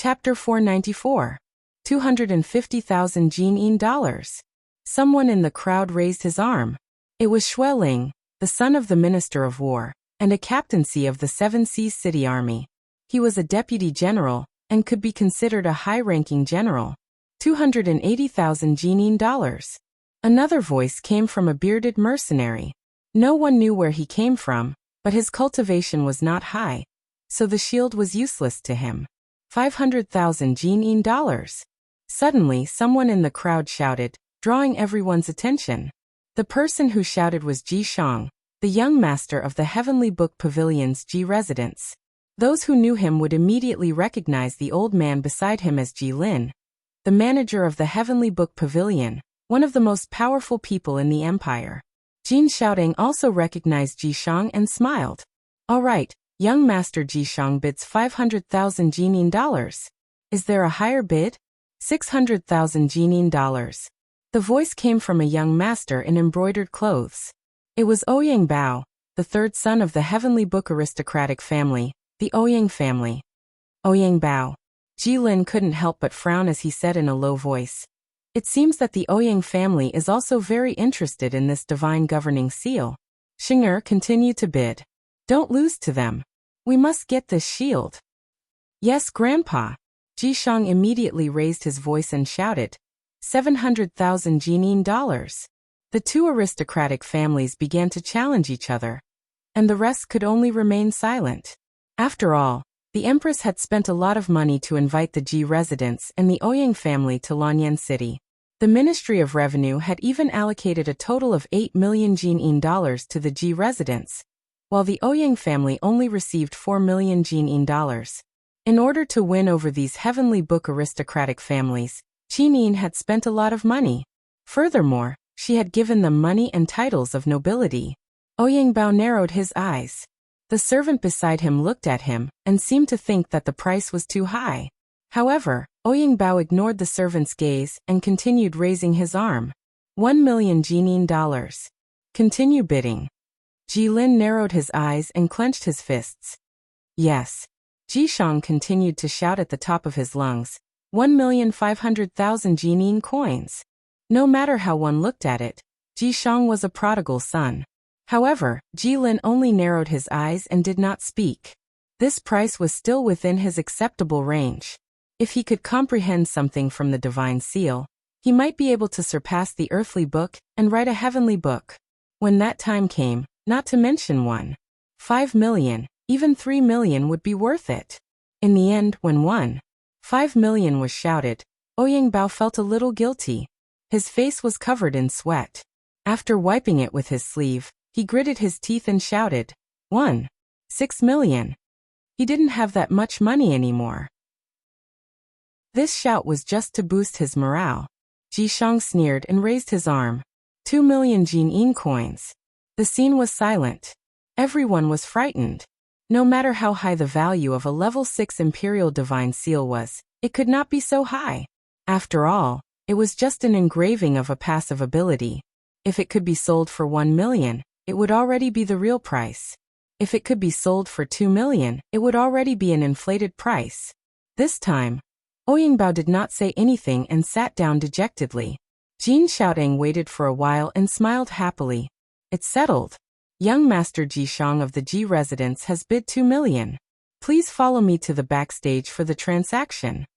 Chapter 494. 250,000 Jin dollars. Someone in the crowd raised his arm. It was Xue Ling, the son of the Minister of War, and a captaincy of the Seven Seas City Army. He was a deputy general, and could be considered a high-ranking general. 280,000 Jin dollars. Another voice came from a bearded mercenary. No one knew where he came from, but his cultivation was not high, so the shield was useless to him. 500,000 Jin dollars. Suddenly someone in the crowd shouted, drawing everyone's attention. The person who shouted was Ji Shang, the young master of the Heavenly Book Pavilion's Ji residence. Those who knew him would immediately recognize the old man beside him as Ji Lin, the manager of the Heavenly Book Pavilion, one of the most powerful people in the empire. Jin Xiaoting also recognized Ji Shang and smiled. All right, young master Ji Shang bids 500,000 Jin dollars. Is there a higher bid? 600,000 Jin dollars. The voice came from a young master in embroidered clothes. It was Ouyang Bao, the third son of the Heavenly Book aristocratic family, the Ouyang family. Ouyang Bao. Ji Lin couldn't help but frown as he said in a low voice. It seems that the Ouyang family is also very interested in this divine governing seal. Xing'er continued to bid. Don't lose to them. We must get this shield. Yes, Grandpa. Ji Shang immediately raised his voice and shouted. 700,000 Jin dollars. The two aristocratic families began to challenge each other, and the rest could only remain silent. After all, the Empress had spent a lot of money to invite the Ji residents and the Ouyang family to Lanyan City. The Ministry of Revenue had even allocated a total of 8 million Jin dollars to the Ji residents, while the Ouyang family only received 4 million Jin dollars. In order to win over these Heavenly Book aristocratic families, Qin had spent a lot of money. Furthermore, she had given them money and titles of nobility. Ouyang Bao narrowed his eyes. The servant beside him looked at him and seemed to think that the price was too high. However, Ouyang Bao ignored the servant's gaze and continued raising his arm. 1 million Jin dollars. Continue bidding. Ji Lin narrowed his eyes and clenched his fists. Yes. Ji Shang continued to shout at the top of his lungs. 1,500,000 Jin coins. No matter how one looked at it, Ji Shang was a prodigal son. However, Ji Lin only narrowed his eyes and did not speak. This price was still within his acceptable range. If he could comprehend something from the divine seal, he might be able to surpass the earthly book and write a heavenly book. When that time came, not to mention 5 million, even 3 million would be worth it. In the end, when 5 million was shouted, Ouyang Bao felt a little guilty. His face was covered in sweat. After wiping it with his sleeve, he gritted his teeth and shouted, 6 million. He didn't have that much money anymore. This shout was just to boost his morale. Ji Shang sneered and raised his arm. 2 million Jin coins. The scene was silent. Everyone was frightened. No matter how high the value of a level 6 Imperial Divine Seal was, it could not be so high. After all, it was just an engraving of a passive ability. If it could be sold for 1 million, it would already be the real price. If it could be sold for 2 million, it would already be an inflated price. This time, Ouyang Bao did not say anything and sat down dejectedly. Jin Xiaoting waited for a while and smiled happily. It's settled. Young Master Ji Shang of the Ji residence has bid 2 million. Please follow me to the backstage for the transaction.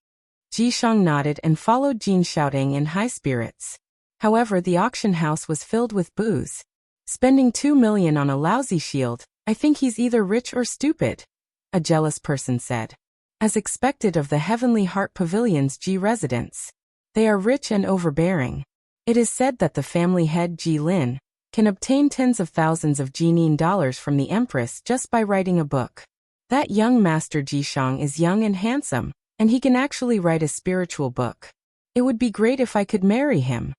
Ji Shang nodded and followed Jin Xiaoting in high spirits. However, the auction house was filled with boos. Spending 2 million on a lousy shield, I think he's either rich or stupid, a jealous person said. As expected of the Heavenly Heart Pavilion's Ji residents, they are rich and overbearing. It is said that the family head Ji Lin can obtain tens of thousands of Jin dollars from the Empress just by writing a book. That young master Ji Shang is young and handsome, and he can actually write a spiritual book. It would be great if I could marry him.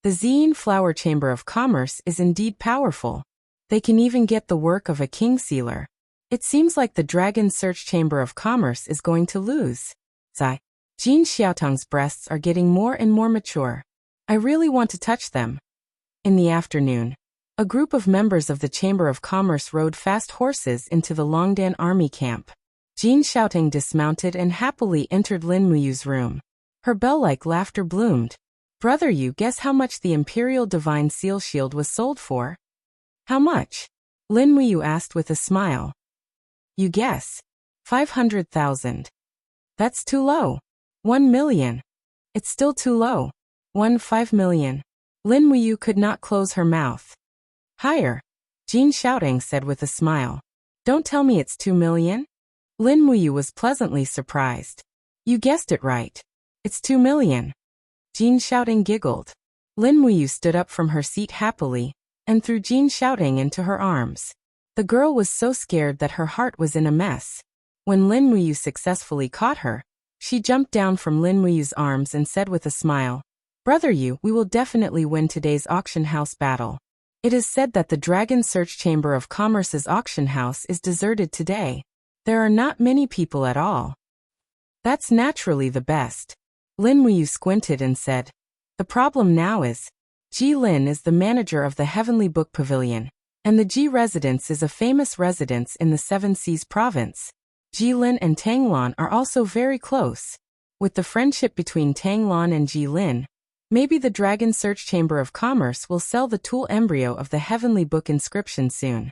The Xian Flower Chamber of Commerce is indeed powerful. They can even get the work of a king sealer. It seems like the Dragon Search Chamber of Commerce is going to lose. Zai. Jin Xiaotang's breasts are getting more and more mature. I really want to touch them. In the afternoon, a group of members of the Chamber of Commerce rode fast horses into the Longdan army camp. Jean Shouting dismounted and happily entered Lin Muyu's room. Her bell-like laughter bloomed. Brother Yu, guess how much the Imperial Divine Seal Shield was sold for? How much? Lin Muyu asked with a smile. You guess. 500,000. That's too low. 1 million. It's still too low. 5 million. Lin Muyu could not close her mouth. Higher. Jean Shouting said with a smile. Don't tell me it's 2 million? Lin Muyu was pleasantly surprised. You guessed it right. It's 2 million. Jean Shouting giggled. Lin Muyu stood up from her seat happily and threw Jean Shouting into her arms. The girl was so scared that her heart was in a mess. When Lin Muyu successfully caught her, she jumped down from Lin Muyu's arms and said with a smile, Brother Yu, we will definitely win today's auction house battle. It is said that the Dragon Search Chamber of Commerce's auction house is deserted today. There are not many people at all. That's naturally the best. Lin Muyu squinted and said, the problem now is, Ji Lin is the manager of the Heavenly Book Pavilion, and the Ji residence is a famous residence in the Seven Seas province. Ji Lin and Tang Lan are also very close. With the friendship between Tang Lan and Ji Lin, maybe the Dragon Search Chamber of Commerce will sell the tool embryo of the Heavenly Book inscription soon.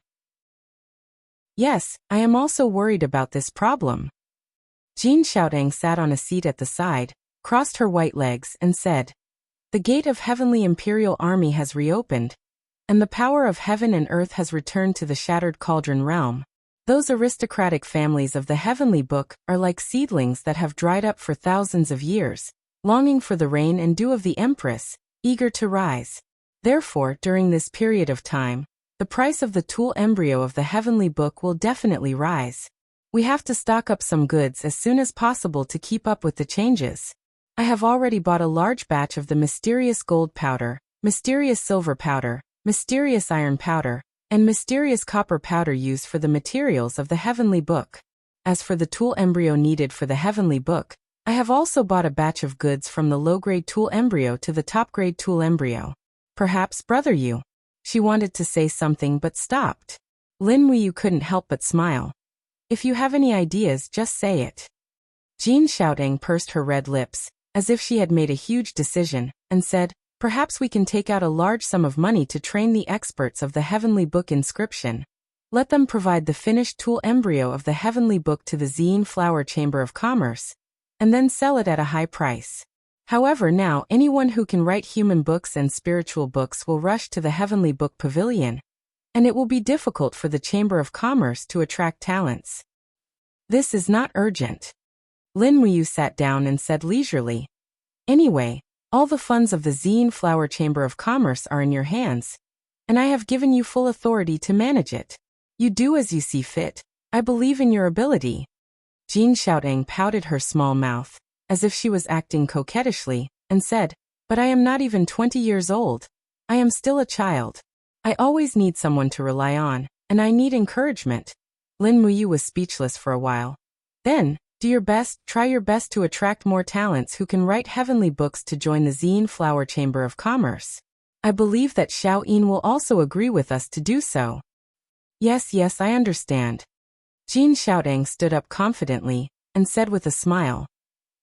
Yes, I am also worried about this problem. Jean Shouting sat on a seat at the side, crossed her white legs and said, the gate of Heavenly Imperial Army has reopened, and the power of heaven and earth has returned to the Shattered Cauldron realm. Those aristocratic families of the Heavenly Book are like seedlings that have dried up for thousands of years, longing for the rain and dew of the Empress, eager to rise. Therefore, during this period of time, the price of the tool embryo of the Heavenly Book will definitely rise. We have to stock up some goods as soon as possible to keep up with the changes. I have already bought a large batch of the mysterious gold powder, mysterious silver powder, mysterious iron powder, and mysterious copper powder used for the materials of the Heavenly Book. As for the tool embryo needed for the Heavenly Book, I have also bought a batch of goods from the low-grade tool embryo to the top-grade tool embryo. Perhaps, Brother Yu. She wanted to say something but stopped. Lin Muyu couldn't help but smile. If you have any ideas, just say it. Jean Shouting pursed her red lips, as if she had made a huge decision, and said, perhaps we can take out a large sum of money to train the experts of the Heavenly Book inscription. Let them provide the finished tool embryo of the Heavenly Book to the Zine Flower Chamber of Commerce, and then sell it at a high price. However, now anyone who can write human books and spiritual books will rush to the Heavenly Book Pavilion, and it will be difficult for the Chamber of Commerce to attract talents. This is not urgent. Lin Muyu sat down and said leisurely, anyway, all the funds of the Zine Flower Chamber of Commerce are in your hands, and I have given you full authority to manage it. You do as you see fit. I believe in your ability. Jean Shouting pouted her small mouth, as if she was acting coquettishly, and said, but I am not even 20 years old. I am still a child. I always need someone to rely on, and I need encouragement. Lin Muyu was speechless for a while. Then, try your best to attract more talents who can write heavenly books to join the Zine Flower Chamber of Commerce. I believe that Xiao Yin will also agree with us to do so. Yes, I understand. Jean Shouting stood up confidently, and said with a smile,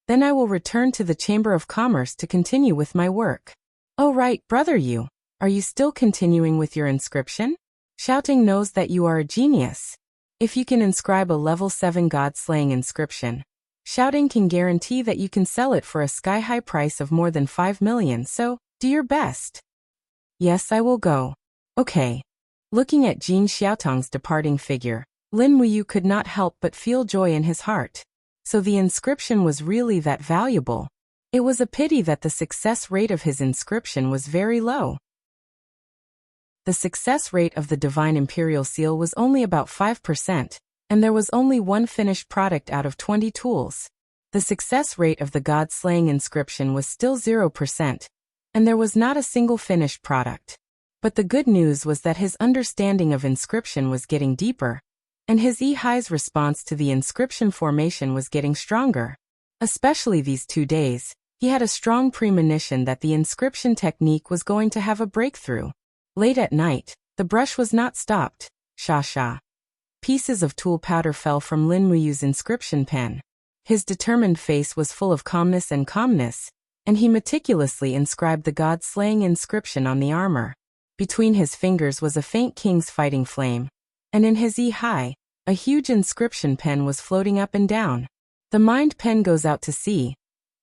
then I will return to the Chamber of Commerce to continue with my work. Oh right, Brother Yu, are you still continuing with your inscription? Shouting knows that you are a genius. If you can inscribe a level 7 god-slaying inscription, Shouting can guarantee that you can sell it for a sky-high price of more than 5 million, so, do your best. Yes, I will go. Okay. Looking at Jean Xiaotong's departing figure, Lin Muyu could not help but feel joy in his heart. So the inscription was really that valuable. It was a pity that the success rate of his inscription was very low. The success rate of the Divine Imperial Seal was only about 5%, and there was only one finished product out of 20 tools. The success rate of the God-slaying inscription was still 0%, and there was not a single finished product. But the good news was that his understanding of inscription was getting deeper, and his Ehai's response to the inscription formation was getting stronger. Especially these 2 days, he had a strong premonition that the inscription technique was going to have a breakthrough. Late at night, the brush was not stopped. Sha. Pieces of tool powder fell from Lin Muyu's inscription pen. His determined face was full of calmness, and he meticulously inscribed the god-slaying inscription on the armor. Between his fingers was a faint king's fighting flame, and in his eye, a huge inscription pen was floating up and down. The mind pen goes out to sea.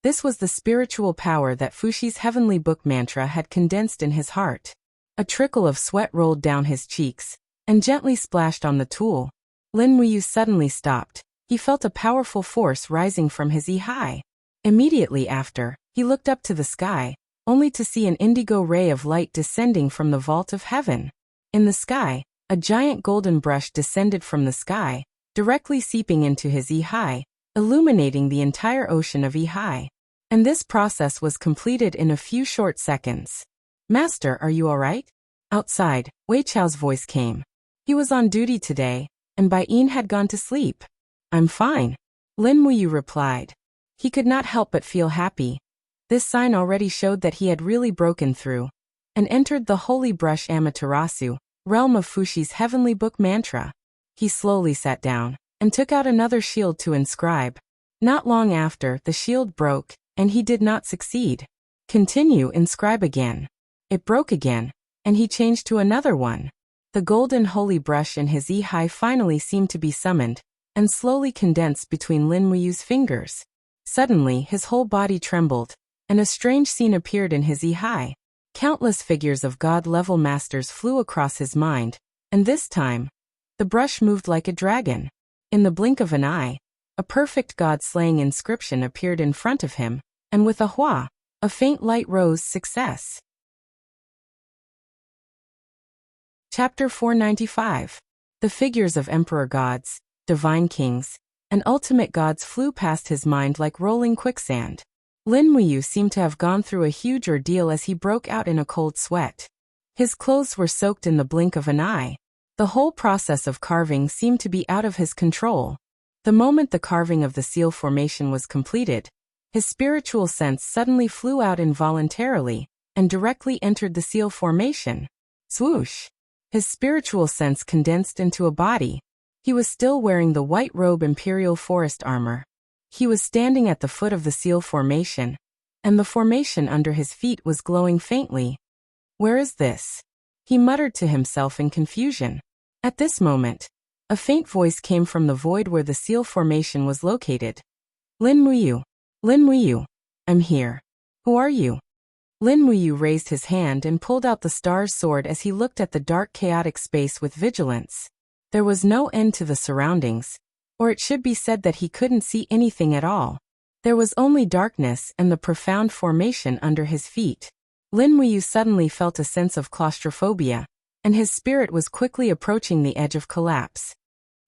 This was the spiritual power that Fushi's heavenly book mantra had condensed in his heart. A trickle of sweat rolled down his cheeks, and gently splashed on the tool. Lin Muyu suddenly stopped. He felt a powerful force rising from his eye. Immediately after, he looked up to the sky, only to see an indigo ray of light descending from the vault of heaven. In the sky, a giant golden brush descended from the sky, directly seeping into his eye, illuminating the entire ocean of eye. And this process was completed in a few short seconds. "Master, are you all right?" Outside, Wei Chao's voice came. He was on duty today, and Bai Yin had gone to sleep. "I'm fine," Lin Muyu replied. He could not help but feel happy. This sign already showed that he had really broken through and entered the holy brush Amaterasu, realm of Fushi's heavenly book mantra. He slowly sat down and took out another shield to inscribe. Not long after, the shield broke, and he did not succeed. "Continue, inscribe again." It broke again, and he changed to another one. The golden holy brush in his eye finally seemed to be summoned, and slowly condensed between Lin Muyu's fingers. Suddenly, his whole body trembled, and a strange scene appeared in his eye. Countless figures of god-level masters flew across his mind, and this time, the brush moved like a dragon. In the blink of an eye, a perfect god-slaying inscription appeared in front of him, and with a hua, a faint light rose. Success. Chapter 495. The figures of emperor gods, divine kings, and ultimate gods flew past his mind like rolling quicksand. Lin Muyu seemed to have gone through a huge ordeal as he broke out in a cold sweat. His clothes were soaked in the blink of an eye. The whole process of carving seemed to be out of his control. The moment the carving of the seal formation was completed, his spiritual sense suddenly flew out involuntarily and directly entered the seal formation. Swoosh! His spiritual sense condensed into a body. He was still wearing the white robe imperial forest armor. He was standing at the foot of the seal formation, and the formation under his feet was glowing faintly. "Where is this?" he muttered to himself in confusion. At this moment, a faint voice came from the void where the seal formation was located. Lin Muyu, I'm here. Who are you?" Lin Muyu raised his hand and pulled out the star's sword as he looked at the dark chaotic space with vigilance. There was no end to the surroundings, or it should be said that he couldn't see anything at all. There was only darkness and the profound formation under his feet. Lin Muyu suddenly felt a sense of claustrophobia, and his spirit was quickly approaching the edge of collapse.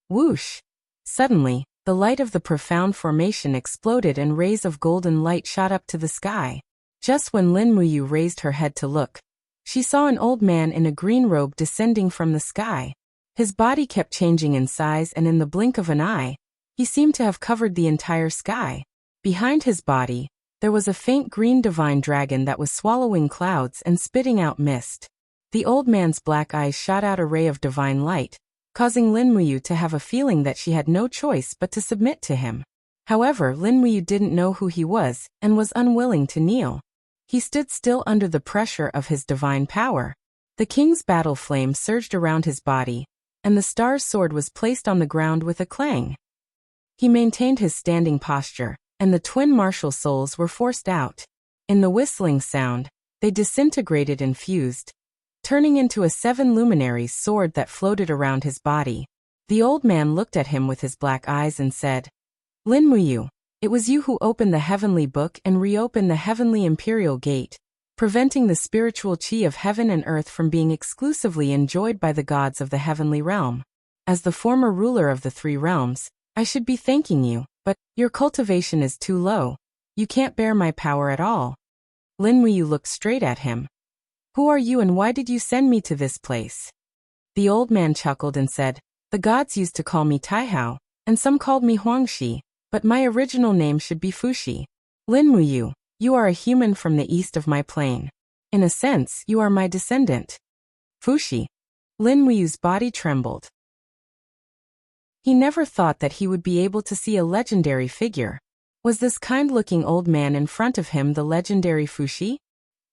Whoosh! Suddenly, the light of the profound formation exploded and rays of golden light shot up to the sky. Just when Lin Muyu raised her head to look, she saw an old man in a green robe descending from the sky. His body kept changing in size, and in the blink of an eye, he seemed to have covered the entire sky. Behind his body, there was a faint green divine dragon that was swallowing clouds and spitting out mist. The old man's black eyes shot out a ray of divine light, causing Lin Muyu to have a feeling that she had no choice but to submit to him. However, Lin Muyu didn't know who he was and was unwilling to kneel. He stood still under the pressure of his divine power. The king's battle flame surged around his body, and the star's sword was placed on the ground with a clang. He maintained his standing posture, and the twin martial souls were forced out. In the whistling sound, they disintegrated and fused, turning into a 7 luminaries sword that floated around his body. The old man looked at him with his black eyes and said, "Lin Muyu, it was you who opened the heavenly book and reopened the heavenly imperial gate, preventing the spiritual chi of heaven and earth from being exclusively enjoyed by the gods of the heavenly realm. As the former ruler of the 3 realms, I should be thanking you, but your cultivation is too low. You can't bear my power at all." Lin Muyu looked straight at him. "Who are you and why did you send me to this place?" The old man chuckled and said, "The gods used to call me Taihao, and some called me Huangshi, but my original name should be Fushi. Lin Muyu, you are a human from the east of my plane. In a sense, you are my descendant." Fushi. Lin Muyu's body trembled. He never thought that he would be able to see a legendary figure. Was this kind-looking old man in front of him the legendary Fuxi?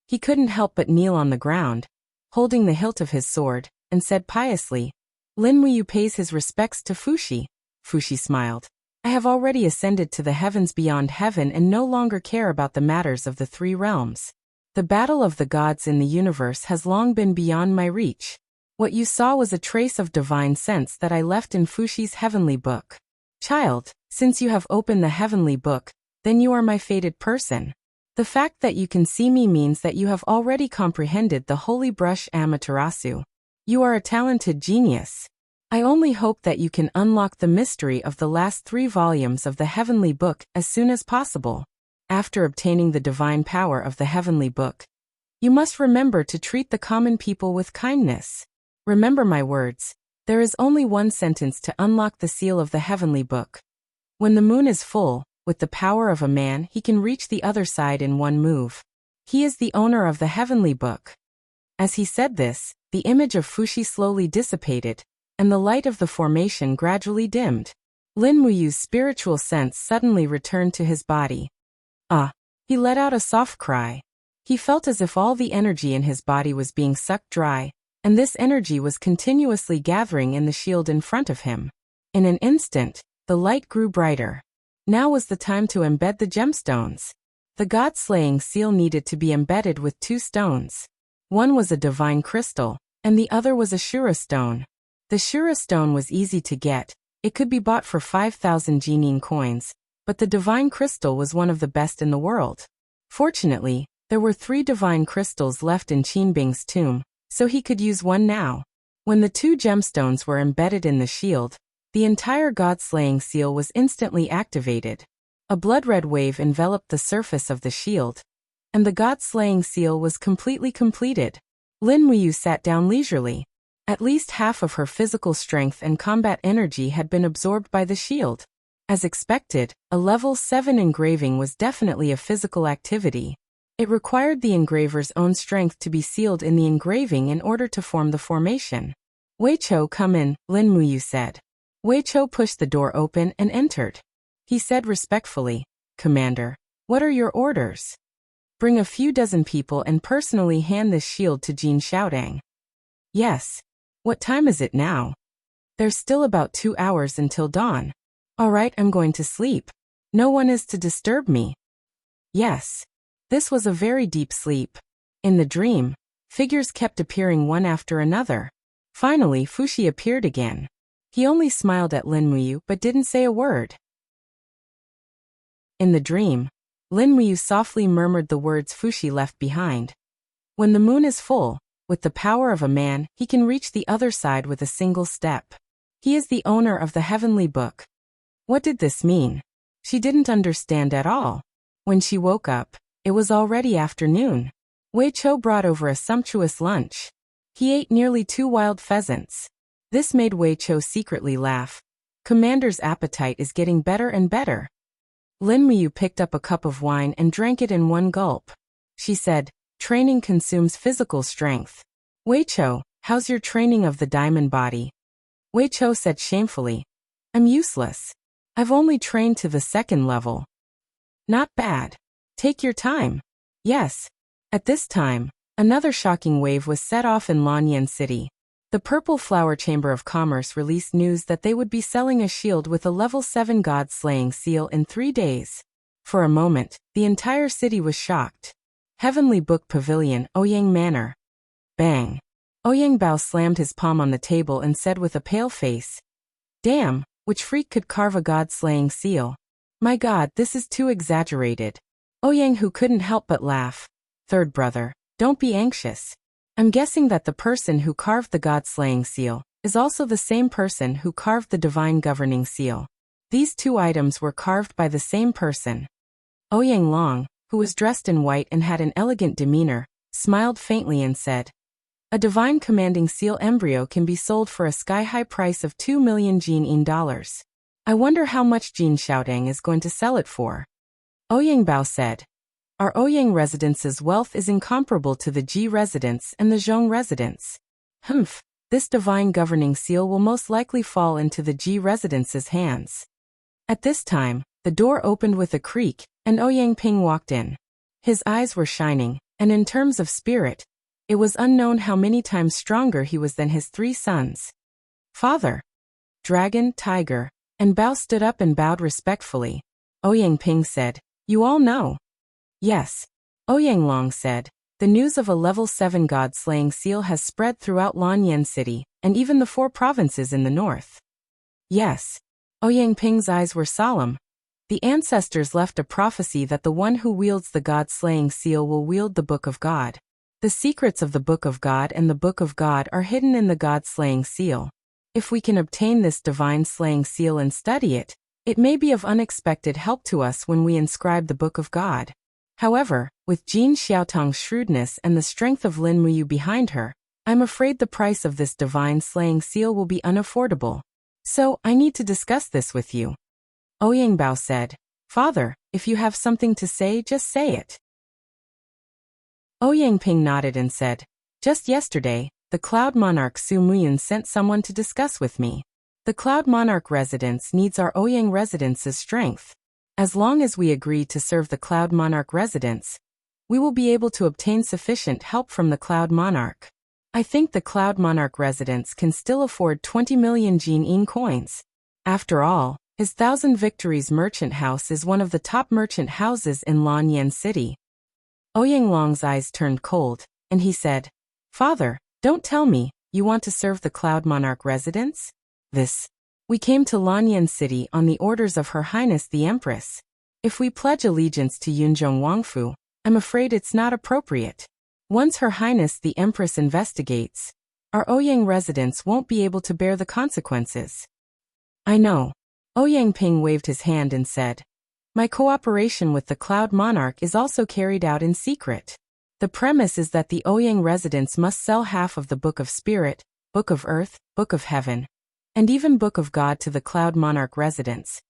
He couldn't help but kneel on the ground, holding the hilt of his sword, and said piously, "Lin Muyu pays his respects to Fuxi." Fuxi smiled. "I have already ascended to the heavens beyond heaven and no longer care about the matters of the three realms. The battle of the gods in the universe has long been beyond my reach. What you saw was a trace of divine sense that I left in Fuxi's heavenly book. Child, since you have opened the heavenly book, then you are my fated person. The fact that you can see me means that you have already comprehended the holy brush Amaterasu. You are a talented genius. I only hope that you can unlock the mystery of the last 3 volumes of the heavenly book as soon as possible. After obtaining the divine power of the heavenly book, you must remember to treat the common people with kindness. Remember my words. There is only one sentence to unlock the seal of the heavenly book. When the moon is full, with the power of a man, he can reach the other side in one move. He is the owner of the heavenly book." As he said this, the image of Fuxi slowly dissipated, and the light of the formation gradually dimmed. Lin Muyu's spiritual sense suddenly returned to his body. Ah! He let out a soft cry. He felt as if all the energy in his body was being sucked dry, and this energy was continuously gathering in the shield in front of him. In an instant, the light grew brighter. Now was the time to embed the gemstones. The god-slaying seal needed to be embedded with 2 stones. One was a divine crystal, and the other was a Shura stone. The Shura stone was easy to get. It could be bought for 5,000 Jinin coins, but the divine crystal was one of the best in the world. Fortunately, there were 3 divine crystals left in Qinbing's tomb, so he could use one now. When the 2 gemstones were embedded in the shield, the entire god-slaying seal was instantly activated. A blood-red wave enveloped the surface of the shield, and the god-slaying seal was completely completed. Lin Muyu sat down leisurely. At least half of her physical strength and combat energy had been absorbed by the shield. As expected, a level 7 engraving was definitely a physical activity. It required the engraver's own strength to be sealed in the engraving in order to form the formation. "Wei Chou, come in," Lin Muyu said. Wei Chou pushed the door open and entered. He said respectfully, "Commander, what are your orders?" "Bring a few dozen people and personally hand this shield to Jin Xiaodang." "Yes. What time is it now?" "There's still about 2 hours until dawn." "All right, I'm going to sleep. No one is to disturb me." "Yes." This was a very deep sleep. In the dream, figures kept appearing one after another. Finally, Fuxi appeared again. He only smiled at Lin Muyu but didn't say a word. In the dream, Lin Muyu softly murmured the words Fuxi left behind. "When the moon is full, with the power of a man, he can reach the other side with a single step. He is the owner of the heavenly book." What did this mean? She didn't understand at all. When she woke up, it was already afternoon. Wei Chou brought over a sumptuous lunch. He ate nearly 2 wild pheasants. This made Wei Chou secretly laugh. Commander's appetite is getting better and better. Lin Muyu picked up a cup of wine and drank it in one gulp. She said, "Training consumes physical strength. Wei Chou, how's your training of the diamond body?" Wei Chou said shamefully, "I'm useless. I've only trained to the 2nd level." "Not bad. Take your time." "Yes." At this time, another shocking wave was set off in Lanyan City. The Purple Flower Chamber of Commerce released news that they would be selling a shield with a level 7 god-slaying seal in 3 days. For a moment, the entire city was shocked. Heavenly Book Pavilion, Ouyang Manor. Bang! Ouyang Bao slammed his palm on the table and said with a pale face, "Damn, which freak could carve a god-slaying seal? My god, this is too exaggerated." Ouyang, who couldn't help but laugh. "Third brother, don't be anxious. I'm guessing that the person who carved the god-slaying seal is also the same person who carved the divine governing seal. These 2 items were carved by the same person." Ouyang Long, who was dressed in white and had an elegant demeanor, smiled faintly and said, "A divine commanding seal embryo can be sold for a sky-high price of 2 million Jinin dollars. I wonder how much Jin Xiaodang is going to sell it for." Ouyang Bao said, "Our Ouyang residence's wealth is incomparable to the Ji residence and the Zhong residence." "Humph, this divine governing seal will most likely fall into the Ji residence's hands. At this time, the door opened with a creak, and Ouyang Ping walked in. His eyes were shining, and in terms of spirit, it was unknown how many times stronger he was than his 3 sons. Father. Dragon, Tiger, and Bao stood up and bowed respectfully. Ouyang Ping said, "You all know." "Yes." Ouyang Long said, "The news of a level 7 god-slaying seal has spread throughout Lanyan City, and even the 4 provinces in the north." "Yes." Ouyang Ping's eyes were solemn. The ancestors left a prophecy that the one who wields the god-slaying seal will wield the Book of God. The secrets of the Book of God and the Book of God are hidden in the god-slaying seal. If we can obtain this divine slaying seal and study it, it may be of unexpected help to us when we inscribe the Book of God. However, with Jin Xiaotong's shrewdness and the strength of Lin Muyu behind her, I'm afraid the price of this divine slaying seal will be unaffordable. So, I need to discuss this with you." Ouyang Bao said, "Father, if you have something to say, just say it." Ouyang Ping nodded and said, "Just yesterday, the Cloud Monarch Su Muyun sent someone to discuss with me. The Cloud Monarch residence needs our Ouyang residence's strength. As long as we agree to serve the Cloud Monarch residence, we will be able to obtain sufficient help from the Cloud Monarch. I think the Cloud Monarch residence can still afford 20 million Jin coins. After all, his 1,000 Victories merchant house is one of the top merchant houses in Lanyan City." Ouyang Long's eyes turned cold, and he said, "Father, don't tell me, you want to serve the Cloud Monarch residence?" We came to Lanyan City on the orders of Her Highness the Empress. If we pledge allegiance to Yunzhong Wangfu, I'm afraid it's not appropriate. Once Her Highness the Empress investigates, our Ouyang residence won't be able to bear the consequences. "I know." Ouyang Ping waved his hand and said, "My cooperation with the Cloud Monarch is also carried out in secret. The premise is that the Ouyang residence must sell half of the Book of Spirit, Book of Earth, Book of Heaven, and even Book of God to the Cloud Monarch residence,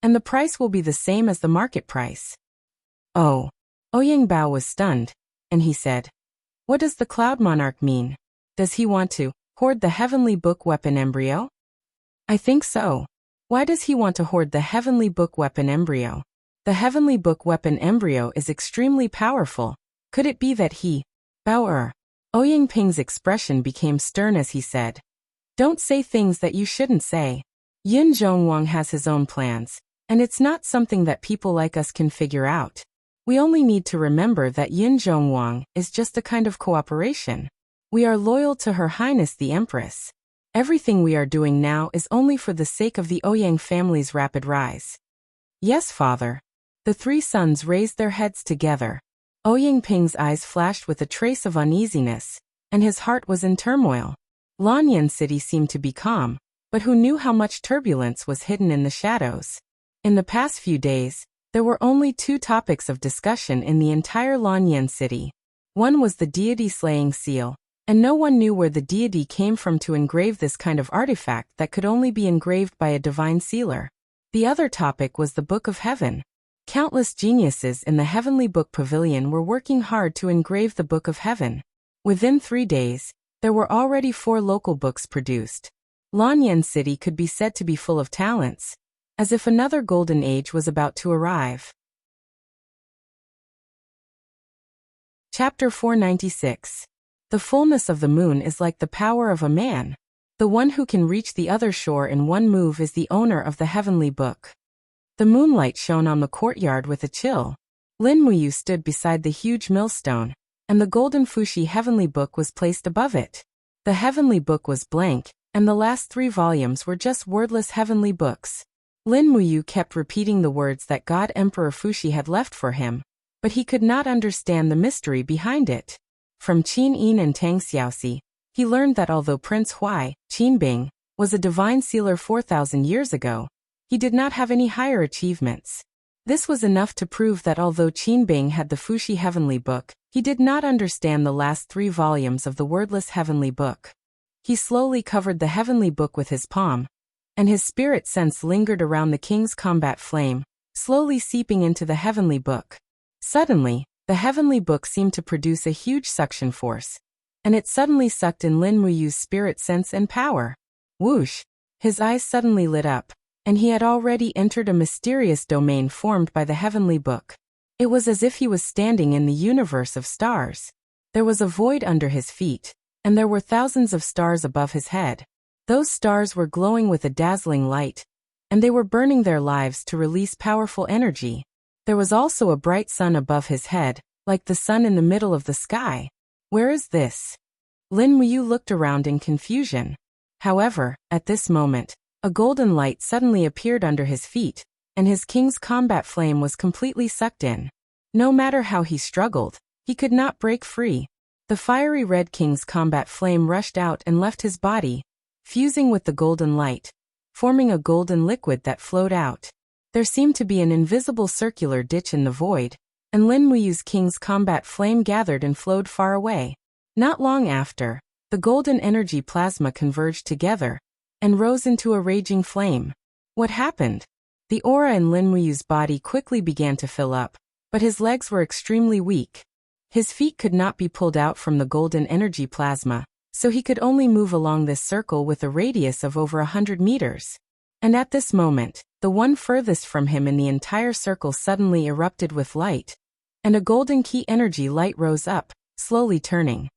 and the price will be the same as the market price." "Oh." Ouyang Bao was stunned, and he said, "What does the Cloud Monarch mean? Does he want to hoard the Heavenly Book weapon embryo?" "I think so." "Why does he want to hoard the Heavenly Book weapon embryo?" "The Heavenly Book weapon embryo is extremely powerful. Could it be that he..." "Bao-er." Ouyang Ping's expression became stern as he said, "Don't say things that you shouldn't say. Yin Zhongwang has his own plans, and it's not something that people like us can figure out. We only need to remember that Yin Zhongwang is just a kind of cooperation. We are loyal to Her Highness the Empress. Everything we are doing now is only for the sake of the Ouyang family's rapid rise." "Yes, father." The 3 sons raised their heads together. Ouyang Ping's eyes flashed with a trace of uneasiness, and his heart was in turmoil. Lanyan City seemed to be calm, but who knew how much turbulence was hidden in the shadows? In the past few days, there were only 2 topics of discussion in the entire Lanyan City. One was the deity-slaying seal, and no one knew where the deity came from to engrave this kind of artifact that could only be engraved by a divine sealer. The other topic was the Book of Heaven. Countless geniuses in the Heavenly Book Pavilion were working hard to engrave the Book of Heaven. Within 3 days, there were already 4 local books produced. Lanyan City could be said to be full of talents, as if another golden age was about to arrive. Chapter 496. The fullness of the moon is like the power of a man. The one who can reach the other shore in one move is the owner of the Heavenly Book. The moonlight shone on the courtyard with a chill. Lin Muyu stood beside the huge millstone, and the golden Fuxi Heavenly Book was placed above it. The Heavenly Book was blank, and the last 3 volumes were just wordless heavenly books. Lin Muyu kept repeating the words that God Emperor Fuxi had left for him, but he could not understand the mystery behind it. From Qin Yin and Tang Xiaoxi, he learned that although Prince Huai, Qinbing, was a divine sealer 4,000 years ago, he did not have any higher achievements. This was enough to prove that although Qinbing had the Fuxi Heavenly Book, he did not understand the last 3 volumes of the wordless Heavenly Book. He slowly covered the Heavenly Book with his palm, and his spirit sense lingered around the king's combat flame, slowly seeping into the Heavenly Book. Suddenly, the Heavenly Book seemed to produce a huge suction force, and it suddenly sucked in Lin Muyu's spirit sense and power. Whoosh! His eyes suddenly lit up, and he had already entered a mysterious domain formed by the heavenly book. It was as if he was standing in the universe of stars. There was a void under his feet, and there were thousands of stars above his head. Those stars were glowing with a dazzling light, and they were burning their lives to release powerful energy. There was also a bright sun above his head, like the sun in the middle of the sky. Where is this? Lin Muyu looked around in confusion. However, at this moment, a golden light suddenly appeared under his feet, and his king's combat flame was completely sucked in. No matter how he struggled, he could not break free. The fiery red king's combat flame rushed out and left his body, fusing with the golden light, forming a golden liquid that flowed out. There seemed to be an invisible circular ditch in the void, and Lin Muyu's king's combat flame gathered and flowed far away. Not long after, the golden energy plasma converged together and rose into a raging flame. What happened? The aura in Lin Muyu's body quickly began to fill up, but his legs were extremely weak. His feet could not be pulled out from the golden energy plasma, so he could only move along this circle with a radius of over 100 meters. And at this moment, the one furthest from him in the entire circle suddenly erupted with light, and a golden key energy light rose up, slowly turning.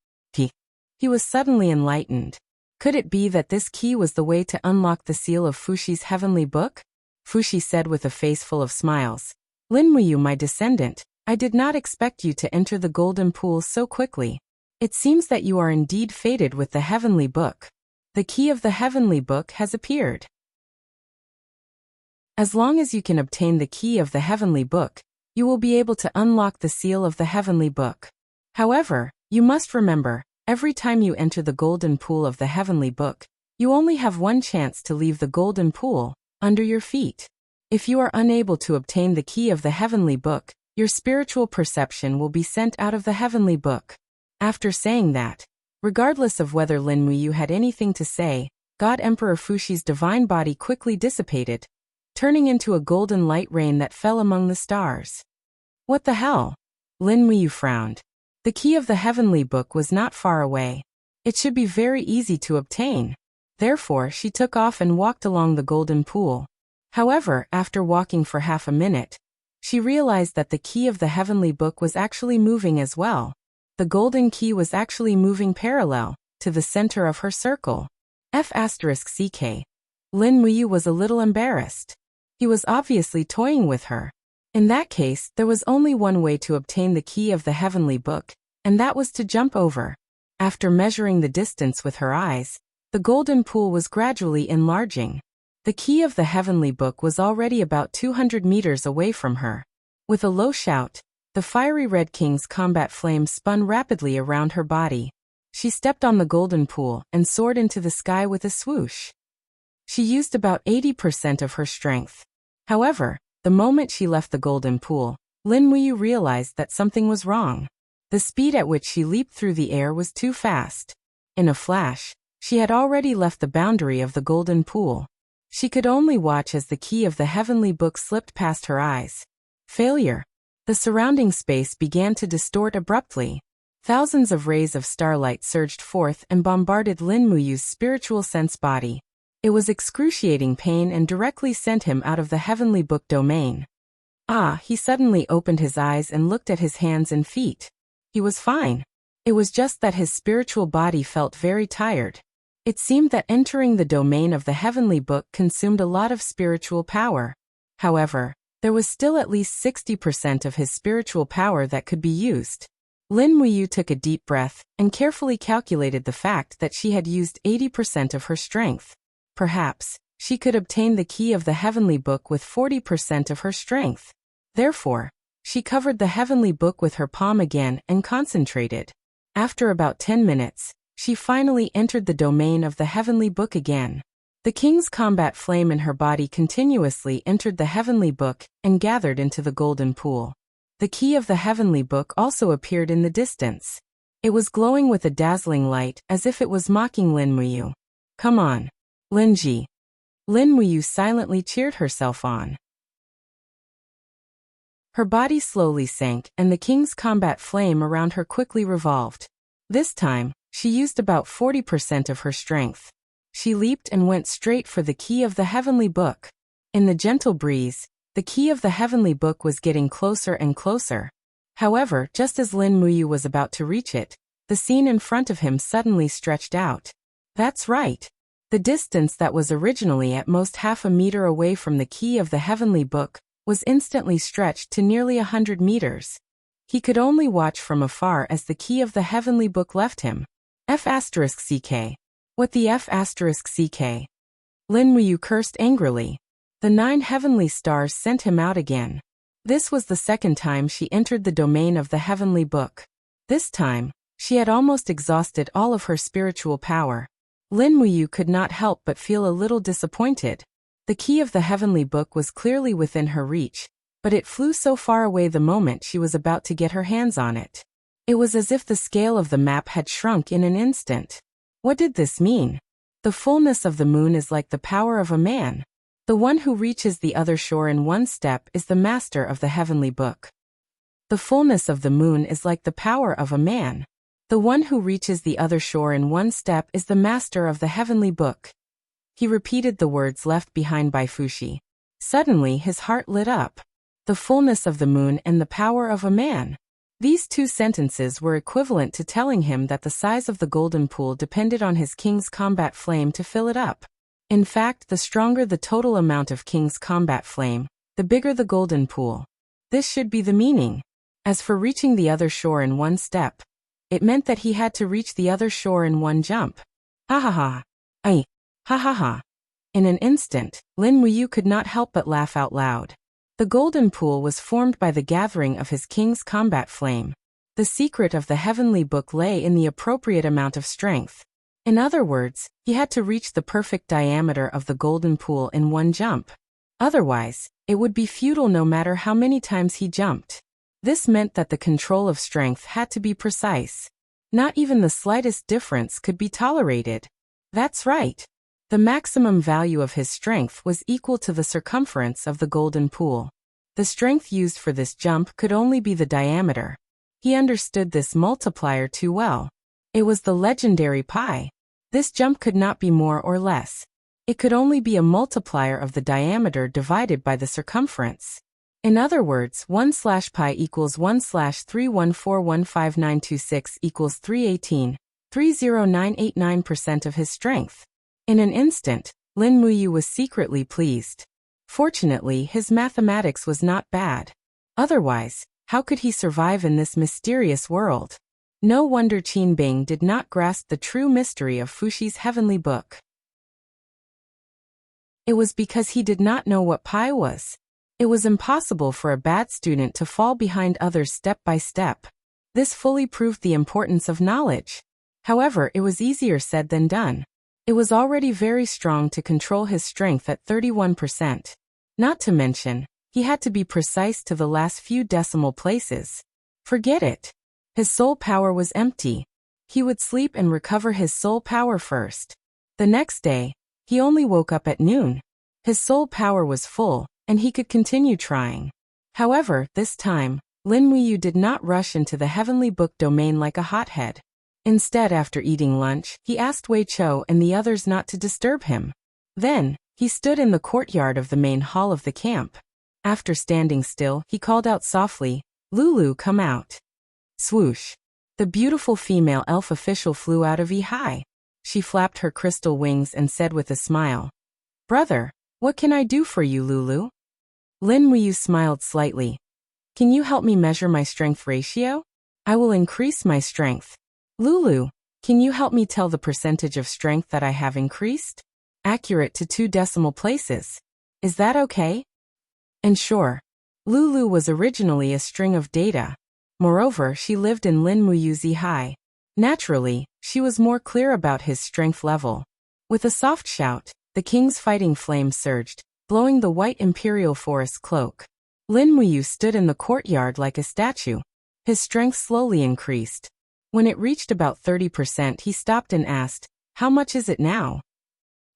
He was suddenly enlightened. Could it be that this key was the way to unlock the seal of Fushi's heavenly book? Fushi said with a face full of smiles. Lin Muyu, my descendant, I did not expect you to enter the golden pool so quickly. It seems that you are indeed fated with the heavenly book. The key of the heavenly book has appeared. As long as you can obtain the key of the heavenly book, you will be able to unlock the seal of the heavenly book. However, you must remember, every time you enter the golden pool of the heavenly book, you only have one chance to leave the golden pool, under your feet. If you are unable to obtain the key of the heavenly book, your spiritual perception will be sent out of the heavenly book. After saying that, regardless of whether Lin Muyu had anything to say, God Emperor Fushi's divine body quickly dissipated, turning into a golden light rain that fell among the stars. What the hell? Lin Muyu frowned. The key of the heavenly book was not far away. It should be very easy to obtain. Therefore, she took off and walked along the golden pool. However, after walking for half a minute, she realized that the key of the heavenly book was actually moving as well. The golden key was actually moving parallel to the center of her circle. F***CK. Lin Muyu was a little embarrassed. He was obviously toying with her. In that case, there was only one way to obtain the key of the heavenly book, and that was to jump over. After measuring the distance with her eyes, the golden pool was gradually enlarging. The key of the heavenly book was already about 200 meters away from her. With a low shout, the fiery red king's combat flame spun rapidly around her body. She stepped on the golden pool and soared into the sky with a swoosh. She used about 80% of her strength. However, the moment she left the golden pool, Lin Muyu realized that something was wrong. The speed at which she leaped through the air was too fast. In a flash, she had already left the boundary of the golden pool. She could only watch as the key of the heavenly book slipped past her eyes. Failure. The surrounding space began to distort abruptly. Thousands of rays of starlight surged forth and bombarded Lin Muyu's spiritual sense body. It was excruciating pain and directly sent him out of the heavenly book domain. He suddenly opened his eyes and looked at his hands and feet. He was fine. It was just that his spiritual body felt very tired. It seemed that entering the domain of the heavenly book consumed a lot of spiritual power. However, there was still at least 60% of his spiritual power that could be used. Lin Muyu took a deep breath and carefully calculated the fact that she had used 80% of her strength. Perhaps, she could obtain the key of the heavenly book with 40% of her strength. Therefore, she covered the heavenly book with her palm again and concentrated. After about 10 minutes, she finally entered the domain of the heavenly book again. The king's combat flame in her body continuously entered the heavenly book and gathered into the golden pool. The key of the heavenly book also appeared in the distance. It was glowing with a dazzling light as if it was mocking Lin Muyu. Come on, Linji. Lin Muyu silently cheered herself on. Her body slowly sank and the king's combat flame around her quickly revolved. This time, She used about 40% of her strength. She leaped and went straight for the key of the heavenly book. In the gentle breeze, the key of the heavenly book was getting closer and closer. However, just as Lin Muyu was about to reach it, the scene in front of him suddenly stretched out. That's right. The distance that was originally at most half a meter away from the key of the heavenly book was instantly stretched to nearly 100 meters. He could only watch from afar as the key of the heavenly book left him. F***ck. What the F***ck? Lin Muyu cursed angrily. The 9 heavenly stars sent him out again. This was the second time she entered the domain of the heavenly book. This time, she had almost exhausted all of her spiritual power. Lin Muyu could not help but feel a little disappointed. The key of the heavenly book was clearly within her reach, but it flew so far away the moment she was about to get her hands on it. It was as if the scale of the map had shrunk in an instant. What did this mean? The fullness of the moon is like the power of a man. The one who reaches the other shore in one step is the master of the heavenly book. The fullness of the moon is like the power of a man. The one who reaches the other shore in one step is the master of the heavenly book. He repeated the words left behind by Fuxi. Suddenly his heart lit up. The fullness of the moon and the power of a man. These 2 sentences were equivalent to telling him that the size of the golden pool depended on his king's combat flame to fill it up. In fact, the stronger the total amount of king's combat flame, the bigger the golden pool. This should be the meaning. As for reaching the other shore in one step, it meant that he had to reach the other shore in one jump. Ha ha ha. Ay. Ha ha ha. In an instant, Lin Muyu could not help but laugh out loud. The golden pool was formed by the gathering of his king's combat flame. The secret of the heavenly book lay in the appropriate amount of strength. In other words, he had to reach the perfect diameter of the golden pool in one jump. Otherwise, it would be futile no matter how many times he jumped. This meant that the control of strength had to be precise. Not even the slightest difference could be tolerated. That's right. The maximum value of his strength was equal to the circumference of the golden pool. The strength used for this jump could only be the diameter. He understood this multiplier too well. It was the legendary pi. This jump could not be more or less. It could only be a multiplier of the diameter divided by the circumference. In other words, 1/pi equals 1/3141596 equals 318, 30989% of his strength. In an instant, Lin Muyu was secretly pleased. Fortunately, his mathematics was not bad. Otherwise, how could he survive in this mysterious world? No wonder Qin Bing did not grasp the true mystery of Fuxi's heavenly book. It was because he did not know what pi was. It was impossible for a bad student to fall behind others step by step. This fully proved the importance of knowledge. However, it was easier said than done. It was already very strong to control his strength at 31%. Not to mention, he had to be precise to the last few decimal places. Forget it. His soul power was empty. He would sleep and recover his soul power first. The next day, he only woke up at noon. His soul power was full, and he could continue trying. However, this time, Lin Muyu did not rush into the heavenly book domain like a hothead. Instead, after eating lunch, he asked Wei Chou and the others not to disturb him. Then, he stood in the courtyard of the main hall of the camp. After standing still, he called out softly, "Lulu, come out." Swoosh. The beautiful female elf official flew out of Yi. She flapped her crystal wings and said with a smile, "Brother, what can I do for you, Lulu?" Lin Muyu smiled slightly. "Can you help me measure my strength ratio? I will increase my strength." "Lulu, can you help me tell the percentage of strength that I have increased? Accurate to 2 decimal places. Is that okay?" And sure, Lulu was originally a string of data. Moreover, she lived in Lin Muyu's Yi. Naturally, she was more clear about his strength level. With a soft shout, the king's fighting flame surged, blowing the white imperial forest cloak. Lin Muyu stood in the courtyard like a statue. His strength slowly increased. When it reached about 30%, he stopped and asked, "How much is it now?"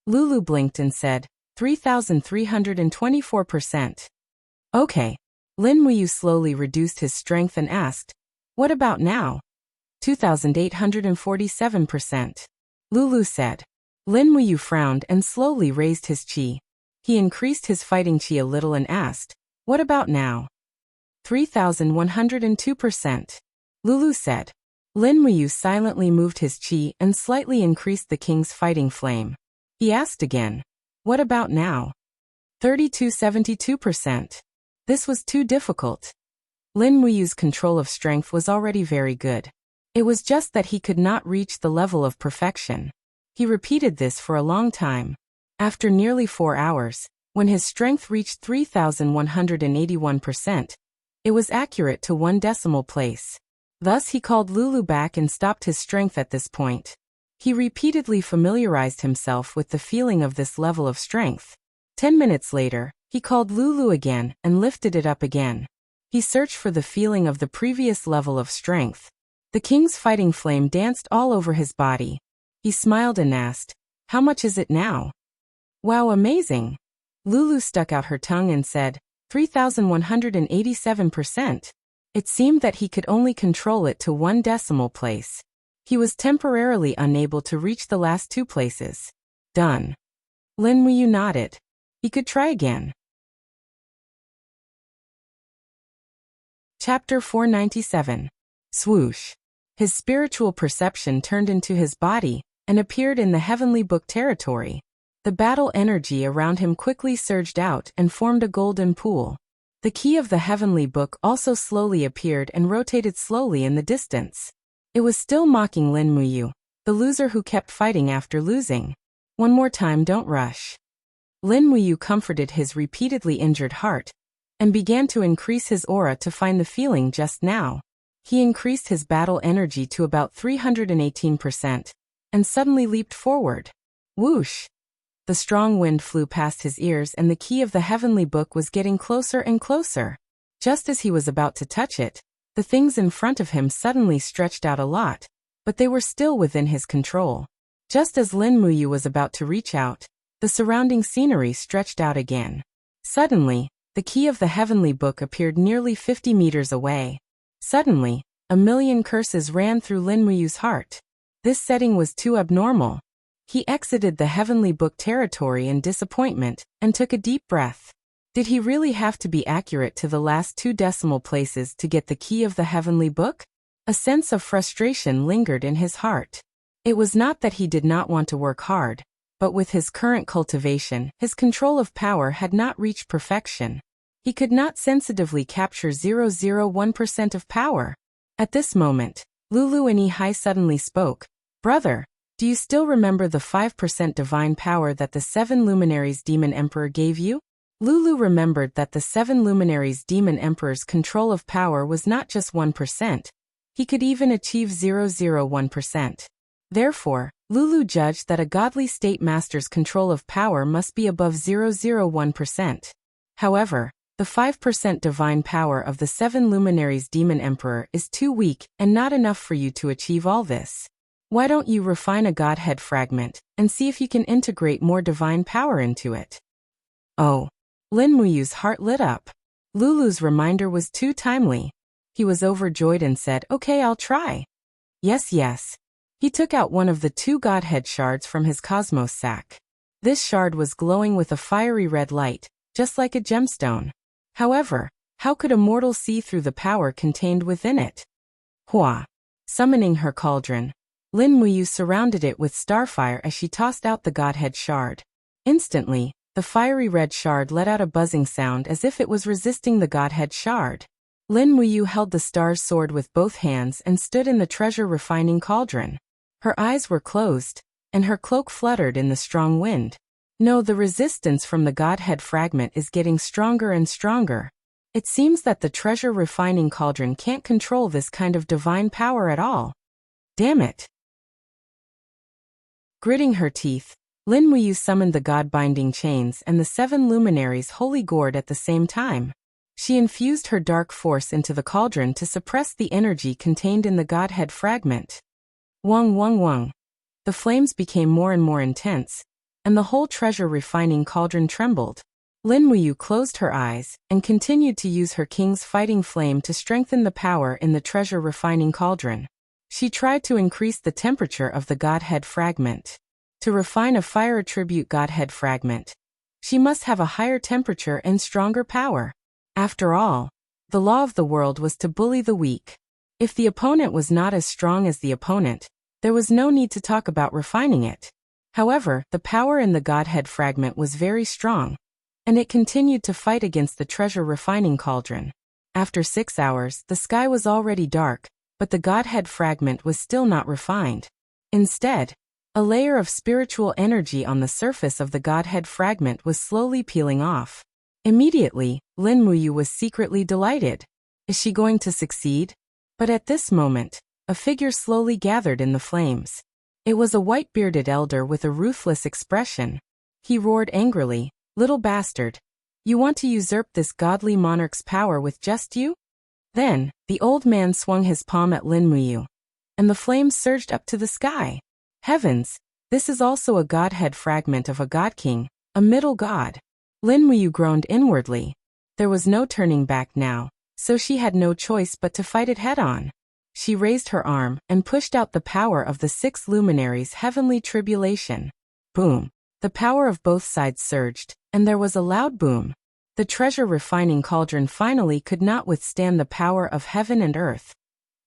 Lulu blinked and said, 3,324%. Okay. Lin Muyu slowly reduced his strength and asked, "What about now?" 2,847%. Lulu said. Lin Muyu frowned and slowly raised his qi. He increased his fighting qi a little and asked, "What about now?" 3,102%. Lulu said. Lin Muyu silently moved his qi and slightly increased the king's fighting flame. He asked again, "What about now?" 3272%. This was too difficult. Lin Muyu's control of strength was already very good. It was just that he could not reach the level of perfection. He repeated this for a long time. After nearly 4 hours, when his strength reached 3,181%, it was accurate to 1 decimal place. Thus he called Lulu back and stopped his strength at this point. He repeatedly familiarized himself with the feeling of this level of strength. 10 minutes later, he called Lulu again and lifted it up again. He searched for the feeling of the previous level of strength. The king's fighting flame danced all over his body. He smiled and asked, "How much is it now?" "Wow, amazing." Lulu stuck out her tongue and said, 3,187%. It seemed that he could only control it to 1 decimal place. He was temporarily unable to reach the last 2 places. Done. Lin Muyu nodded. He could try again. Chapter 497. Swoosh. His spiritual perception turned into his body and appeared in the heavenly book territory. The battle energy around him quickly surged out and formed a golden pool. The key of the heavenly book also slowly appeared and rotated slowly in the distance. It was still mocking Lin Muyu, the loser who kept fighting after losing. "One more time, don't rush." Lin Muyu comforted his repeatedly injured heart and began to increase his aura to find the feeling just now. He increased his battle energy to about 318% and suddenly leaped forward. Whoosh! The strong wind flew past his ears and the key of the heavenly book was getting closer and closer. Just as he was about to touch it, the things in front of him suddenly stretched out a lot, but they were still within his control. Just as Lin Muyu was about to reach out, the surrounding scenery stretched out again. Suddenly, the key of the heavenly book appeared nearly 50 meters away. Suddenly, a million curses ran through Lin Muyu's heart. This setting was too abnormal. He exited the heavenly book territory in disappointment and took a deep breath. Did he really have to be accurate to the last 2 decimal places to get the key of the heavenly book? A sense of frustration lingered in his heart. It was not that he did not want to work hard, but with his current cultivation, his control of power had not reached perfection. He could not sensitively capture 0.001% of power. At this moment, Lulu Inihai suddenly spoke. "Brother, do you still remember the 5% divine power that the 7 luminaries Demon Emperor gave you?" Lulu remembered that the 7 luminaries Demon Emperor's control of power was not just 1%. He could even achieve 0.001%. Therefore, Lulu judged that a godly state master's control of power must be above 0.001%. However, the 5% divine power of the 7 luminaries Demon Emperor is too weak and not enough for you to achieve all this. Why don't you refine a godhead fragment and see if you can integrate more divine power into it? Oh. Lin Muyu's heart lit up. Lulu's reminder was too timely. He was overjoyed and said, "Okay, I'll try." Yes. He took out one of the 2 godhead shards from his cosmos sack. This shard was glowing with a fiery red light, just like a gemstone. However, how could a mortal see through the power contained within it? Hua. Summoning her cauldron, Lin Muyu surrounded it with starfire as she tossed out the godhead shard. Instantly, the fiery red shard let out a buzzing sound as if it was resisting the godhead shard. Lin Muyu held the star's sword with both hands and stood in the treasure refining cauldron. Her eyes were closed, and her cloak fluttered in the strong wind. No, the resistance from the godhead fragment is getting stronger and stronger. It seems that the treasure refining cauldron can't control this kind of divine power at all. Damn it. Gritting her teeth, Lin Muyu summoned the god-binding chains and the 7 luminaries' holy gourd at the same time. She infused her dark force into the cauldron to suppress the energy contained in the godhead fragment. Wang. The flames became more and more intense, and the whole treasure refining cauldron trembled. Lin Muyu closed her eyes and continued to use her king's fighting flame to strengthen the power in the treasure refining cauldron. She tried to increase the temperature of the Godhead fragment. To refine a fire attribute Godhead fragment, she must have a higher temperature and stronger power. After all, the law of the world was to bully the weak. If the opponent was not as strong as the opponent, there was no need to talk about refining it. However, the power in the Godhead fragment was very strong, and it continued to fight against the treasure refining cauldron. After 6 hours, the sky was already dark, but the Godhead fragment was still not refined. Instead, a layer of spiritual energy on the surface of the Godhead fragment was slowly peeling off. Immediately, Lin Muyu was secretly delighted. Is she going to succeed? But at this moment, a figure slowly gathered in the flames. It was a white-bearded elder with a ruthless expression. He roared angrily, "Little bastard! You want to usurp this godly monarch's power with just you?" Then, the old man swung his palm at Lin Muyu, and the flames surged up to the sky. Heavens, this is also a Godhead fragment of a God King, a middle god. Lin Muyu groaned inwardly. There was no turning back now, so she had no choice but to fight it head-on. She raised her arm and pushed out the power of the 6 luminaries' heavenly tribulation. Boom! The power of both sides surged, and there was a loud boom. The treasure refining cauldron finally could not withstand the power of heaven and earth,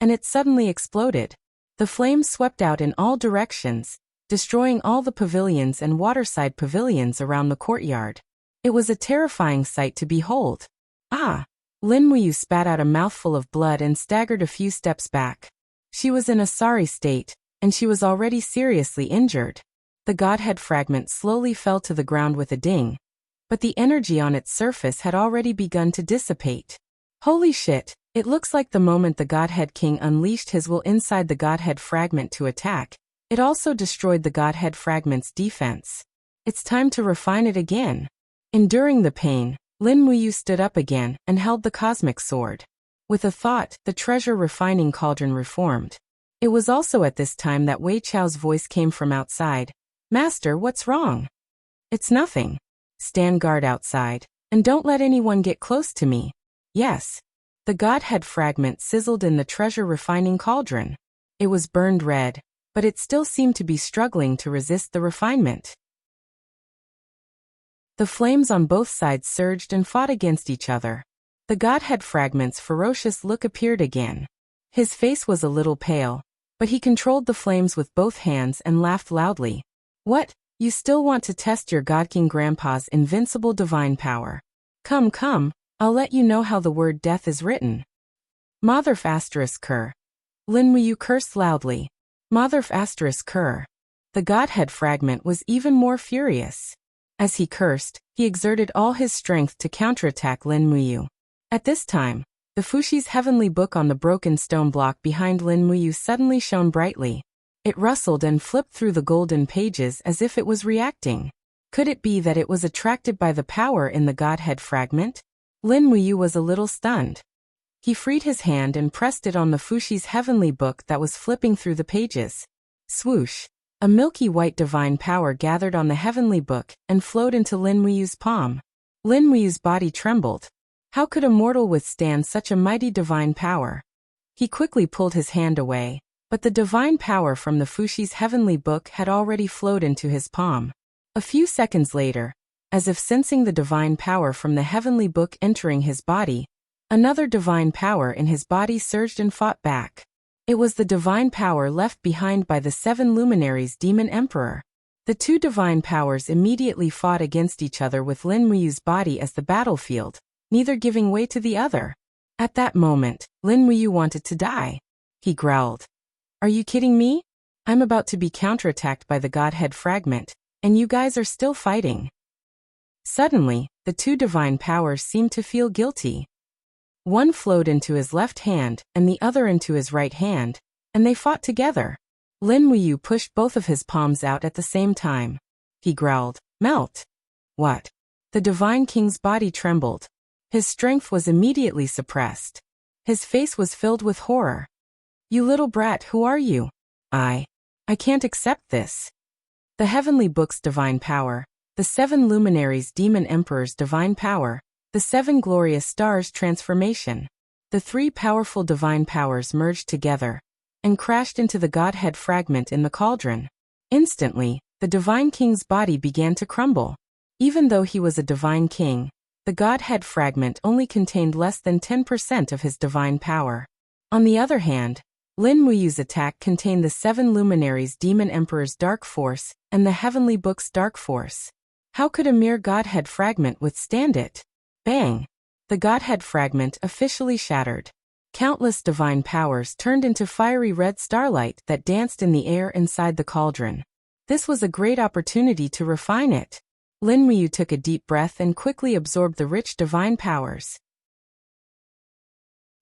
and it suddenly exploded. The flames swept out in all directions, destroying all the pavilions and waterside pavilions around the courtyard. It was a terrifying sight to behold. Ah! Lin Muyu spat out a mouthful of blood and staggered a few steps back. She was in a sorry state, and she was already seriously injured. The Godhead fragment slowly fell to the ground with a ding, but the energy on its surface had already begun to dissipate. Holy shit! It looks like the moment the Godhead King unleashed his will inside the Godhead fragment to attack, it also destroyed the Godhead fragment's defense. It's time to refine it again. Enduring the pain, Lin Muyu stood up again and held the cosmic sword. With a thought, the treasure refining cauldron reformed. It was also at this time that Wei Chao's voice came from outside. "Master, what's wrong?" "It's nothing. Stand guard outside, and don't let anyone get close to me." "Yes." The Godhead fragment sizzled in the treasure refining cauldron. It was burned red, but it still seemed to be struggling to resist the refinement. The flames on both sides surged and fought against each other. The Godhead fragment's ferocious look appeared again. His face was a little pale, but he controlled the flames with both hands and laughed loudly. "What? You still want to test your God King Grandpa's invincible divine power? Come, come, I'll let you know how the word death is written." Motherf asterisk cur. Lin Muyu cursed loudly. Motherf asterisk cur. The Godhead fragment was even more furious. As he cursed, he exerted all his strength to counterattack Lin Muyu. At this time, the Fushi's heavenly book on the broken stone block behind Lin Muyu suddenly shone brightly. It rustled and flipped through the golden pages as if it was reacting. Could it be that it was attracted by the power in the Godhead fragment? Lin Muyu was a little stunned. He freed his hand and pressed it on the Fushi's heavenly book that was flipping through the pages. Swoosh! A milky white divine power gathered on the heavenly book and flowed into Lin Muyu's palm. Lin Muyu's body trembled. How could a mortal withstand such a mighty divine power? He quickly pulled his hand away, but the divine power from the Fushi's heavenly book had already flowed into his palm. A few seconds later, as if sensing the divine power from the heavenly book entering his body, another divine power in his body surged and fought back. It was the divine power left behind by the 7 luminaries' demon emperor. The 2 divine powers immediately fought against each other with Lin Muyu's body as the battlefield, neither giving way to the other. At that moment, Lin Muyu wanted to die. He growled. "Are you kidding me? I'm about to be counterattacked by the Godhead fragment, and you guys are still fighting." Suddenly, the 2 divine powers seemed to feel guilty. One flowed into his left hand and the other into his right hand, and they fought together. Lin Muyu pushed both of his palms out at the same time. He growled, "Melt!" "What?" The Divine King's body trembled. His strength was immediately suppressed. His face was filled with horror. "You little brat, who are you?" I can't accept this." The heavenly book's divine power, the 7 luminaries' demon emperor's divine power, the 7 glorious stars' transformation. The 3 powerful divine powers merged together, and crashed into the Godhead fragment in the cauldron. Instantly, the divine king's body began to crumble. Even though he was a divine king, the Godhead fragment only contained less than 10% of his divine power. On the other hand, Lin Muyu's attack contained the 7 luminaries' Demon Emperor's dark force and the Heavenly Book's dark force. How could a mere Godhead fragment withstand it? Bang! The Godhead fragment officially shattered. Countless divine powers turned into fiery red starlight that danced in the air inside the cauldron. This was a great opportunity to refine it. Lin Muyu took a deep breath and quickly absorbed the rich divine powers.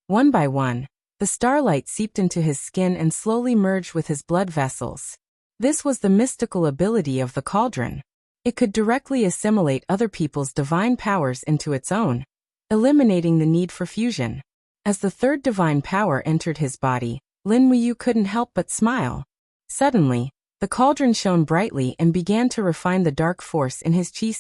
One by one, the starlight seeped into his skin and slowly merged with his blood vessels. This was the mystical ability of the cauldron. It could directly assimilate other people's divine powers into its own, eliminating the need for fusion. As the third divine power entered his body, Lin Muyu couldn't help but smile. Suddenly, the cauldron shone brightly and began to refine the dark force in his chi.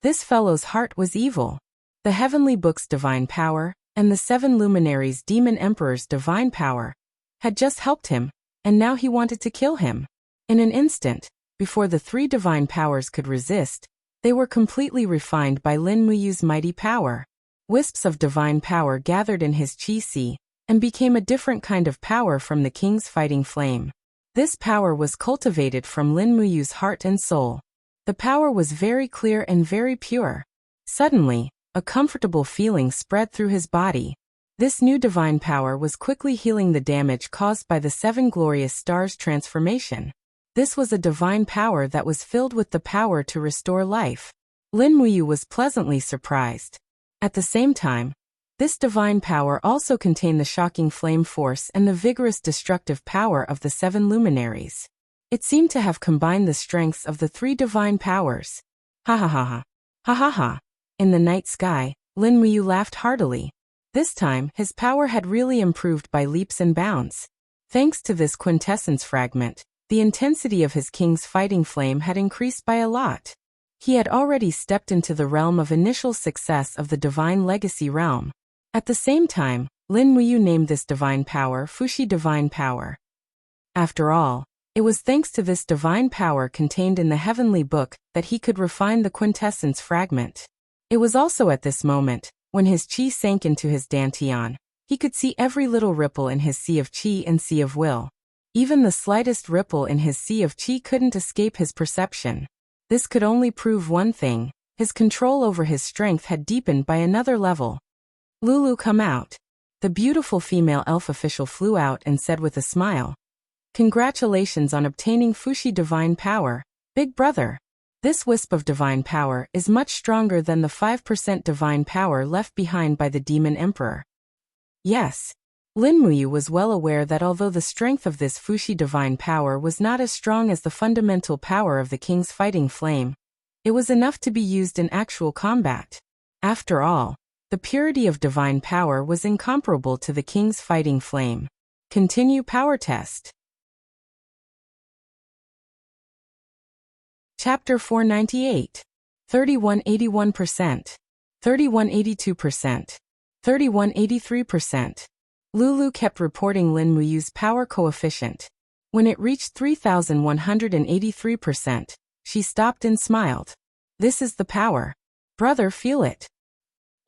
This fellow's heart was evil. The Heavenly Book's divine power, and the 7 luminaries' Demon Emperor's divine power, had just helped him, and now he wanted to kill him. In an instant, before the 3 divine powers could resist, they were completely refined by Lin Muyu's mighty power. Wisps of divine power gathered in his chi and became a different kind of power from the king's fighting flame. This power was cultivated from Lin Muyu's heart and soul. The power was very clear and very pure. Suddenly, a comfortable feeling spread through his body. This new divine power was quickly healing the damage caused by the 7 glorious stars' transformation. This was a divine power that was filled with the power to restore life. Lin Muyu was pleasantly surprised. At the same time, this divine power also contained the shocking flame force and the vigorous destructive power of the 7 luminaries. It seemed to have combined the strengths of the 3 divine powers. Ha ha ha ha. Ha ha ha. In the night sky, Lin Muyu laughed heartily. This time, his power had really improved by leaps and bounds. Thanks to this quintessence fragment, the intensity of his king's fighting flame had increased by a lot. He had already stepped into the realm of initial success of the Divine Legacy realm. At the same time, Lin Muyu named this divine power Fuxi Divine Power. After all, it was thanks to this divine power contained in the Heavenly Book that he could refine the quintessence fragment. It was also at this moment, when his chi sank into his dantian, he could see every little ripple in his sea of chi and sea of will. Even the slightest ripple in his sea of chi couldn't escape his perception. This could only prove one thing: his control over his strength had deepened by another level. Lulu, come out. The beautiful female elf official flew out and said with a smile. Congratulations on obtaining Fuxi Divine Power, big brother. This wisp of divine power is much stronger than the 5% divine power left behind by the Demon Emperor. Yes. Lin Muyu was well aware that although the strength of this Fuxi divine power was not as strong as the fundamental power of the king's fighting flame, it was enough to be used in actual combat. After all, the purity of divine power was incomparable to the king's fighting flame. Continue power test. Chapter 498. 3181%. 3182%. 3183%. Lulu kept reporting Lin Muyu's power coefficient. When it reached 3183%, she stopped and smiled. This is the power. Brother, feel it.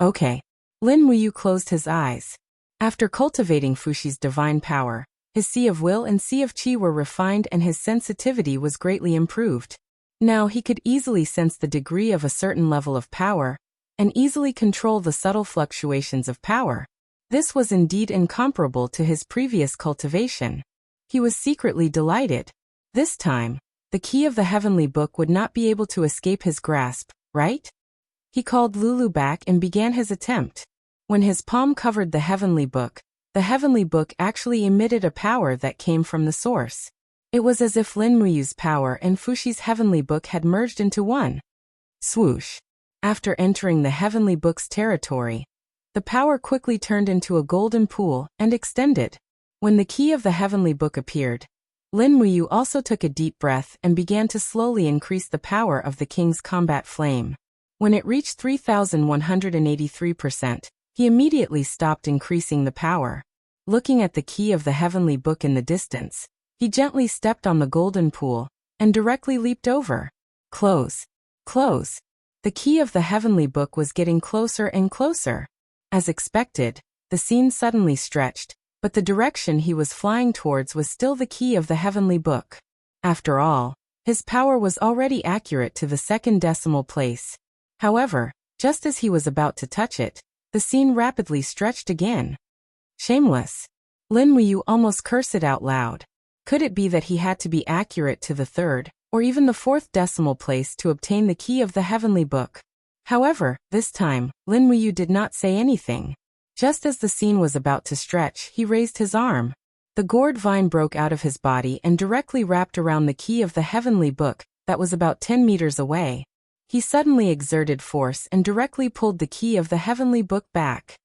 Okay. Lin Muyu closed his eyes. After cultivating Fuxi's divine power, his sea of will and sea of qi were refined and his sensitivity was greatly improved. Now he could easily sense the degree of a certain level of power, and easily control the subtle fluctuations of power. This was indeed incomparable to his previous cultivation. He was secretly delighted. This time, the key of the Heavenly Book would not be able to escape his grasp, right? He called Lulu back and began his attempt. When his palm covered the Heavenly Book actually emitted a power that came from the source. It was as if Lin Muyu's power and Fuxi's Heavenly Book had merged into one. Swoosh. After entering the Heavenly Book's territory, the power quickly turned into a golden pool and extended. When the key of the Heavenly Book appeared, Lin Muyu also took a deep breath and began to slowly increase the power of the king's combat flame. When it reached 3183%, he immediately stopped increasing the power. Looking at the key of the heavenly book in the distance, he gently stepped on the golden pool and directly leaped over. Close. Close. The key of the heavenly book was getting closer and closer. As expected, the scene suddenly stretched, but the direction he was flying towards was still the key of the heavenly book. After all, his power was already accurate to the second decimal place. However, just as he was about to touch it, the scene rapidly stretched again. Shameless. Lin Wuyu almost cursed it out loud. Could it be that he had to be accurate to the third, or even the fourth decimal place to obtain the key of the heavenly book? However, this time, Lin Wuyu did not say anything. Just as the scene was about to stretch, he raised his arm. The gourd vine broke out of his body and directly wrapped around the key of the heavenly book that was about 10 meters away. He suddenly exerted force and directly pulled the key of the heavenly book back.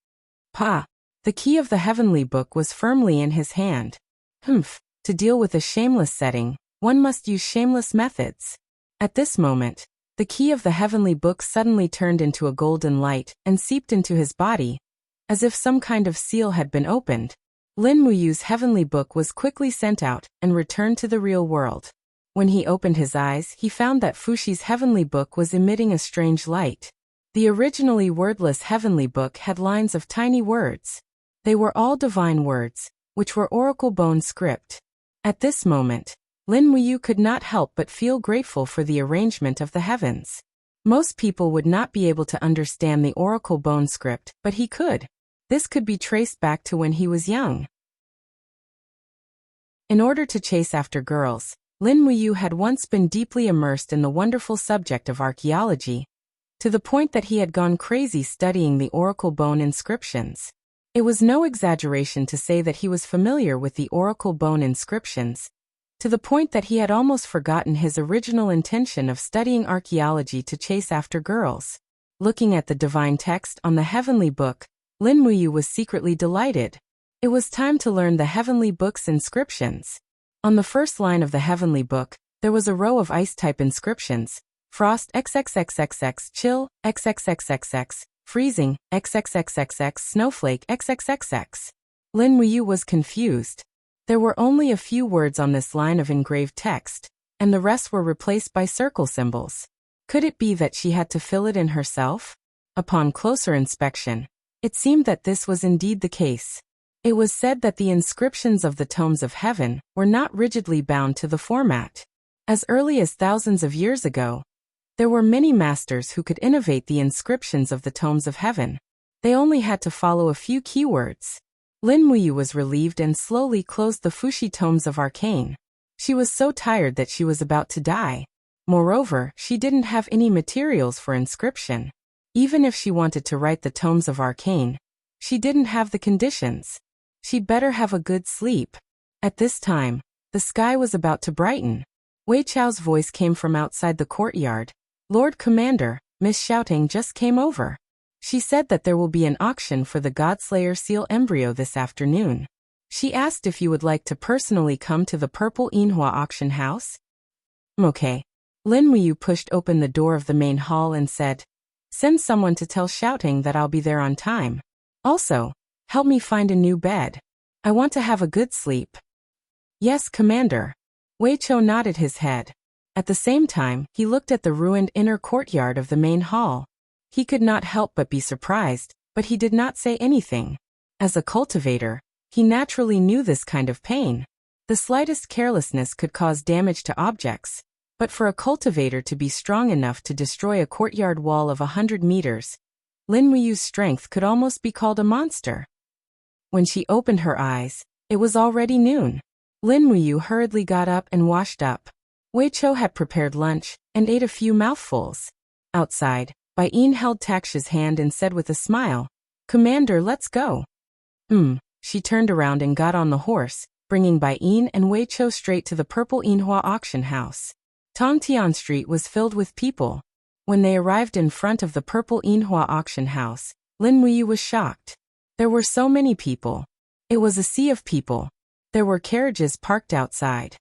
Pa! The key of the heavenly book was firmly in his hand. Humph! To deal with a shameless setting, one must use shameless methods. At this moment, the key of the heavenly book suddenly turned into a golden light and seeped into his body, as if some kind of seal had been opened. Lin Wuyu's heavenly book was quickly sent out and returned to the real world. When he opened his eyes, he found that Fuxi's heavenly book was emitting a strange light. The originally wordless heavenly book had lines of tiny words. They were all divine words, which were oracle bone script. At this moment, Lin Wuyu could not help but feel grateful for the arrangement of the heavens. Most people would not be able to understand the oracle bone script, but he could. This could be traced back to when he was young. In order to chase after girls, Lin Wuyu had once been deeply immersed in the wonderful subject of archaeology, to the point that he had gone crazy studying the oracle bone inscriptions. It was no exaggeration to say that he was familiar with the oracle bone inscriptions, to the point that he had almost forgotten his original intention of studying archaeology to chase after girls. Looking at the divine text on the heavenly book, Lin Wuyu was secretly delighted. It was time to learn the heavenly book's inscriptions. On the first line of the heavenly book, there was a row of ice-type inscriptions: Frost XXXXX, Chill XXXXX, Freezing XXXXX, Snowflake XXXX. Lin Wuyu was confused. There were only a few words on this line of engraved text, and the rest were replaced by circle symbols. Could it be that she had to fill it in herself? Upon closer inspection, it seemed that this was indeed the case. It was said that the inscriptions of the tomes of heaven were not rigidly bound to the format. As early as thousands of years ago, there were many masters who could innovate the inscriptions of the tomes of heaven. They only had to follow a few keywords. Lin Wuyu was relieved and slowly closed the Fuxi tomes of arcane. She was so tired that she was about to die. Moreover, she didn't have any materials for inscription. Even if she wanted to write the tomes of arcane, she didn't have the conditions. She'd better have a good sleep. At this time, the sky was about to brighten. Wei Chao's voice came from outside the courtyard. Lord Commander, Miss Shouting just came over. She said that there will be an auction for the Godslayer seal embryo this afternoon. She asked if you would like to personally come to the Purple Yinhua auction house. Okay. Lin Wuyu pushed open the door of the main hall and said, "Send someone to tell Shouting that I'll be there on time. Also, help me find a new bed. I want to have a good sleep." "Yes, Commander." Wei Chou nodded his head. At the same time, he looked at the ruined inner courtyard of the main hall. He could not help but be surprised, but he did not say anything. As a cultivator, he naturally knew this kind of pain. The slightest carelessness could cause damage to objects, but for a cultivator to be strong enough to destroy a courtyard wall of 100 meters, Lin Wuyu's strength could almost be called a monster. When she opened her eyes, it was already noon. Lin Wuyu hurriedly got up and washed up. Wei Chou had prepared lunch and ate a few mouthfuls. Outside, Bai Yin held Taksha's hand and said with a smile, "Commander, let's go." She turned around and got on the horse, bringing Bai Yin and Wei Chou straight to the Purple Yinhua auction house. Tongtian Street was filled with people. When they arrived in front of the Purple Yinhua auction house, Lin Wuyu was shocked. There were so many people. It was a sea of people. There were carriages parked outside.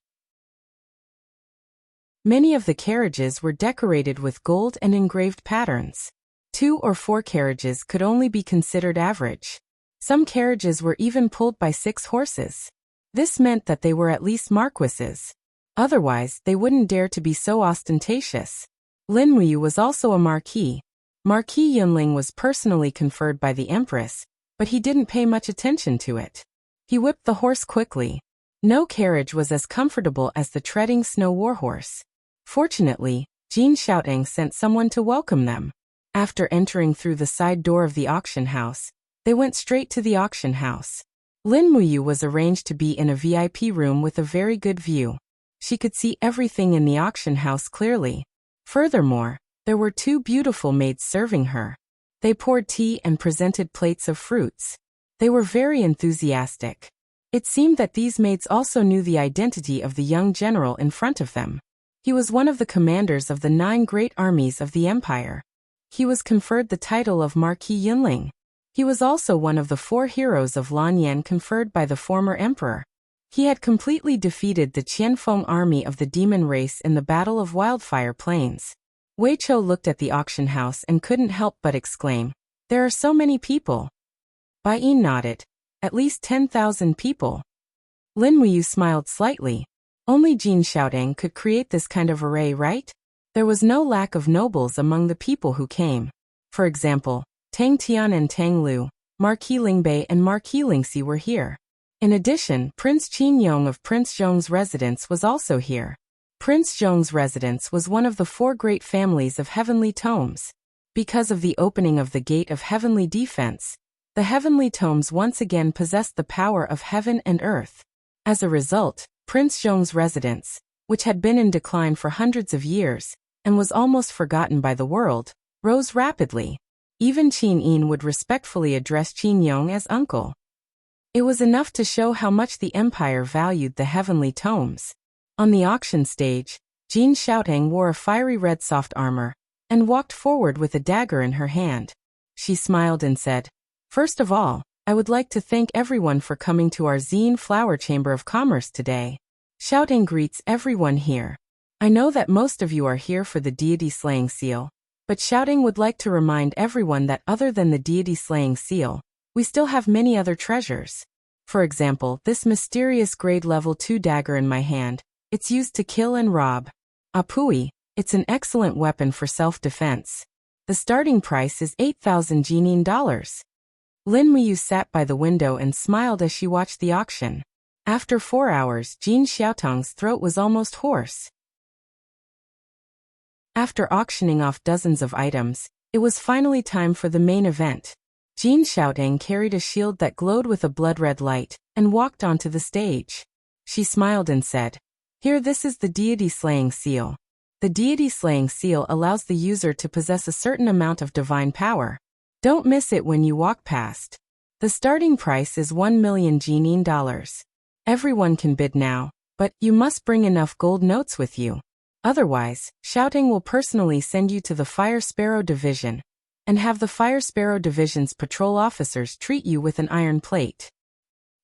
Many of the carriages were decorated with gold and engraved patterns. 2 or 4 carriages could only be considered average. Some carriages were even pulled by 6 horses. This meant that they were at least marquises. Otherwise, they wouldn't dare to be so ostentatious. Lin Muyu was also a marquis. Marquis Yunling was personally conferred by the empress, but he didn't pay much attention to it. He whipped the horse quickly. No carriage was as comfortable as the treading snow warhorse. Fortunately, Jin Xiaoteng sent someone to welcome them. After entering through the side door of the auction house, they went straight to the auction house. Lin Muyu was arranged to be in a VIP room with a very good view. She could see everything in the auction house clearly. Furthermore, there were 2 beautiful maids serving her. They poured tea and presented plates of fruits. They were very enthusiastic. It seemed that these maids also knew the identity of the young general in front of them. He was one of the commanders of the 9 great armies of the empire. He was conferred the title of Marquis Yunling. He was also one of the 4 heroes of Lanyan conferred by the former emperor. He had completely defeated the Qianfeng army of the demon race in the Battle of Wildfire Plains. Wei Chou looked at the auction house and couldn't help but exclaim, "There are so many people." Bai Yin nodded. "At least 10,000 people." Lin Muyu smiled slightly. Only Jin Xiaoteng could create this kind of array, right? There was no lack of nobles among the people who came. For example, Tang Tian and Tang Lu, Marquis Lingbei and Marquis Lingxi were here. In addition, Prince Qin Yong of Prince Zhong's residence was also here. Prince Zhong's residence was one of the 4 great families of heavenly tomes. Because of the opening of the Gate of Heavenly Defense, the heavenly tomes once again possessed the power of heaven and earth. As a result, Prince Zhong's residence, which had been in decline for hundreds of years, and was almost forgotten by the world, rose rapidly. Even Qin Yin would respectfully address Qin Yong as uncle. It was enough to show how much the empire valued the heavenly tomes. On the auction stage, Jin Xiaoteng wore a fiery red soft armor, and walked forward with a dagger in her hand. She smiled and said, "First of all, I would like to thank everyone for coming to our Zine Flower Chamber of Commerce today. Xiaoteng greets everyone here. I know that most of you are here for the deity slaying seal, but Xiaoteng would like to remind everyone that other than the deity slaying seal, we still have many other treasures. For example, this mysterious grade level 2 dagger in my hand. It's used to kill and rob. Apui, it's an excellent weapon for self-defense. The starting price is 8,000 Jinin dollars." Lin Muyu sat by the window and smiled as she watched the auction. After 4 hours, Jin Xiaoteng's throat was almost hoarse. After auctioning off dozens of items, it was finally time for the main event. Jin Xiaoteng carried a shield that glowed with a blood-red light, and walked onto the stage. She smiled and said, "Here, this is the deity slaying seal. The deity slaying seal allows the user to possess a certain amount of divine power. Don't miss it when you walk past. The starting price is 1 million Jinin dollars. Everyone can bid now, but you must bring enough gold notes with you. Otherwise, Xiaoteng will personally send you to the Fire Sparrow Division, and have the Fire Sparrow Division's patrol officers treat you with an iron plate."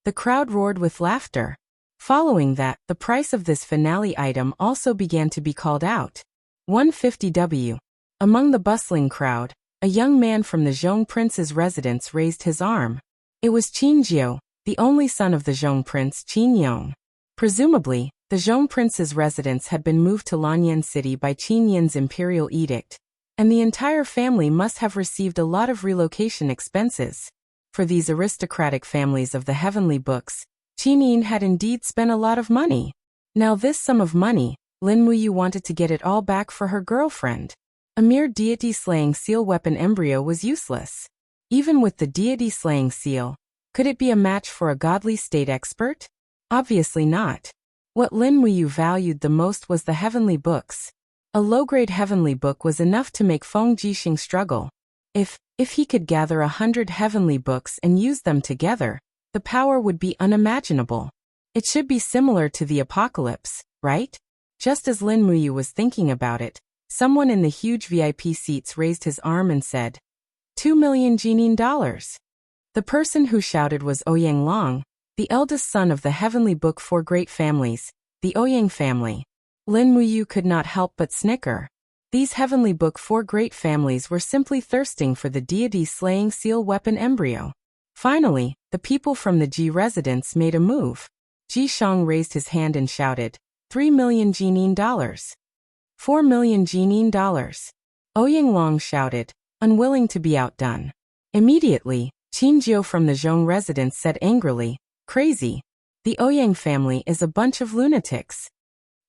The crowd roared with laughter. Following that, the price of this finale item also began to be called out. 150W. Among the bustling crowd, a young man from the Zhong Prince's residence raised his arm. It was Qin Jiu, the only son of the Zhong Prince Qin Yong. Presumably, the Zhong Prince's residence had been moved to Lanyan City by Qin Yin's imperial edict, and the entire family must have received a lot of relocation expenses. For these aristocratic families of the heavenly books, Qin Yin had indeed spent a lot of money. Now this sum of money, Lin Muyu wanted to get it all back for her girlfriend. A mere deity-slaying seal weapon embryo was useless. Even with the deity-slaying seal, could it be a match for a godly state expert? Obviously not. What Lin Muyu valued the most was the heavenly books. A low-grade heavenly book was enough to make Feng Jixing struggle. If he could gather 100 heavenly books and use them together, the power would be unimaginable. It should be similar to the apocalypse, right? Just as Lin Muyu was thinking about it, someone in the huge VIP seats raised his arm and said, 2 million Jinin dollars. The person who shouted was Ouyang Long, the eldest son of the heavenly book 4 great families, the Ouyang family. Lin Muyu could not help but snicker. These heavenly book 4 great families were simply thirsting for the deity-slaying seal weapon embryo. Finally, the people from the Ji residence made a move. Ji Shang raised his hand and shouted, 3 million Jinin dollars. 4 million Jinin dollars. Ouyang Long shouted, unwilling to be outdone. Immediately, Qin Jiu from the Zhong residence said angrily, crazy. The Ouyang family is a bunch of lunatics.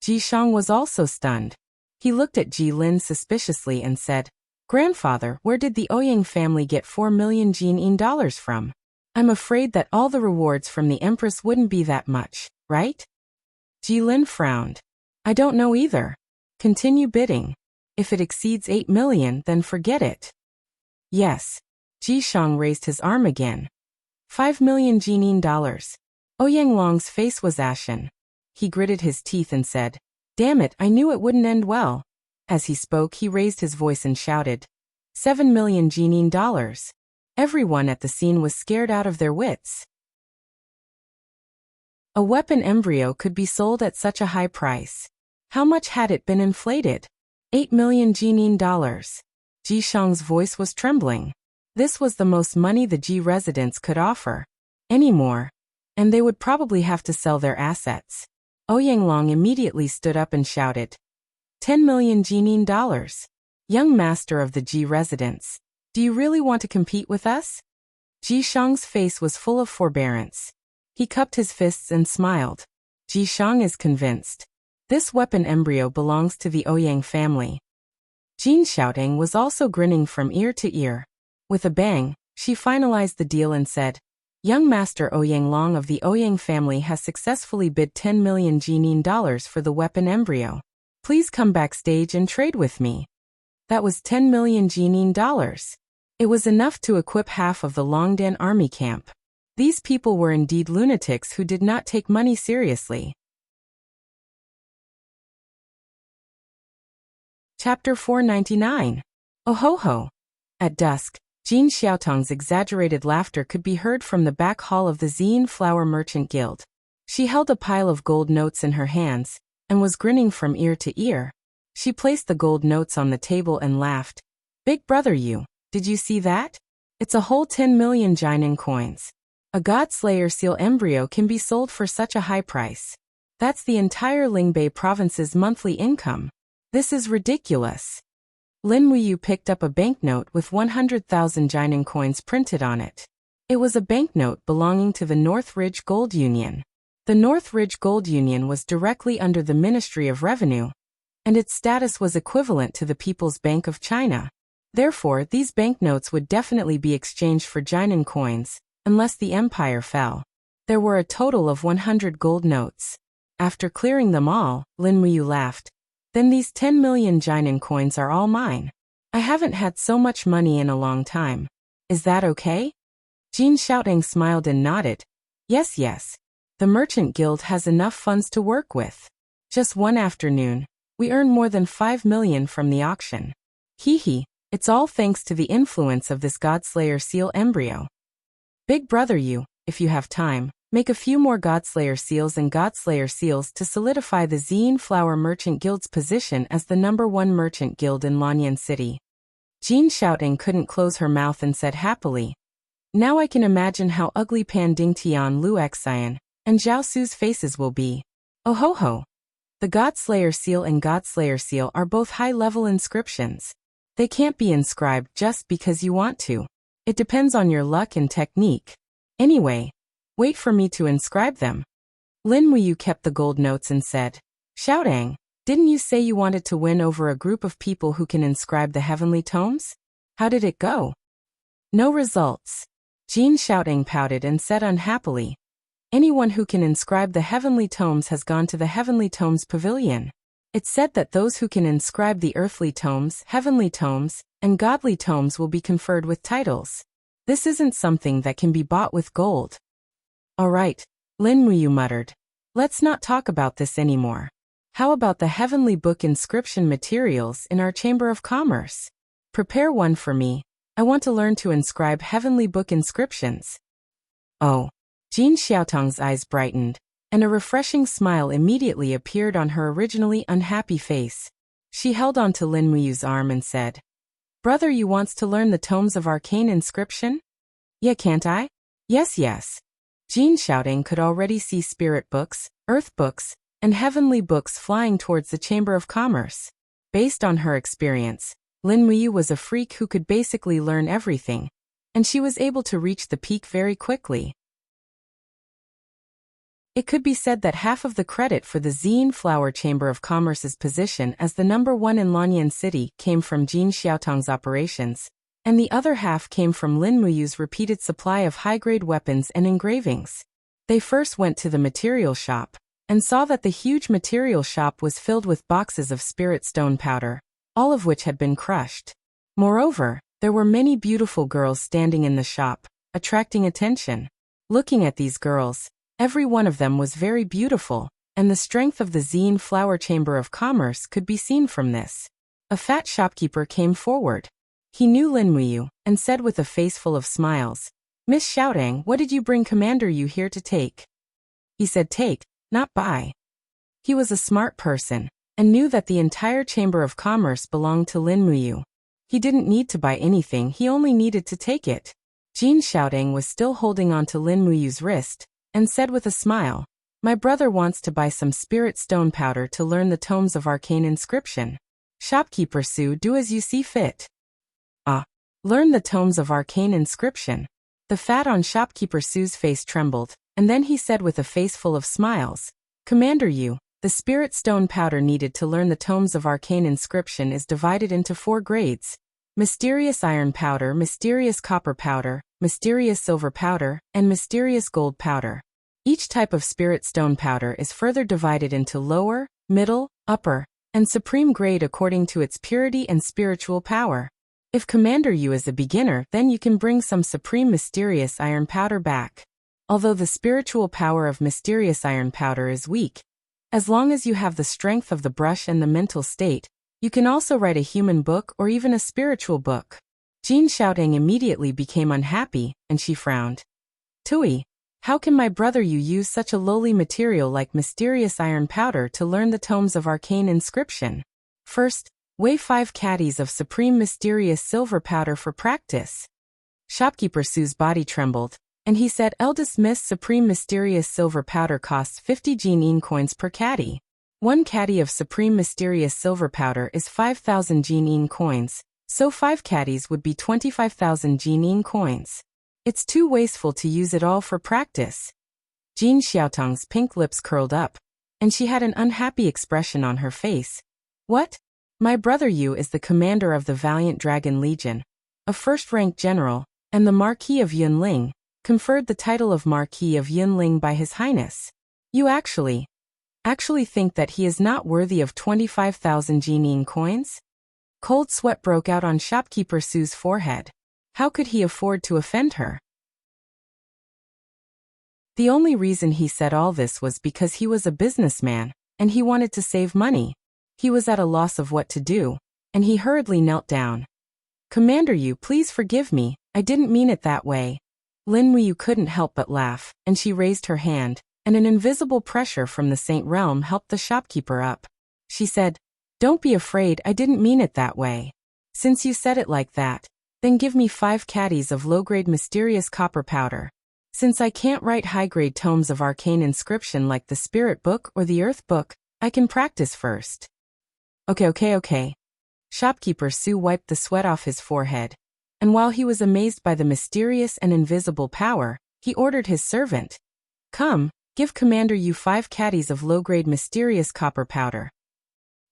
Ji Shang was also stunned. He looked at Ji Lin suspiciously and said, Grandfather, where did the Ouyang family get 4 million Jinin dollars from? I'm afraid that all the rewards from the Empress wouldn't be that much, right? Ji Lin frowned. I don't know either. Continue bidding. If it exceeds 8 million, then forget it. Yes. Ji Shang raised his arm again. 5 million Jinin dollars. Ouyang Long's face was ashen. He gritted his teeth and said, damn it, I knew it wouldn't end well. As he spoke, he raised his voice and shouted, 7 million Jinin dollars. Everyone at the scene was scared out of their wits. A weapon embryo could be sold at such a high price. How much had it been inflated? 8 million Jinin dollars. Ji Shang's voice was trembling. This was the most money the Ji residents could offer. Any more, and they would probably have to sell their assets. Ouyang Long immediately stood up and shouted, 10 million Jinin dollars. Young master of the Ji residence, do you really want to compete with us? Ji Shang's face was full of forbearance. He cupped his fists and smiled. Ji Shang is convinced. This weapon embryo belongs to the Ouyang family. Jin Xiaoting was also grinning from ear to ear. With a bang, she finalized the deal and said, Young Master Ouyang Long of the Ouyang family has successfully bid 10 million Jinin dollars for the weapon embryo. Please come backstage and trade with me. That was 10 million Jinin dollars. It was enough to equip half of the Longdan army camp. These people were indeed lunatics who did not take money seriously. Chapter 499. Oh ho ho. At dusk, Jin Xiaotong's exaggerated laughter could be heard from the back hall of the Xian Flower Merchant Guild. She held a pile of gold notes in her hands, and was grinning from ear to ear. She placed the gold notes on the table and laughed. Big brother you, did you see that? It's a whole 10 million Jinan coins. A God-Slayer seal embryo can be sold for such a high price. That's the entire Lingbei province's monthly income. This is ridiculous. Lin Wuyu picked up a banknote with 100,000 Jinan coins printed on it. It was a banknote belonging to the North Ridge Gold Union. The North Ridge Gold Union was directly under the Ministry of Revenue, and its status was equivalent to the People's Bank of China. Therefore, these banknotes would definitely be exchanged for Jinan coins, unless the empire fell. There were a total of 100 gold notes. After clearing them all, Lin Wuyu laughed. Then these 10 million Jinan coins are all mine. I haven't had so much money in a long time. Is that okay? Jin Xiaoting smiled and nodded. Yes, yes. The Merchant Guild has enough funds to work with. Just one afternoon, we earned more than 5 million from the auction. Hee hee, it's all thanks to the influence of this Godslayer seal embryo. Big brother you, if you have time, make a few more Godslayer seals and Godslayer seals to solidify the Xian Flower Merchant Guild's position as the #1 merchant guild in Lanyan City. Jin Xiaoting couldn't close her mouth and said happily, now I can imagine how ugly Pan Dingtian Luoxian and Zhao Su's faces will be. Oh ho ho. The Godslayer seal and Godslayer seal are both high-level inscriptions. They can't be inscribed just because you want to. It depends on your luck and technique. Anyway, wait for me to inscribe them. Lin Wuyu kept the gold notes and said, Xiaoting, didn't you say you wanted to win over a group of people who can inscribe the heavenly tomes? How did it go? No results. Jin Xiaoting pouted and said unhappily, anyone who can inscribe the heavenly tomes has gone to the heavenly tomes pavilion. It's said that those who can inscribe the earthly tomes, heavenly tomes, and godly tomes will be conferred with titles. This isn't something that can be bought with gold. All right, Lin Wuyu muttered. Let's not talk about this anymore. How about the heavenly book inscription materials in our Chamber of Commerce? Prepare one for me. I want to learn to inscribe heavenly book inscriptions. Oh. Jin Xiaotong's eyes brightened, and a refreshing smile immediately appeared on her originally unhappy face. She held on to Lin Wuyu's arm and said, Brother, you wants to learn the tomes of arcane inscription? Yeah, can't I? Yes, yes. Jean Xiaoting could already see spirit books, earth books, and heavenly books flying towards the Chamber of Commerce. Based on her experience, Lin Muyu was a freak who could basically learn everything, and she was able to reach the peak very quickly. It could be said that half of the credit for the Zine Flower Chamber of Commerce's position as the #1 in Lanyan City came from Jean Xiaotong's operations, and the other half came from Lin Muyu's repeated supply of high-grade weapons and engravings. They first went to the material shop, and saw that the huge material shop was filled with boxes of spirit stone powder, all of which had been crushed. Moreover, there were many beautiful girls standing in the shop, attracting attention. Looking at these girls, every one of them was very beautiful, and the strength of the Zine Flower Chamber of Commerce could be seen from this. A fat shopkeeper came forward. He knew Lin Muyu, and said with a face full of smiles, "Miss Xiaoting, what did you bring Commander Yu here to take?" He said take, not buy. He was a smart person, and knew that the entire Chamber of Commerce belonged to Lin Muyu. He didn't need to buy anything, he only needed to take it. Jean Xiaoting was still holding on to Lin Muyu's wrist, and said with a smile, "My brother wants to buy some spirit stone powder to learn the tomes of arcane inscription. Shopkeeper Su, do as you see fit." Learn the tomes of arcane inscription. The fat on Shopkeeper Su's face trembled, and then he said with a face full of smiles, "Commander Yu, the spirit stone powder needed to learn the tomes of arcane inscription is divided into 4 grades: mysterious iron powder, mysterious copper powder, mysterious silver powder, and mysterious gold powder. Each type of spirit stone powder is further divided into lower, middle, upper, and supreme grade according to its purity and spiritual power. If Commander Yu is a beginner, then you can bring some supreme mysterious iron powder back. Although the spiritual power of mysterious iron powder is weak, as long as you have the strength of the brush and the mental state, you can also write a human book or even a spiritual book." Jean Xiaoting immediately became unhappy, and she frowned. "Tui, how can my brother Yu use such a lowly material like mysterious iron powder to learn the tomes of arcane inscription? First, weigh 5 caddies of supreme mysterious silver powder for practice." Shopkeeper Su's body trembled, and he said, "Eldest Miss, supreme mysterious silver powder costs 50 Jin coins per caddy. 1 caddy of supreme mysterious silver powder is 5,000 Jin coins, so 5 caddies would be 25,000 Jin coins. It's too wasteful to use it all for practice." Jean Xiaotong's pink lips curled up, and she had an unhappy expression on her face. "What? My brother Yu is the commander of the Valiant Dragon Legion, a first-rank general, and the Marquis of Yunling, conferred the title of Marquis of Yunling by His Highness. You actually think that he is not worthy of 25,000 Jin coins?" Cold sweat broke out on Shopkeeper Su's forehead. How could he afford to offend her? The only reason he said all this was because he was a businessman, and he wanted to save money. He was at a loss of what to do, and he hurriedly knelt down. "Commander Yu, please forgive me, I didn't mean it that way." Lin Muyu couldn't help but laugh, and she raised her hand, and an invisible pressure from the Saint Realm helped the shopkeeper up. She said, "Don't be afraid, I didn't mean it that way. Since you said it like that, then give me 5 caddies of low-grade mysterious copper powder. Since I can't write high-grade tomes of arcane inscription like the Spirit Book or the Earth Book, I can practice first." Okay. Shopkeeper Su wiped the sweat off his forehead, and while he was amazed by the mysterious and invisible power, he ordered his servant, "Come, give Commander Yu 5 caddies of low-grade mysterious copper powder."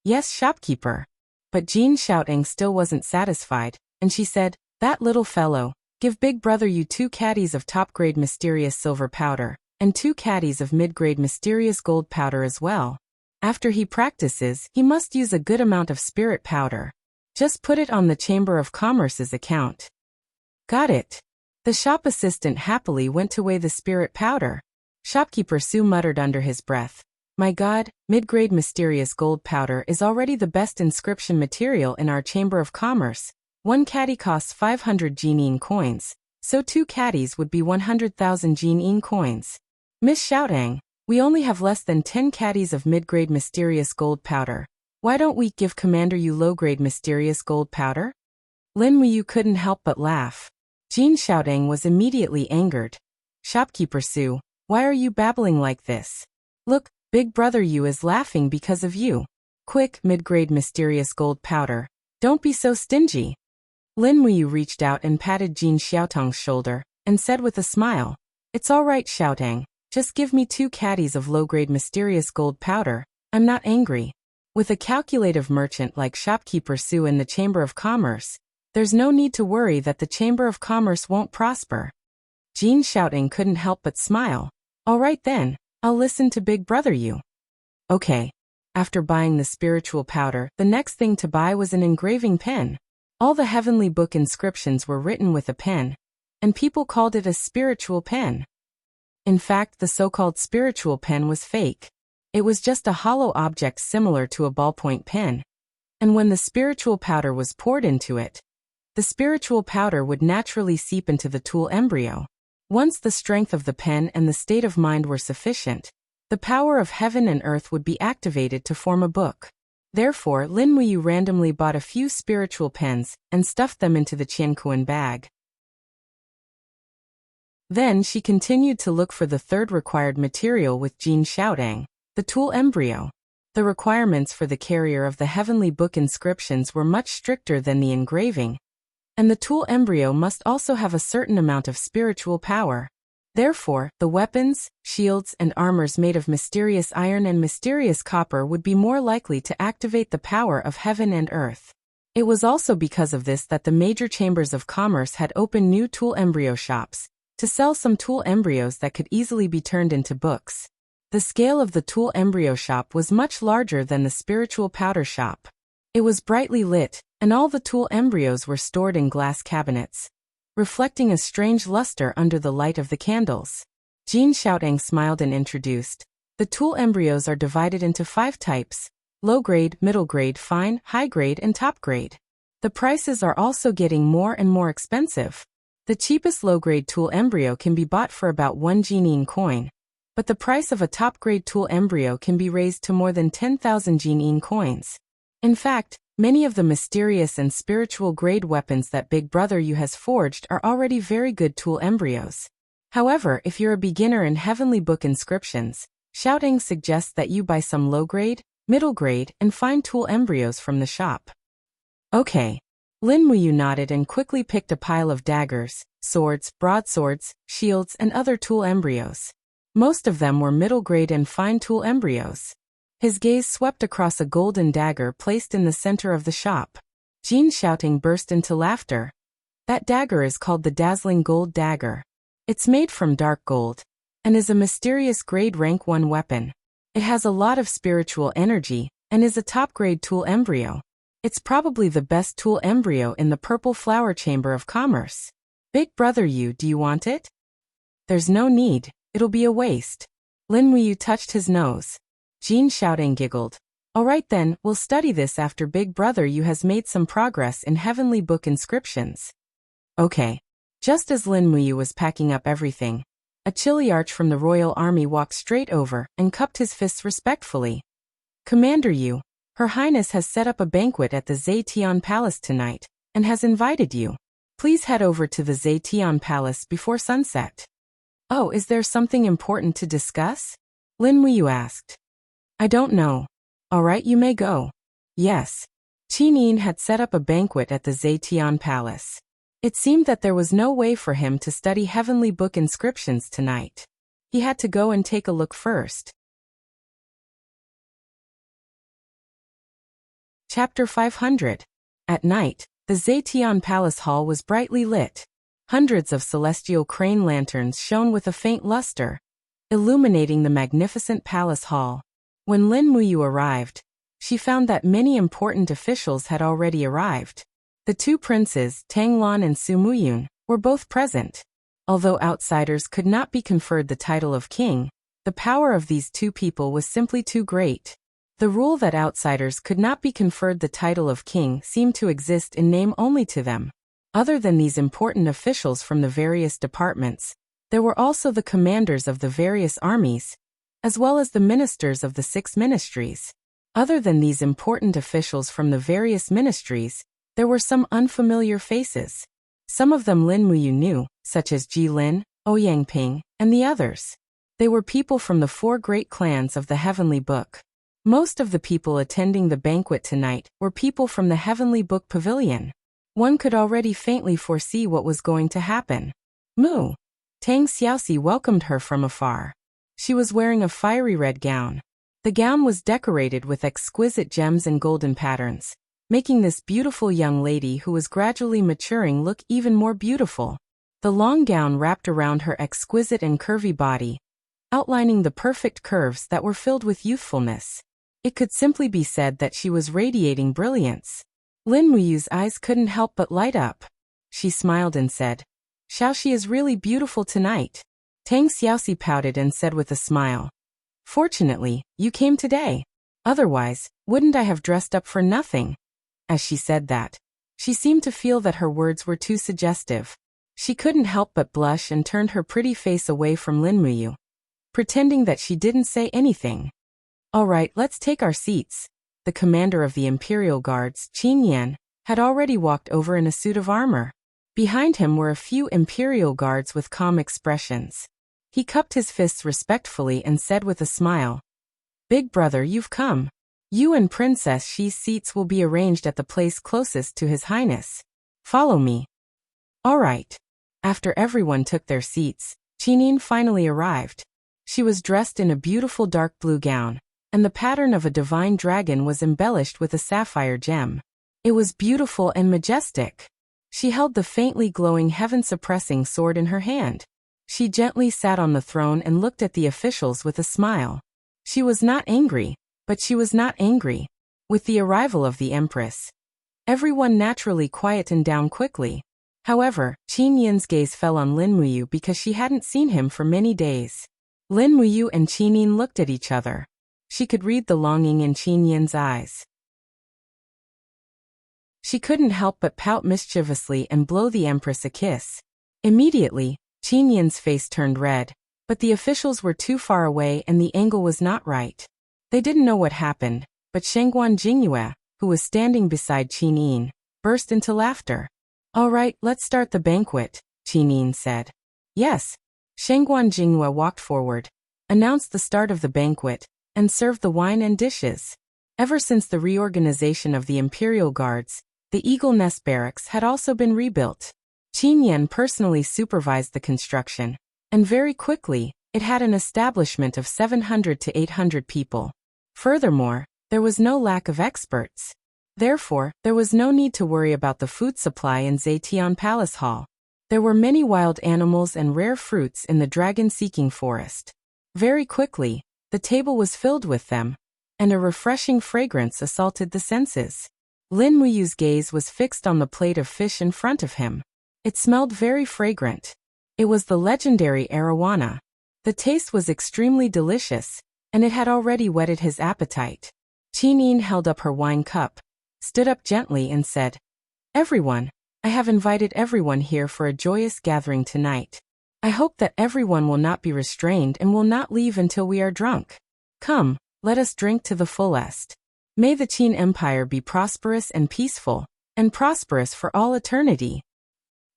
"Yes, shopkeeper." But Jean Xiaoting still wasn't satisfied, and she said, "That little fellow, give big brother Yu 2 caddies of top-grade mysterious silver powder, and 2 caddies of mid-grade mysterious gold powder as well. After he practices, he must use a good amount of spirit powder. Just put it on the Chamber of Commerce's account." "Got it." The shop assistant happily went to weigh the spirit powder. Shopkeeper Su muttered under his breath, "My God, mid-grade mysterious gold powder is already the best inscription material in our Chamber of Commerce. 1 caddy costs 500 Jin coins, so 2 caddies would be 100,000 Jin coins. Miss Xiaoting, we only have less than 10 caddies of mid-grade mysterious gold powder. Why don't we give Commander Yu low-grade mysterious gold powder?" Lin Muyu couldn't help but laugh. Jean Xiaoting was immediately angered. Shopkeeper Su, why are you babbling like this? Look, Big Brother Yu is laughing because of you. Quick, mid-grade mysterious gold powder. Don't be so stingy. Lin Muyu reached out and patted Jin Xiaotang's shoulder, and said with a smile, It's all right, Xiaotang. Just give me 2 caddies of low-grade mysterious gold powder. I'm not angry. With a calculative merchant like Shopkeeper Su in the Chamber of Commerce, there's no need to worry that the Chamber of Commerce won't prosper. Jin Xiaotang couldn't help but smile. All right then, I'll listen to Big Brother Yu. Okay. After buying the spiritual powder, the next thing to buy was an engraving pen. All the heavenly book inscriptions were written with a pen, and people called it a spiritual pen. In fact, the so-called spiritual pen was fake. It was just a hollow object similar to a ballpoint pen. And when the spiritual powder was poured into it, the spiritual powder would naturally seep into the tool embryo. Once the strength of the pen and the state of mind were sufficient, the power of heaven and earth would be activated to form a book. Therefore, Lin Muyu randomly bought a few spiritual pens and stuffed them into the Qiankuan bag. Then she continued to look for the third required material with Jin Xiaotang, the tool embryo. The requirements for the carrier of the heavenly book inscriptions were much stricter than the engraving, and the tool embryo must also have a certain amount of spiritual power. Therefore, the weapons, shields, and armors made of mysterious iron and mysterious copper would be more likely to activate the power of heaven and earth. It was also because of this that the major chambers of commerce had opened new tool embryo shops, to sell some tool embryos that could easily be turned into books. The scale of the tool embryo shop was much larger than the spiritual powder shop. It was brightly lit, and all the tool embryos were stored in glass cabinets, reflecting a strange luster under the light of the candles. Jin Xiaotang smiled and introduced. The tool embryos are divided into 5 types: low grade, middle grade, fine, high grade, and top grade. The prices are also getting more and more expensive. The cheapest low grade tool embryo can be bought for about 1 Jinin coin, but the price of a top grade tool embryo can be raised to more than 10,000 Jinin coins. In fact, many of the mysterious and spiritual grade weapons that Big Brother Yu has forged are already very good tool embryos. However, if you're a beginner in heavenly book inscriptions, Xiaotang suggests that you buy some low grade, middle grade, and fine tool embryos from the shop. Okay. Lin Muyu nodded and quickly picked a pile of daggers, swords, broadswords, shields, and other tool embryos. Most of them were middle grade and fine tool embryos. His gaze swept across a golden dagger placed in the center of the shop. Jin Xiaotang burst into laughter. That dagger is called the Dazzling Gold Dagger. It's made from dark gold, and is a mysterious grade rank 1 weapon. It has a lot of spiritual energy, and is a top-grade tool embryo. It's probably the best tool embryo in the Purple Flower Chamber of Commerce. Big Brother Yu, do you want it? There's no need, it'll be a waste. Lin Muyu touched his nose. Jin Xiaotang giggled. All right then, we'll study this after Big Brother Yu has made some progress in heavenly book inscriptions. Okay. Just as Lin Muyu was packing up everything, a Chiliarch from the royal army walked straight over and cupped his fists respectfully. Commander Yu, Her Highness has set up a banquet at the Zetian Palace tonight, and has invited you. Please head over to the Zetian Palace before sunset. Oh, is there something important to discuss? Lin Muyu asked. I don't know. All right, you may go. Yes. Qin Yin had set up a banquet at the Zetian Palace. It seemed that there was no way for him to study heavenly book inscriptions tonight. He had to go and take a look first. Chapter 500. At night, the Zetian Palace Hall was brightly lit. Hundreds of celestial crane lanterns shone with a faint luster, illuminating the magnificent palace hall. When Lin Muyu arrived, she found that many important officials had already arrived. The 2 princes, Tang Lan and Su Muyun, were both present. Although outsiders could not be conferred the title of king, the power of these 2 people was simply too great. The rule that outsiders could not be conferred the title of king seemed to exist in name only to them. Other than these important officials from the various departments, there were also the commanders of the various armies, as well as the ministers of the 6 ministries. Other than these important officials from the various ministries, there were some unfamiliar faces. Some of them Lin Muyu knew, such as Ji Lin, Ouyang Ping, And the others? They were people from the 4 great clans of the Heavenly Book. Most of the people attending the banquet tonight were people from the Heavenly Book Pavilion. One could already faintly foresee what was going to happen. Moo! Tang Xiaoxi welcomed her from afar. She was wearing a fiery red gown. The gown was decorated with exquisite gems and golden patterns, making this beautiful young lady who was gradually maturing look even more beautiful. The long gown wrapped around her exquisite and curvy body, outlining the perfect curves that were filled with youthfulness. It could simply be said that she was radiating brilliance. Lin Muyu's eyes couldn't help but light up. She smiled and said, "Xiaoxi is really beautiful tonight." Tang Xiaoxi pouted and said with a smile, "Fortunately, you came today. Otherwise, wouldn't I have dressed up for nothing?" As she said that, she seemed to feel that her words were too suggestive. She couldn't help but blush and turned her pretty face away from Lin Muyu, pretending that she didn't say anything. "All right, let's take our seats." The commander of the Imperial Guards, Qin Yan, had already walked over in a suit of armor. Behind him were a few Imperial Guards with calm expressions. He cupped his fists respectfully and said with a smile, "Big brother, you've come. You and Princess Xi's seats will be arranged at the place closest to His Highness. Follow me." All right. After everyone took their seats, Qinin finally arrived. She was dressed in a beautiful dark blue gown, and the pattern of a divine dragon was embellished with a sapphire gem. It was beautiful and majestic. She held the faintly glowing heaven-suppressing sword in her hand. She gently sat on the throne and looked at the officials with a smile. She was not angry, but she was not angry. With the arrival of the Empress, everyone naturally quietened down quickly. However, Qin Yin's gaze fell on Lin Muyu because she hadn't seen him for many days. Lin Muyu and Qin Yin looked at each other. She could read the longing in Qin Yin's eyes. She couldn't help but pout mischievously and blow the Empress a kiss. Immediately, Qin Yin's face turned red, but the officials were too far away and the angle was not right. They didn't know what happened, but Shengguan Jingyue, who was standing beside Qin Yin, burst into laughter. "All right, let's start the banquet," Qin Yin said. "Yes." Shengguan Jingyue walked forward, announced the start of the banquet, and served the wine and dishes. Ever since the reorganization of the Imperial Guards, the Eagle Nest Barracks had also been rebuilt. Qin Yan personally supervised the construction, and very quickly, it had an establishment of 700 to 800 people. Furthermore, there was no lack of experts. Therefore, there was no need to worry about the food supply in Zetian Palace Hall. There were many wild animals and rare fruits in the dragon-seeking forest. Very quickly, the table was filled with them, and a refreshing fragrance assaulted the senses. Lin Muyu's gaze was fixed on the plate of fish in front of him. It smelled very fragrant. It was the legendary arowana. The taste was extremely delicious, and it had already whetted his appetite. Qin Yin held up her wine cup, stood up gently and said, "Everyone, I have invited everyone here for a joyous gathering tonight. I hope that everyone will not be restrained and will not leave until we are drunk. Come, let us drink to the fullest. May the Qin Empire be prosperous and peaceful, and prosperous for all eternity.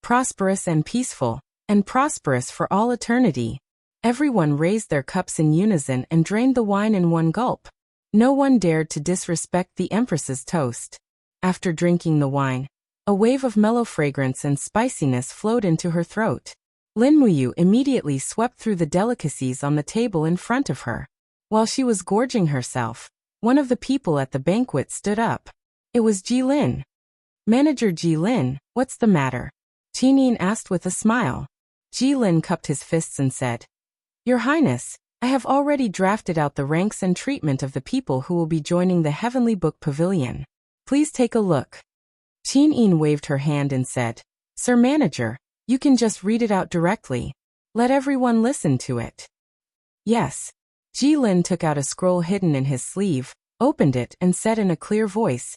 Prosperous and peaceful, and prosperous for all eternity." Everyone raised their cups in unison and drained the wine in one gulp. No one dared to disrespect the Empress's toast. After drinking the wine, a wave of mellow fragrance and spiciness flowed into her throat. Lin Muyu immediately swept through the delicacies on the table in front of her. While she was gorging herself, one of the people at the banquet stood up. It was Ji Lin. "Manager Ji Lin, what's the matter?" Qin Yin asked with a smile. Ji Lin cupped his fists and said, "Your Highness, I have already drafted out the ranks and treatment of the people who will be joining the Heavenly Book Pavilion. Please take a look." Qin Yin waved her hand and said, "Sir Manager, you can just read it out directly. Let everyone listen to it." "Yes." Ji Lin took out a scroll hidden in his sleeve, opened it and said in a clear voice,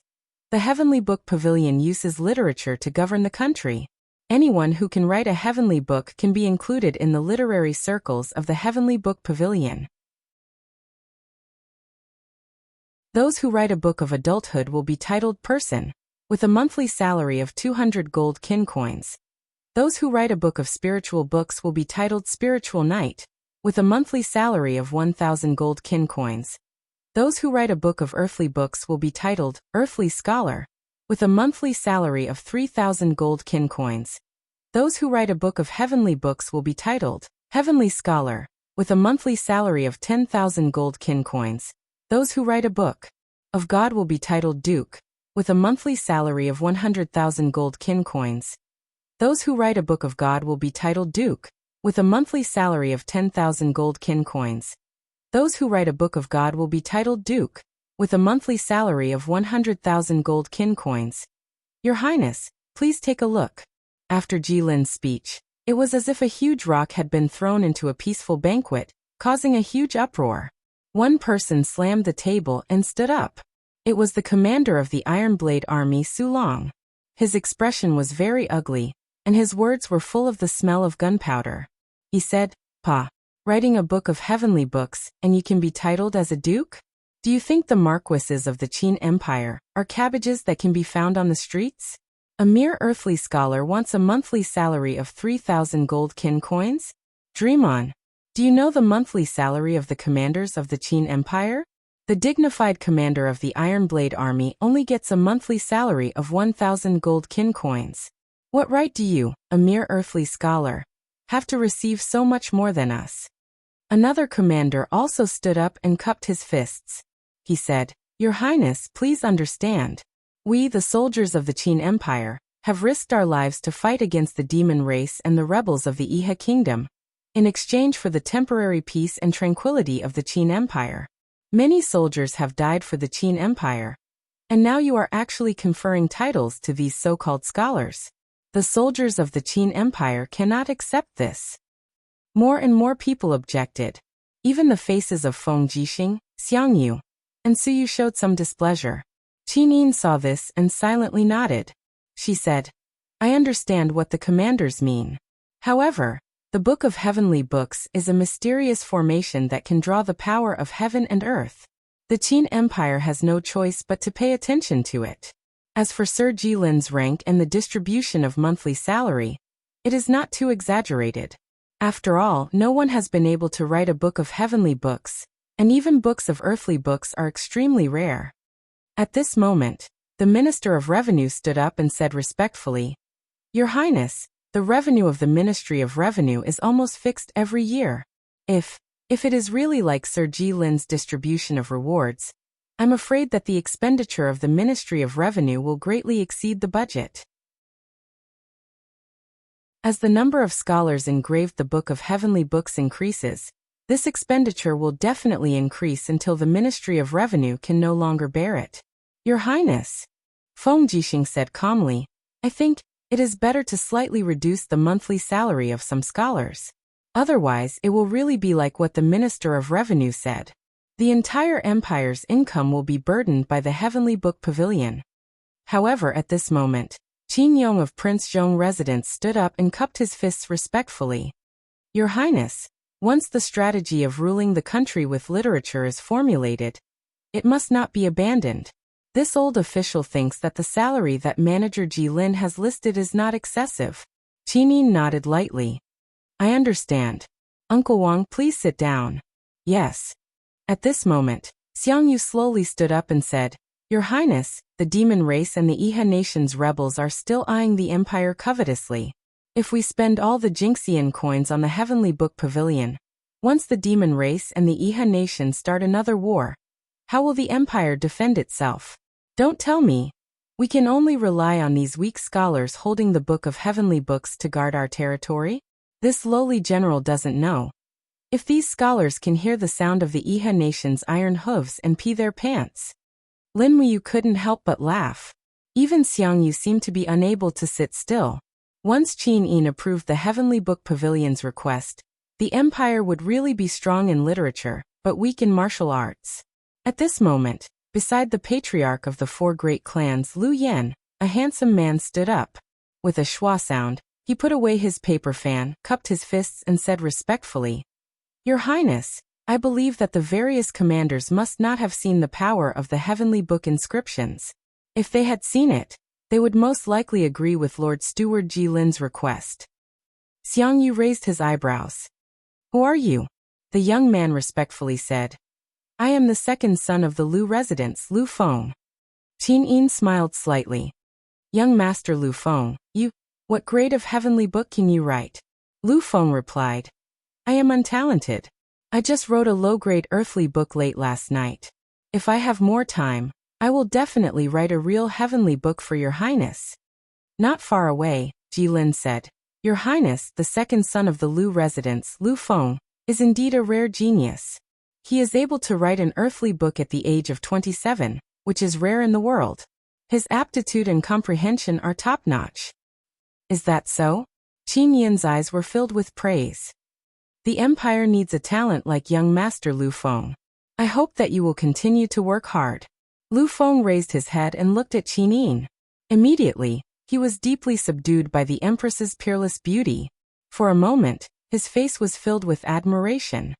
"The Heavenly Book Pavilion uses literature to govern the country. Anyone who can write a heavenly book can be included in the literary circles of the Heavenly Book Pavilion. Those who write a book of adulthood will be titled person, with a monthly salary of 200 gold kin coins. Those who write a book of spiritual books will be titled Spiritual Knight, with a monthly salary of 1,000 gold kin coins. Those who write a book of earthly books will be titled Earthly Scholar, with a monthly salary of 3,000 gold kin coins. Those who write a book of heavenly books will be titled Heavenly Scholar, with a monthly salary of 10,000 gold kin coins. Those who write a book of God will be titled Duke, with a monthly salary of 100,000 gold kin coins. Those who write a book of God will be titled Duke, with a monthly salary of 10,000 gold kin coins. Those who write a book of God will be titled Duke, with a monthly salary of 100,000 gold kin coins. Your Highness, please take a look. After Jilin's speech, it was as if a huge rock had been thrown into a peaceful banquet, causing a huge uproar. One person slammed the table and stood up. It was the commander of the Iron Blade Army, Su Long. His expression was very ugly, and his words were full of the smell of gunpowder. He said, "Pa, writing a book of heavenly books, and you can be titled as a duke? Do you think the marquises of the Qin Empire are cabbages that can be found on the streets? A mere earthly scholar wants a monthly salary of 3,000 gold kin coins? Dream on. Do you know the monthly salary of the commanders of the Qin Empire? The dignified commander of the Iron Blade Army only gets a monthly salary of 1,000 gold kin coins. What right do you, a mere earthly scholar, have to receive so much more than us?" Another commander also stood up and cupped his fists. He said, "Your Highness, please understand. We, the soldiers of the Qin Empire, have risked our lives to fight against the demon race and the rebels of the Iha Kingdom, in exchange for the temporary peace and tranquility of the Qin Empire. Many soldiers have died for the Qin Empire, and now you are actually conferring titles to these so-called scholars. The soldiers of the Qin Empire cannot accept this." More and more people objected. Even the faces of Feng Jixing, Xiang Yu, and Su Yu showed some displeasure. Qin Yin saw this and silently nodded. She said, "I understand what the commanders mean. However, the Book of Heavenly Books is a mysterious formation that can draw the power of heaven and earth. The Qin Empire has no choice but to pay attention to it. As for Sir Jilin's rank and the distribution of monthly salary, it is not too exaggerated. After all, no one has been able to write a book of heavenly books, and even books of earthly books are extremely rare." At this moment, the Minister of Revenue stood up and said respectfully, "Your Highness, the revenue of the Ministry of Revenue is almost fixed every year. If it is really like Sir Jilin's distribution of rewards, I'm afraid that the expenditure of the Ministry of Revenue will greatly exceed the budget." As the number of scholars engraved the Book of Heavenly Books increases, this expenditure will definitely increase until the Ministry of Revenue can no longer bear it. "Your Highness," Feng Jixing said calmly, "I think it is better to slightly reduce the monthly salary of some scholars. Otherwise, it will really be like what the Minister of Revenue said. The entire empire's income will be burdened by the Heavenly Book Pavilion." However, at this moment, Qin Yong of Prince Zhong residence stood up and cupped his fists respectfully. "Your Highness, once the strategy of ruling the country with literature is formulated, it must not be abandoned. This old official thinks that the salary that Manager Jilin has listed is not excessive." Qin Yin nodded lightly. "I understand. Uncle Wang, please sit down." "Yes." At this moment, Xiang Yu slowly stood up and said, "Your Highness, the demon race and the Iha nation's rebels are still eyeing the empire covetously. If we spend all the Jinxian coins on the Heavenly Book Pavilion, once the demon race and the Iha nation start another war, how will the empire defend itself? Don't tell me. We can only rely on these weak scholars holding the Book of Heavenly Books to guard our territory? This lowly general doesn't know. If these scholars can hear the sound of the Iha nation's iron hooves and pee their pants." Lin Muyu couldn't help but laugh. Even Xiang Yu seemed to be unable to sit still. Once Qin Yin approved the Heavenly Book Pavilion's request, the empire would really be strong in literature, but weak in martial arts. At this moment, beside the patriarch of the four great clans, Lu Yan, a handsome man stood up. With a schwa sound, he put away his paper fan, cupped his fists and said respectfully, "Your Highness, I believe that the various commanders must not have seen the power of the Heavenly Book inscriptions. If they had seen it, They would most likely agree with Lord Steward Jilin's request. Xiang Yu raised his eyebrows. Who are you? The young man respectfully said. I am the second son of the Lu residents, Lu Feng. Qin Yin smiled slightly. Young Master Lu Feng, what grade of heavenly book can you write? Lu Feng replied. I am untalented. I just wrote a low-grade earthly book late last night. If I have more time, I will definitely write a real heavenly book for your highness. Not far away, Jilin said. Your highness, the second son of the Lu residents, Lu Feng, is indeed a rare genius. He is able to write an earthly book at the age of 27, which is rare in the world. His aptitude and comprehension are top-notch. Is that so? Qin Yin's eyes were filled with praise. The empire needs a talent like young Master Lu Feng. I hope that you will continue to work hard. Lu Feng raised his head and looked at Qin Yin. Immediately, he was deeply subdued by the Empress's peerless beauty. For a moment, his face was filled with admiration.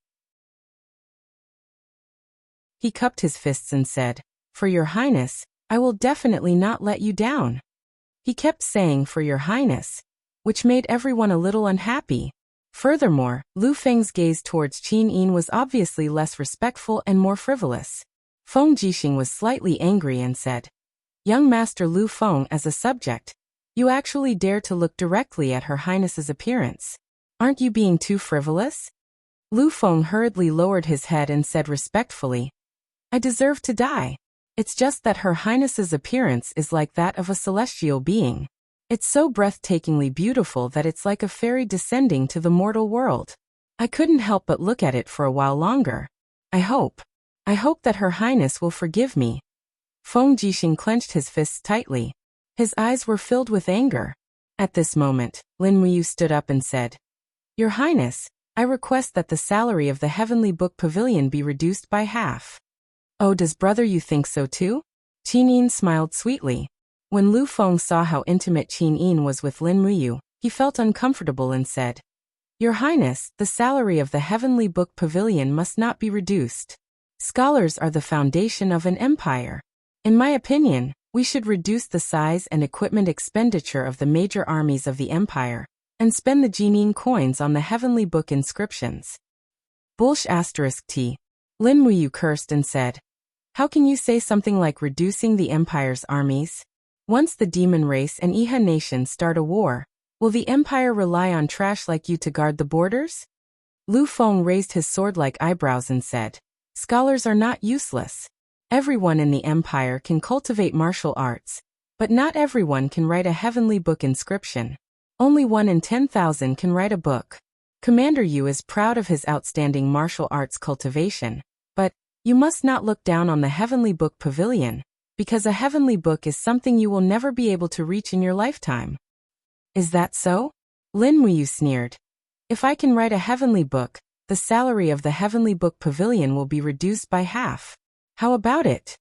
He cupped his fists and said, For your highness, I will definitely not let you down. He kept saying for your highness, which made everyone a little unhappy. Furthermore, Lu Feng's gaze towards Qin Yin was obviously less respectful and more frivolous. Feng Jixing was slightly angry and said, Young Master Lu Feng, as a subject, you actually dare to look directly at Her Highness's appearance. Aren't you being too frivolous? Lu Feng hurriedly lowered his head and said respectfully, I deserve to die. It's just that Her Highness's appearance is like that of a celestial being. It's so breathtakingly beautiful that it's like a fairy descending to the mortal world. I couldn't help but look at it for a while longer. I hope that Her Highness will forgive me. Feng Jixing clenched his fists tightly. His eyes were filled with anger. At this moment, Lin Muyu stood up and said, Your Highness, I request that the salary of the Heavenly Book Pavilion be reduced by half. Oh, does brother you think so too? Qin Yin smiled sweetly. When Lu Feng saw how intimate Qin Yin was with Lin Muyu, he felt uncomfortable and said, Your Highness, the salary of the Heavenly Book Pavilion must not be reduced. Scholars are the foundation of an empire. In my opinion, we should reduce the size and equipment expenditure of the major armies of the empire, and spend the Jinin coins on the Heavenly Book inscriptions. T. Lin Muyu cursed and said, How can you say something like reducing the empire's armies? Once the demon race and Iha nation start a war, will the empire rely on trash like you to guard the borders? Lu Feng raised his sword-like eyebrows and said, Scholars are not useless. Everyone in the empire can cultivate martial arts, but not everyone can write a heavenly book inscription. Only 1 in 10,000 can write a book. Commander Yu is proud of his outstanding martial arts cultivation, but you must not look down on the Heavenly Book Pavilion, because a heavenly book is something you will never be able to reach in your lifetime. Is that so? Lin Muyu sneered. If I can write a heavenly book, the salary of the Heavenly Book Pavilion will be reduced by half. How about it?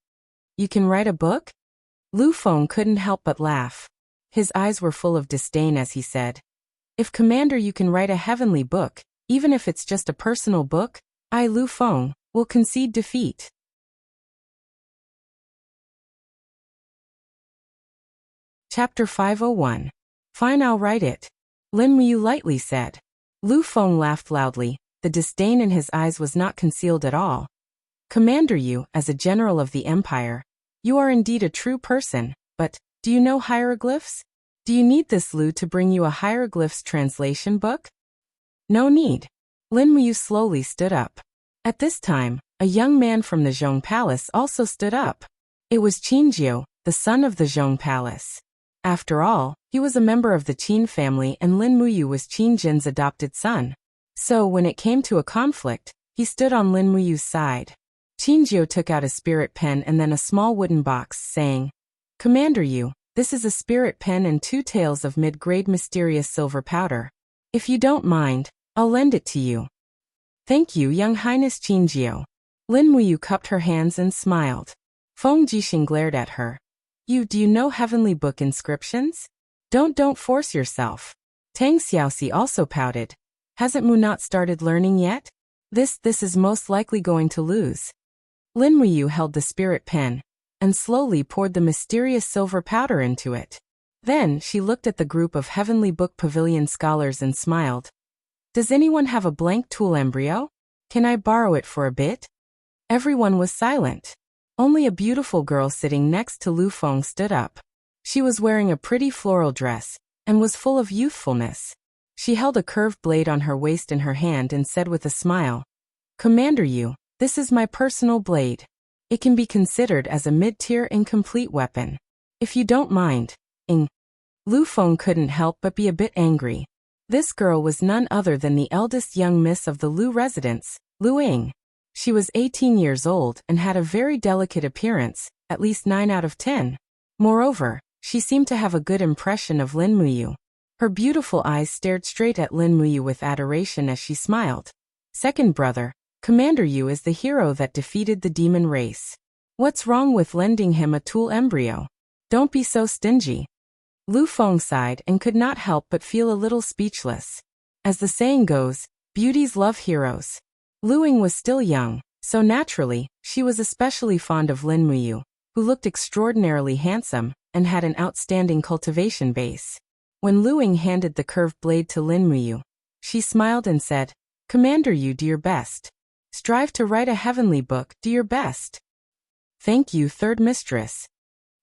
You can write a book? Lu Feng couldn't help but laugh. His eyes were full of disdain as he said, If Commander you can write a heavenly book, even if it's just a personal book, I, Lu Feng, will concede defeat. Chapter 501. Fine, I'll write it. Lin Muyu lightly said. Lu Feng laughed loudly. The disdain in his eyes was not concealed at all. Commander Yu, as a general of the empire, you are indeed a true person, but, do you know hieroglyphs? Do you need this Lu to bring you a hieroglyphs translation book? No need. Lin Muyu slowly stood up. At this time, a young man from the Zhong Palace also stood up. It was Qin Jiu, the son of the Zhong Palace. After all, he was a member of the Qin family and Lin Muyu was Qin Jin's adopted son. So when it came to a conflict, he stood on Lin Muyu's side. Qin Jiu took out a spirit pen and then a small wooden box, saying, Commander Yu, this is a spirit pen and 2 taels of mid-grade mysterious silver powder. If you don't mind, I'll lend it to you. Thank you, Young Highness Qin Jiu. Lin Muyu cupped her hands and smiled. Feng Jixing glared at her. Do you know heavenly book inscriptions? Don't force yourself. Tang Xiaoxi also pouted. Hasn't Mu not started learning yet? This is most likely going to lose. Lin Muyu held the spirit pen. and slowly poured the mysterious silver powder into it. Then she looked at the group of Heavenly Book Pavilion scholars and smiled. "Does anyone have a blank tool embryo? Can I borrow it for a bit?" Everyone was silent. Only a beautiful girl sitting next to Lu Feng stood up. She was wearing a pretty floral dress, and was full of youthfulness. She held a curved blade on her waist in her hand and said with a smile, "Commander Yu, this is my personal blade. It can be considered as a mid-tier incomplete weapon. If you don't mind, Ing." Lu Feng couldn't help but be a bit angry. This girl was none other than the eldest young miss of the Lu residence, Lu Ying. She was 18 years old and had a very delicate appearance, at least 9 out of 10. Moreover, she seemed to have a good impression of Lin Muyu. Her beautiful eyes stared straight at Lin Muyu with adoration as she smiled. "Second brother, Commander Yu is the hero that defeated the demon race. What's wrong with lending him a tool embryo? Don't be so stingy." Lu Feng sighed and could not help but feel a little speechless. As the saying goes, beauties love heroes. Lu Ying was still young, so naturally, she was especially fond of Lin Muyu, who looked extraordinarily handsome and had an outstanding cultivation base. When Lu Ying handed the curved blade to Lin Muyu, she smiled and said, "Commander Yu, do your best. Strive to write a heavenly book, do your best." "Thank you, third mistress."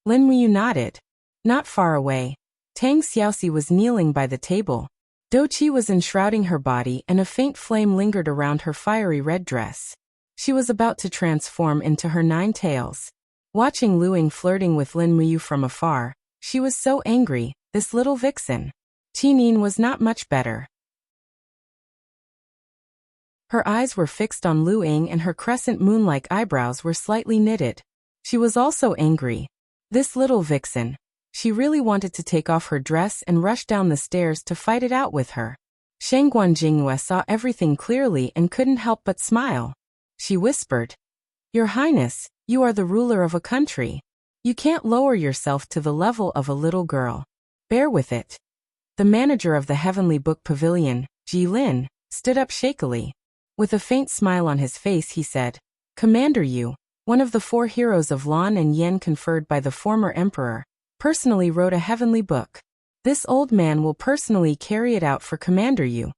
Lin Muyu nodded. Not far away, Tang Xiaoxi was kneeling by the table. Do Qi was enshrouding her body and a faint flame lingered around her fiery red dress. She was about to transform into her 9 tails. Watching Lu Ying flirting with Lin Muyu from afar, she was so angry, this little vixen. Qinin was not much better. Her eyes were fixed on Lu Ying and her crescent moon-like eyebrows were slightly knitted. She was also angry. This little vixen. She really wanted to take off her dress and rush down the stairs to fight it out with her. Shangguan Jingyue saw everything clearly and couldn't help but smile. She whispered, "Your Highness, you are the ruler of a country. You can't lower yourself to the level of a little girl. Bear with it." The manager of the Heavenly Book Pavilion, Ji Lin, stood up shakily. With a faint smile on his face he said, "Commander Yu, one of the 4 heroes of Lan and Yen conferred by the former emperor, personally wrote a heavenly book. This old man will personally carry it out for Commander Yu."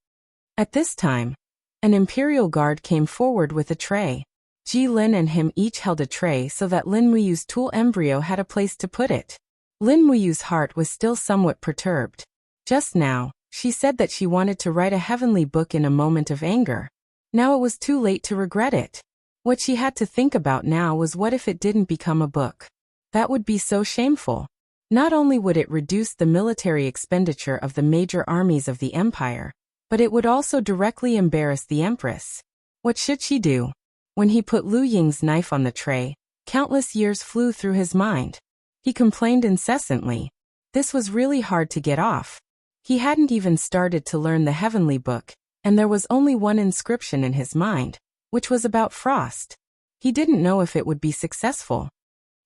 At this time, an imperial guard came forward with a tray. Ji Lin and him each held a tray so that Lin Muyu's tool embryo had a place to put it. Lin Muyu's heart was still somewhat perturbed. Just now, she said that she wanted to write a heavenly book in a moment of anger. Now it was too late to regret it. What she had to think about now was what if it didn't become a book? That would be so shameful. Not only would it reduce the military expenditure of the major armies of the empire, but it would also directly embarrass the empress. What should she do? When he put Lu Ying's knife on the tray, countless years flew through his mind. He complained incessantly. This was really hard to get off. He hadn't even started to learn the heavenly book, and there was only one inscription in his mind, which was about frost. He didn't know if it would be successful.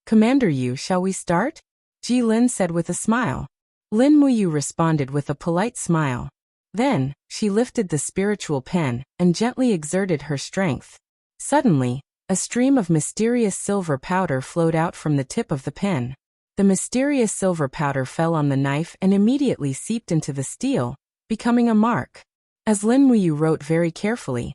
"Commander Yu, shall we start?" Ji Lin said with a smile. Lin Muyu responded with a polite smile. Then, she lifted the spiritual pen and gently exerted her strength. Suddenly, a stream of mysterious silver powder flowed out from the tip of the pen. The mysterious silver powder fell on the knife and immediately seeped into the steel, becoming a mark. As Lin Muyu wrote very carefully,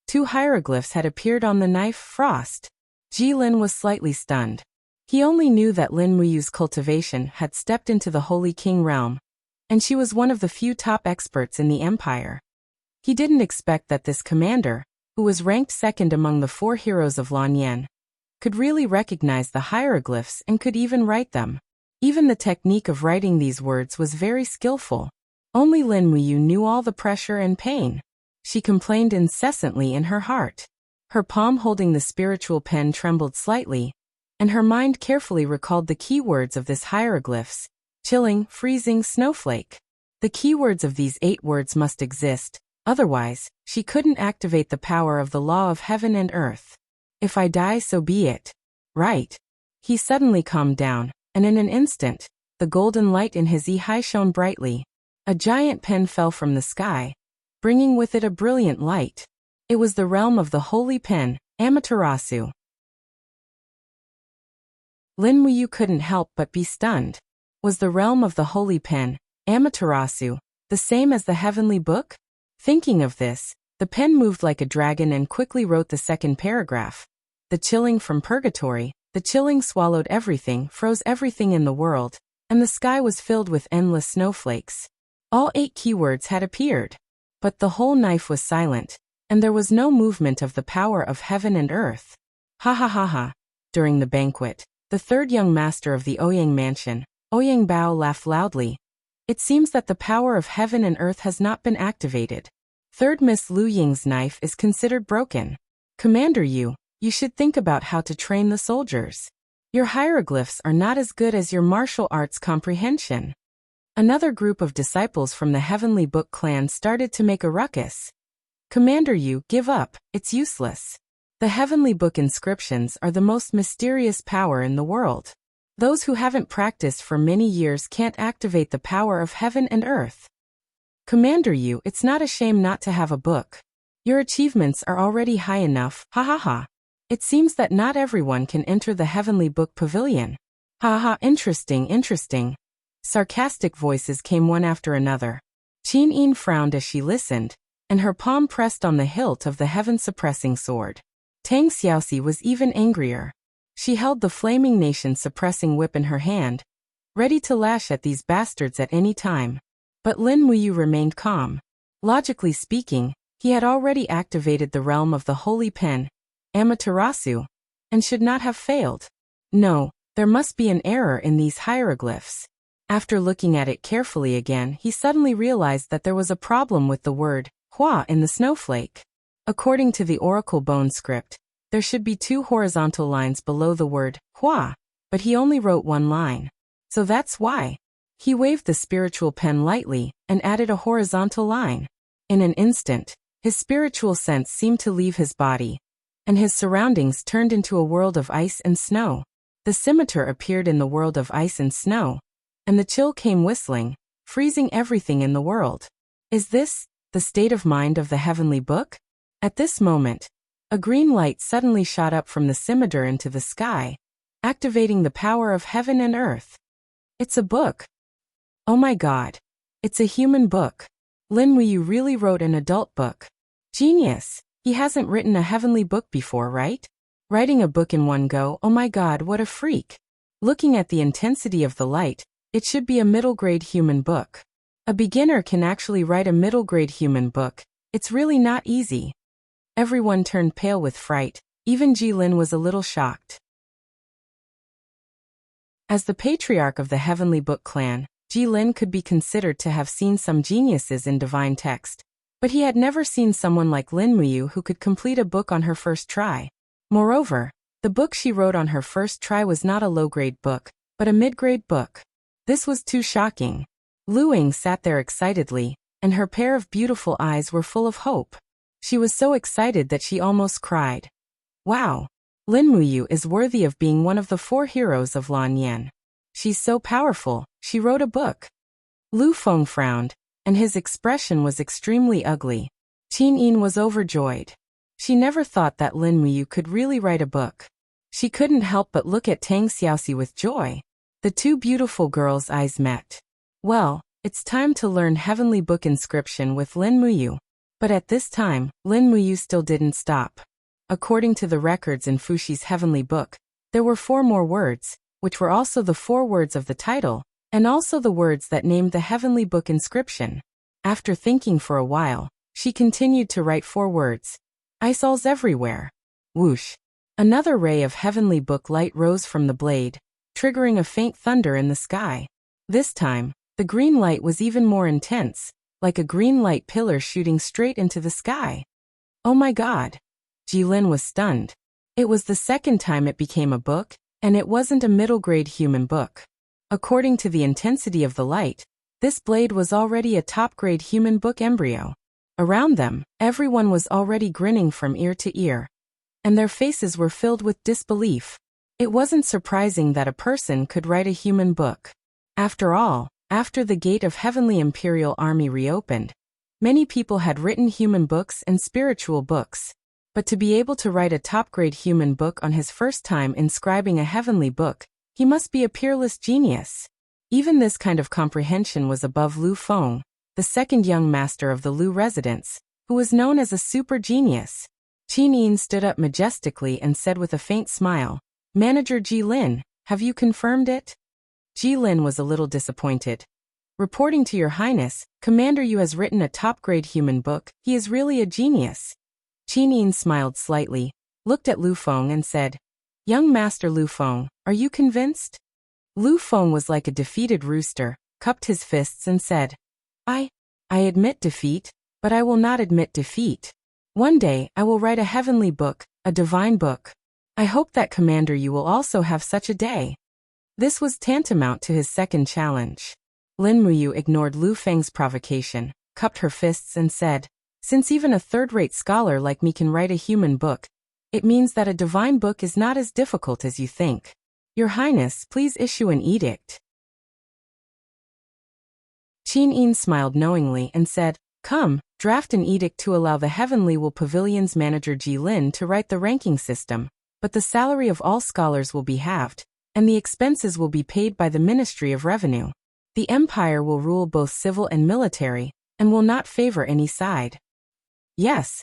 2 hieroglyphs had appeared on the knife, frost. Ji Lin was slightly stunned. He only knew that Lin Muyu's cultivation had stepped into the Holy King realm, and she was one of the few top experts in the empire. He didn't expect that this commander, who was ranked second among the 4 heroes of Lan Yan, could really recognize the hieroglyphs and could even write them. Even the technique of writing these words was very skillful. Only Lin Muyu knew all the pressure and pain. She complained incessantly in her heart. Her palm holding the spiritual pen trembled slightly, and her mind carefully recalled the keywords of this hieroglyphs: chilling, freezing, snowflake. The keywords of these 8 words must exist, otherwise, she couldn't activate the power of the law of heaven and earth. "If I die, so be it. Right." He suddenly calmed down, and in an instant, the golden light in his eye shone brightly. A giant pen fell from the sky, bringing with it a brilliant light. It was the realm of the holy pen, Amaterasu. Lin Muyu couldn't help but be stunned. Was the realm of the holy pen, Amaterasu, the same as the heavenly book? Thinking of this, the pen moved like a dragon and quickly wrote the second paragraph. The chilling from purgatory, the chilling swallowed everything, froze everything in the world, and the sky was filled with endless snowflakes. All 8 keywords had appeared. But the whole knife was silent, and there was no movement of the power of heaven and earth. Ha ha ha ha. During the banquet, the third young master of the Ouyang mansion, Ouyang Bao, laughed loudly. It seems that the power of heaven and earth has not been activated. Third Miss Lu Ying's knife is considered broken. Commander Yu, you should think about how to train the soldiers. Your hieroglyphs are not as good as your martial arts comprehension. Another group of disciples from the Heavenly Book clan started to make a ruckus. Commander Yu, give up, it's useless. The Heavenly Book inscriptions are the most mysterious power in the world. Those who haven't practiced for many years can't activate the power of heaven and earth. Commander Yu, it's not a shame not to have a book. Your achievements are already high enough, ha ha ha. It seems that not everyone can enter the Heavenly Book Pavilion. Ha ha, interesting. Sarcastic voices came one after another. Qin Yin frowned as she listened, and her palm pressed on the hilt of the heaven-suppressing sword. Tang Xiaoxi was even angrier. She held the flaming nation-suppressing whip in her hand, ready to lash at these bastards at any time. But Lin Muyu remained calm. Logically speaking, he had already activated the realm of the holy pen, Amaterasu, and should not have failed. No, there must be an error in these hieroglyphs. After looking at it carefully again, he suddenly realized that there was a problem with the word hua in the snowflake. According to the Oracle Bone script, there should be 2 horizontal lines below the word hua, but he only wrote 1 line. So that's why. He waved the spiritual pen lightly and added a horizontal line. In an instant, his spiritual sense seemed to leave his body, and his surroundings turned into a world of ice and snow. The scimitar appeared in the world of ice and snow, and the chill came whistling, freezing everything in the world. Is this the state of mind of the Heavenly Book? At this moment, a green light suddenly shot up from the scimitar into the sky, activating the power of heaven and earth. It's a book. Oh my god. It's a human book. Lin Muyu really wrote an adult book. Genius. He hasn't written a heavenly book before, right? Writing a book in one go, oh my god, what a freak. Looking at the intensity of the light, it should be a middle-grade human book. A beginner can actually write a middle-grade human book. It's really not easy. Everyone turned pale with fright. Even Jilin was a little shocked. As the patriarch of the Heavenly Book clan, Jilin could be considered to have seen some geniuses in divine text, but he had never seen someone like Lin Muyu who could complete a book on her first try. Moreover, the book she wrote on her first try was not a low-grade book, but a mid-grade book. This was too shocking. Lu Ying sat there excitedly, and her pair of beautiful eyes were full of hope. She was so excited that she almost cried. Wow! Lin Muyu is worthy of being one of the 4 heroes of Lan Yan. She's so powerful, she wrote a book. Lu Feng frowned, and his expression was extremely ugly. Qin Yin was overjoyed. She never thought that Lin Muyu could really write a book. She couldn't help but look at Tang Xiaoxi with joy. The 2 beautiful girls' eyes met. Well, it's time to learn Heavenly Book inscription with Lin Muyu. But at this time, Lin Muyu still didn't stop. According to the records in Fuxi's Heavenly Book, there were 4 more words, which were also the 4 words of the title, and also the words that named the Heavenly Book inscription. After thinking for a while, she continued to write 4 words. Eyeballs everywhere. Whoosh. Another ray of Heavenly Book light rose from the blade, triggering a faint thunder in the sky. This time, the green light was even more intense, like a green light pillar shooting straight into the sky. Oh my god. Jilin was stunned. It was the second time it became a book, and it wasn't a middle-grade human book. According to the intensity of the light, this blade was already a top-grade human book embryo. Around them, everyone was already grinning from ear to ear, and their faces were filled with disbelief. It wasn't surprising that a person could write a human book. After all, after the gate of Heavenly Imperial Army reopened, many people had written human books and spiritual books. But to be able to write a top-grade human book on his first time inscribing a heavenly book, He must be a peerless genius. Even this kind of comprehension was above Lu Feng, the second young master of the Lu residence, who was known as a super genius. Qin Yin stood up majestically and said with a faint smile, "Manager Ji Lin, have you confirmed it?" Ji Lin was a little disappointed. "Reporting to your highness, Commander Yu has written a top-grade human book. He is really a genius." Qin Yin smiled slightly, looked at Lu Feng and said, "Young Master Lu Feng, are you convinced?" Lu Feng was like a defeated rooster, cupped his fists and said, I admit defeat, but I will not admit defeat. One day I will write a heavenly book, a divine book. I hope that Commander Yu will also have such a day." This was tantamount to his second challenge. Lin Muyu ignored Lu Feng's provocation, cupped her fists and said, "Since even a third-rate scholar like me can write a human book, it means that a divine book is not as difficult as you think. Your Highness, please issue an edict." Qin Yin smiled knowingly and said, "Come, draft an edict to allow the Heavenly Will Pavilion's manager Ji Lin to write the ranking system, but the salary of all scholars will be halved, and the expenses will be paid by the Ministry of Revenue. The Empire will rule both civil and military, and will not favor any side." "Yes."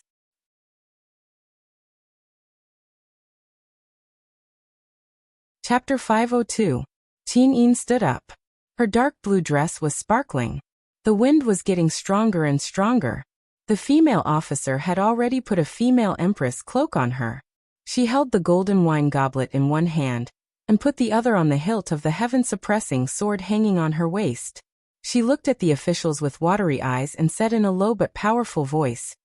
Chapter 502. Qin Yin stood up. Her dark blue dress was sparkling. The wind was getting stronger and stronger. The female officer had already put a female empress cloak on her. She held the golden wine goblet in one hand, and put the other on the hilt of the heaven-suppressing sword hanging on her waist. She looked at the officials with watery eyes and said in a low but powerful voice,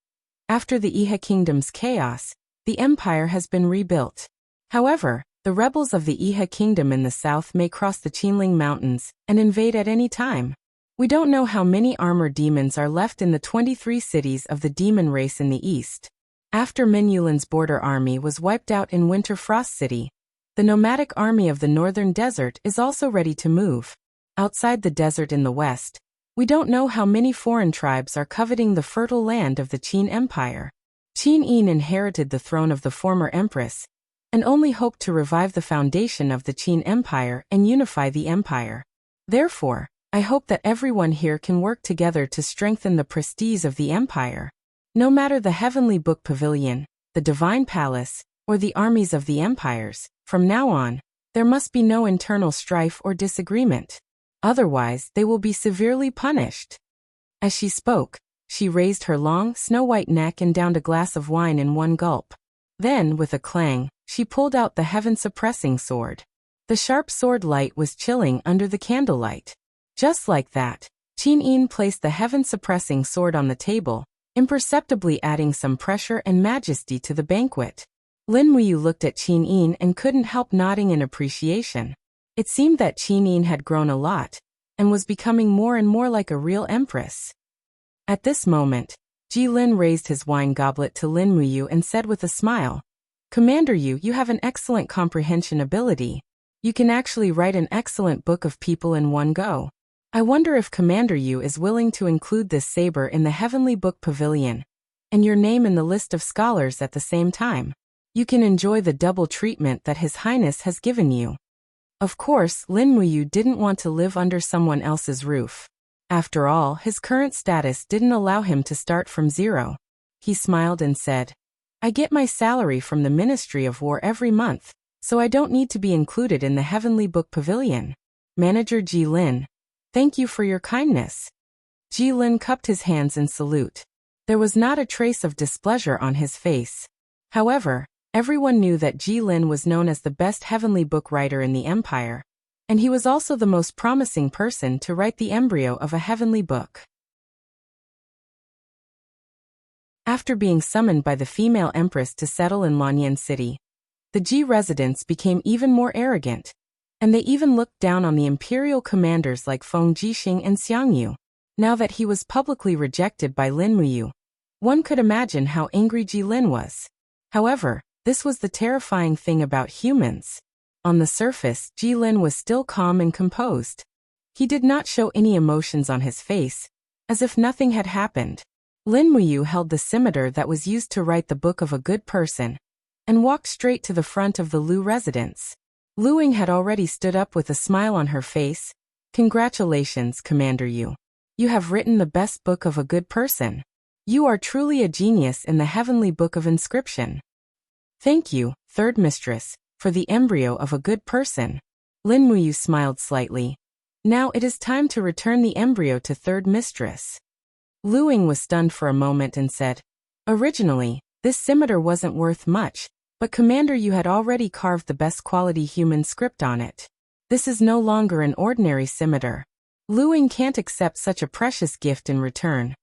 "After the Iha Kingdom's chaos, the empire has been rebuilt. However, the rebels of the Iha Kingdom in the south may cross the Qinling Mountains and invade at any time. We don't know how many armored demons are left in the 23 cities of the demon race in the east. After Minyulin's border army was wiped out in Winter Frost City, the nomadic army of the northern desert is also ready to move. Outside the desert in the west, we don't know how many foreign tribes are coveting the fertile land of the Qin Empire. Qin Yin inherited the throne of the former empress, and only hoped to revive the foundation of the Qin Empire and unify the empire. Therefore, I hope that everyone here can work together to strengthen the prestige of the empire. No matter the Heavenly Book Pavilion, the Divine Palace, or the armies of the empires, from now on, there must be no internal strife or disagreement. Otherwise, they will be severely punished." As she spoke, she raised her long, snow-white neck and downed a glass of wine in one gulp. Then, with a clang, she pulled out the heaven-suppressing sword. The sharp sword light was chilling under the candlelight. Just like that, Qin Yin placed the heaven-suppressing sword on the table, imperceptibly adding some pressure and majesty to the banquet. Lin Muyu looked at Qin Yin and couldn't help nodding in appreciation. It seemed that Qin Yin had grown a lot, and was becoming more and more like a real empress. At this moment, Ji Lin raised his wine goblet to Lin Muyu and said with a smile, "Commander Yu, you have an excellent comprehension ability. You can actually write an excellent book of people in one go. I wonder if Commander Yu is willing to include this saber in the Heavenly Book Pavilion, and your name in the list of scholars at the same time. You can enjoy the double treatment that His Highness has given you." Of course, Lin Muyu didn't want to live under someone else's roof. After all, his current status didn't allow him to start from zero. He smiled and said, "I get my salary from the Ministry of War every month, so I don't need to be included in the Heavenly Book Pavilion. Manager Ji Lin, thank you for your kindness." Ji Lin cupped his hands in salute. There was not a trace of displeasure on his face. However, everyone knew that Ji Lin was known as the best heavenly book writer in the empire, and he was also the most promising person to write the embryo of a heavenly book. After being summoned by the female empress to settle in Lanyan City, the Ji residents became even more arrogant, and they even looked down on the imperial commanders like Feng Jixing and Xiang Yu. Now that he was publicly rejected by Lin Muyu, one could imagine how angry Ji Lin was. However, this was the terrifying thing about humans. On the surface, Ji Lin was still calm and composed. He did not show any emotions on his face, as if nothing had happened. Lin Muyu held the scimitar that was used to write the book of a good person, and walked straight to the front of the Lu residence. Lu Ying had already stood up with a smile on her face. Congratulations, Commander Yu. You have written the best book of a good person. You are truly a genius in the heavenly book of inscription. Thank you, third mistress, for the embryo of a good person. Lin Muyu smiled slightly. Now it is time to return the embryo to third mistress. Lu Ying was stunned for a moment and said, originally, this scimitar wasn't worth much, but Commander Yu had already carved the best quality human script on it. This is no longer an ordinary scimitar. Lu Ying can't accept such a precious gift in return.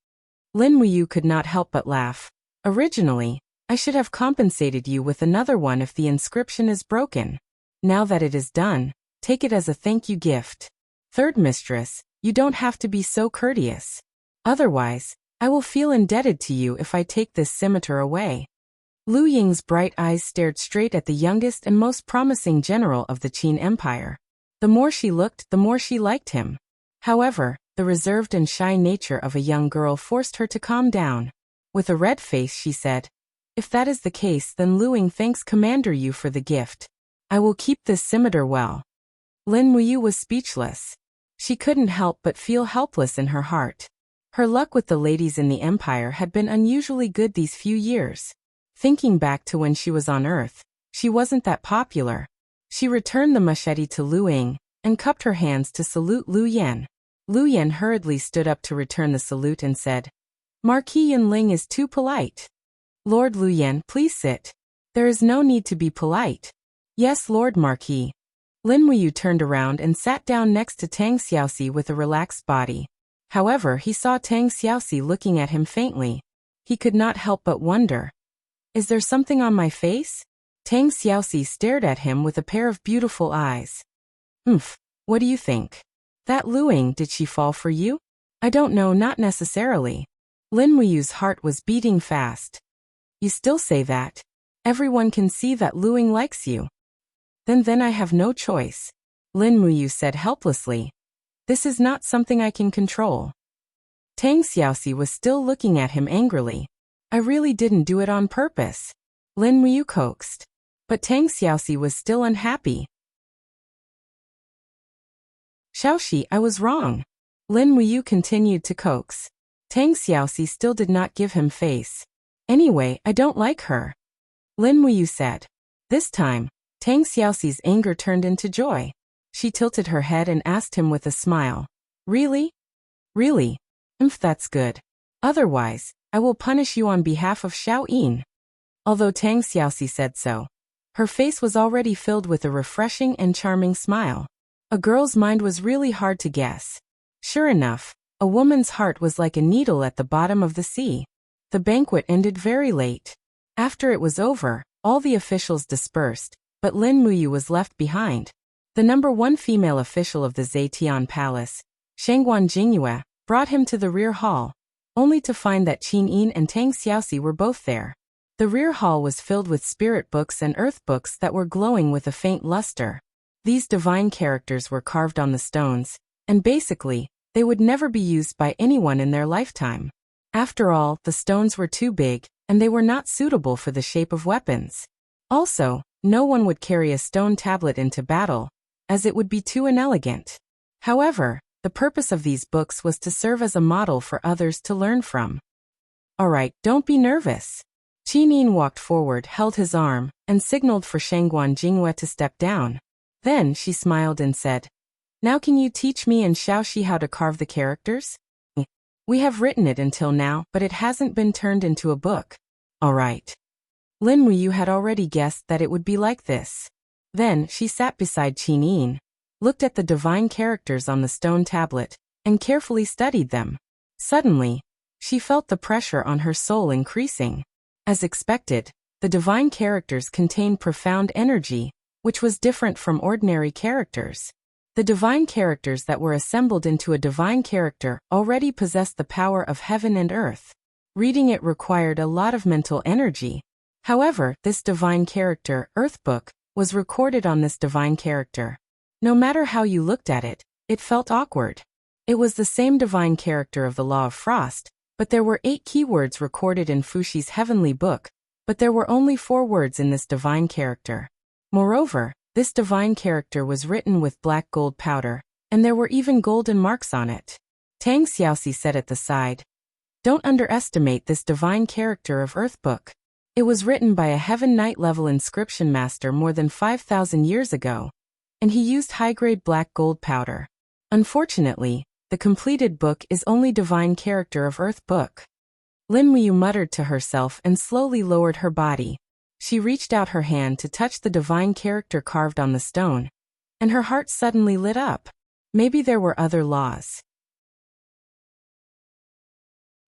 Lin Muyu could not help but laugh. Originally, I should have compensated you with another one if the inscription is broken. Now that it is done, take it as a thank you gift. Third mistress, you don't have to be so courteous. Otherwise, I will feel indebted to you if I take this scimitar away. Lu Ying's bright eyes stared straight at the youngest and most promising general of the Qin Empire. The more she looked, the more she liked him. However, the reserved and shy nature of a young girl forced her to calm down. With a red face she said, if that is the case, then Lu Ying thanks Commander Yu for the gift. I will keep this scimitar well. Lin Muyu was speechless. She couldn't help but feel helpless in her heart. Her luck with the ladies in the Empire had been unusually good these few years. Thinking back to when she was on Earth, she wasn't that popular. She returned the machete to Lu Ying and cupped her hands to salute Lu Yan. Lu Yan hurriedly stood up to return the salute and said, Marquis Yanling is too polite. Lord Lu Yan, please sit. There is no need to be polite. Yes, Lord Marquis. Lin Muyu turned around and sat down next to Tang Xiaoxi with a relaxed body. However, he saw Tang Xiaoxi looking at him faintly. He could not help but wonder. Is there something on my face? Tang Xiaoxi stared at him with a pair of beautiful eyes. What do you think? That Lu Ying, did she fall for you? I don't know, not necessarily. Lin Muyu's heart was beating fast. You still say that? Everyone can see that Lu Ying likes you. Then I have no choice. Lin Muyu said helplessly. This is not something I can control. Tang Xiaoxi was still looking at him angrily. I really didn't do it on purpose. Lin Muyu coaxed. But Tang Xiaoxi was still unhappy. Xiaoxi, I was wrong. Lin Muyu continued to coax. Tang Xiaoxi still did not give him face. Anyway, I don't like her. Lin Muyu said. This time, Tang Xiaoxi's anger turned into joy. She tilted her head and asked him with a smile. Really? Really? That's good. Otherwise, I will punish you on behalf of Xiao Yin. Although Tang Xiaoxi said so, her face was already filled with a refreshing and charming smile. A girl's mind was really hard to guess. Sure enough, a woman's heart was like a needle at the bottom of the sea. The banquet ended very late. After it was over, all the officials dispersed, but Lin Muyu was left behind. The number one female official of the Zetian Palace, Shangguan Jingyue, brought him to the rear hall, only to find that Qin Yin and Tang Xiaoxi were both there. The rear hall was filled with spirit books and earth books that were glowing with a faint luster. These divine characters were carved on the stones, and basically, they would never be used by anyone in their lifetime. After all, the stones were too big, and they were not suitable for the shape of weapons. Also, no one would carry a stone tablet into battle, as it would be too inelegant. However, the purpose of these books was to serve as a model for others to learn from. Alright, don't be nervous. Qin Yin walked forward, held his arm, and signaled for Shangguan Jingyue to step down. Then she smiled and said, Now can you teach me and Xiaoxi how to carve the characters? We have written it until now, but it hasn't been turned into a book. Alright. Lin Muyu had already guessed that it would be like this. Then she sat beside Qin Yin, looked at the divine characters on the stone tablet, and carefully studied them. Suddenly, she felt the pressure on her soul increasing. As expected, the divine characters contained profound energy, which was different from ordinary characters. The divine characters that were assembled into a divine character already possessed the power of heaven and earth. Reading it required a lot of mental energy. However, this divine character, Earth Book, was recorded on this divine character. No matter how you looked at it, it felt awkward. It was the same divine character of the Law of Frost, but there were 8 keywords recorded in Fushi's heavenly book, but there were only 4 words in this divine character. Moreover, This divine character was written with black gold powder, and there were even golden marks on it. Tang Xiaoxi said at the side, "Don't underestimate this divine character of Earth Book. It was written by a Heaven Knight level inscription master more than 5,000 years ago, and he used high-grade black gold powder. Unfortunately, the completed book is only divine character of Earth Book." Lin Muyu muttered to herself and slowly lowered her body. She reached out her hand to touch the divine character carved on the stone, and her heart suddenly lit up. Maybe there were other laws.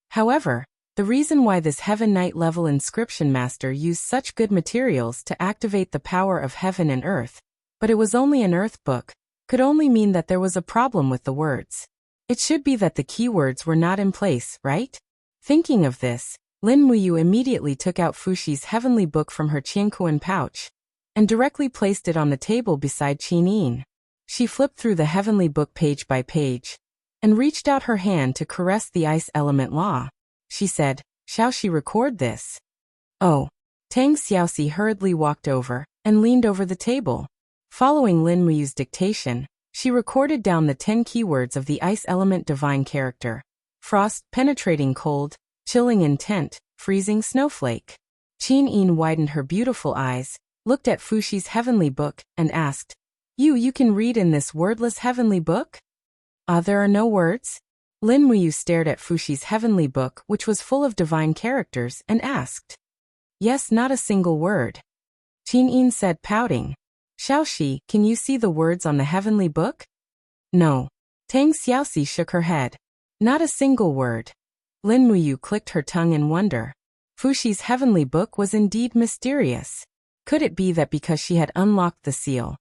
However, the reason why this Heaven Knight level inscription master used such good materials to activate the power of heaven and earth, but it was only an Earth Book, could only mean that there was a problem with the words. It should be that the keywords were not in place, right? Thinking of this, Lin Muyu immediately took out Fuxi's heavenly book from her Qianquan pouch and directly placed it on the table beside Qin Yin. She flipped through the heavenly book page by page and reached out her hand to caress the ice element law. She said, "Shall she record this?" "Oh." Tang Xiaoxi hurriedly walked over and leaned over the table. Following Lin Muyu's dictation, she recorded down the 10 keywords of the ice element divine character: frost, penetrating cold, chilling intent, freezing snowflake. Qin Yin widened her beautiful eyes, looked at Fuxi's heavenly book, and asked, You can read in this wordless heavenly book?" There are no words?" Lin Muyu stared at Fuxi's heavenly book, which was full of divine characters, and asked. "Yes, not a single word." Qin Yin said, pouting. "Xiaoxi, can you see the words on the heavenly book?" "No." Tang Xiaoxi shook her head. "Not a single word." Lin Muyu clicked her tongue in wonder. Fuxi's heavenly book was indeed mysterious. Could it be that because she had unlocked the seal,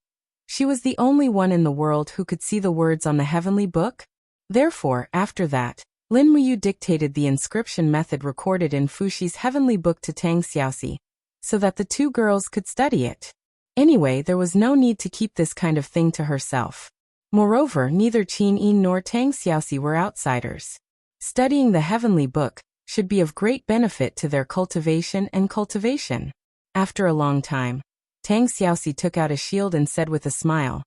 she was the only one in the world who could see the words on the heavenly book? Therefore, after that, Lin Muyu dictated the inscription method recorded in Fuxi's heavenly book to Tang Xiaoxi, so that the two girls could study it. Anyway, there was no need to keep this kind of thing to herself. Moreover, neither Qin Yin nor Tang Xiaoxi were outsiders. Studying the heavenly book should be of great benefit to their cultivation. After a long time, Tang Xiaoxi took out a shield and said with a smile,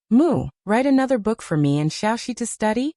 "Mu, write another book for me and Xiaoxi to study?"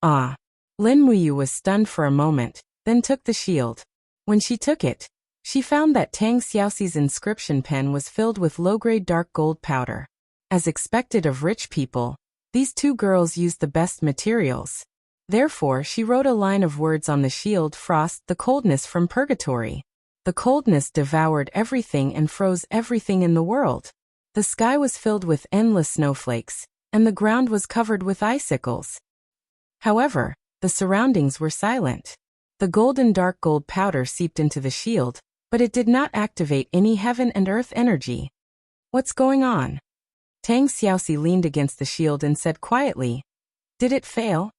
"Ah." Lin Muyu was stunned for a moment, then took the shield. When she took it, she found that Tang Xiaoxi's inscription pen was filled with low-grade dark gold powder. As expected of rich people, these two girls used the best materials. Therefore, she wrote a line of words on the shield: frost, the coldness from purgatory. The coldness devoured everything and froze everything in the world. The sky was filled with endless snowflakes, and the ground was covered with icicles. However, the surroundings were silent. The golden dark gold powder seeped into the shield, but it did not activate any heaven and earth energy. "What's going on?" Tang Xiaoxi leaned against the shield and said quietly, "Did it fail?"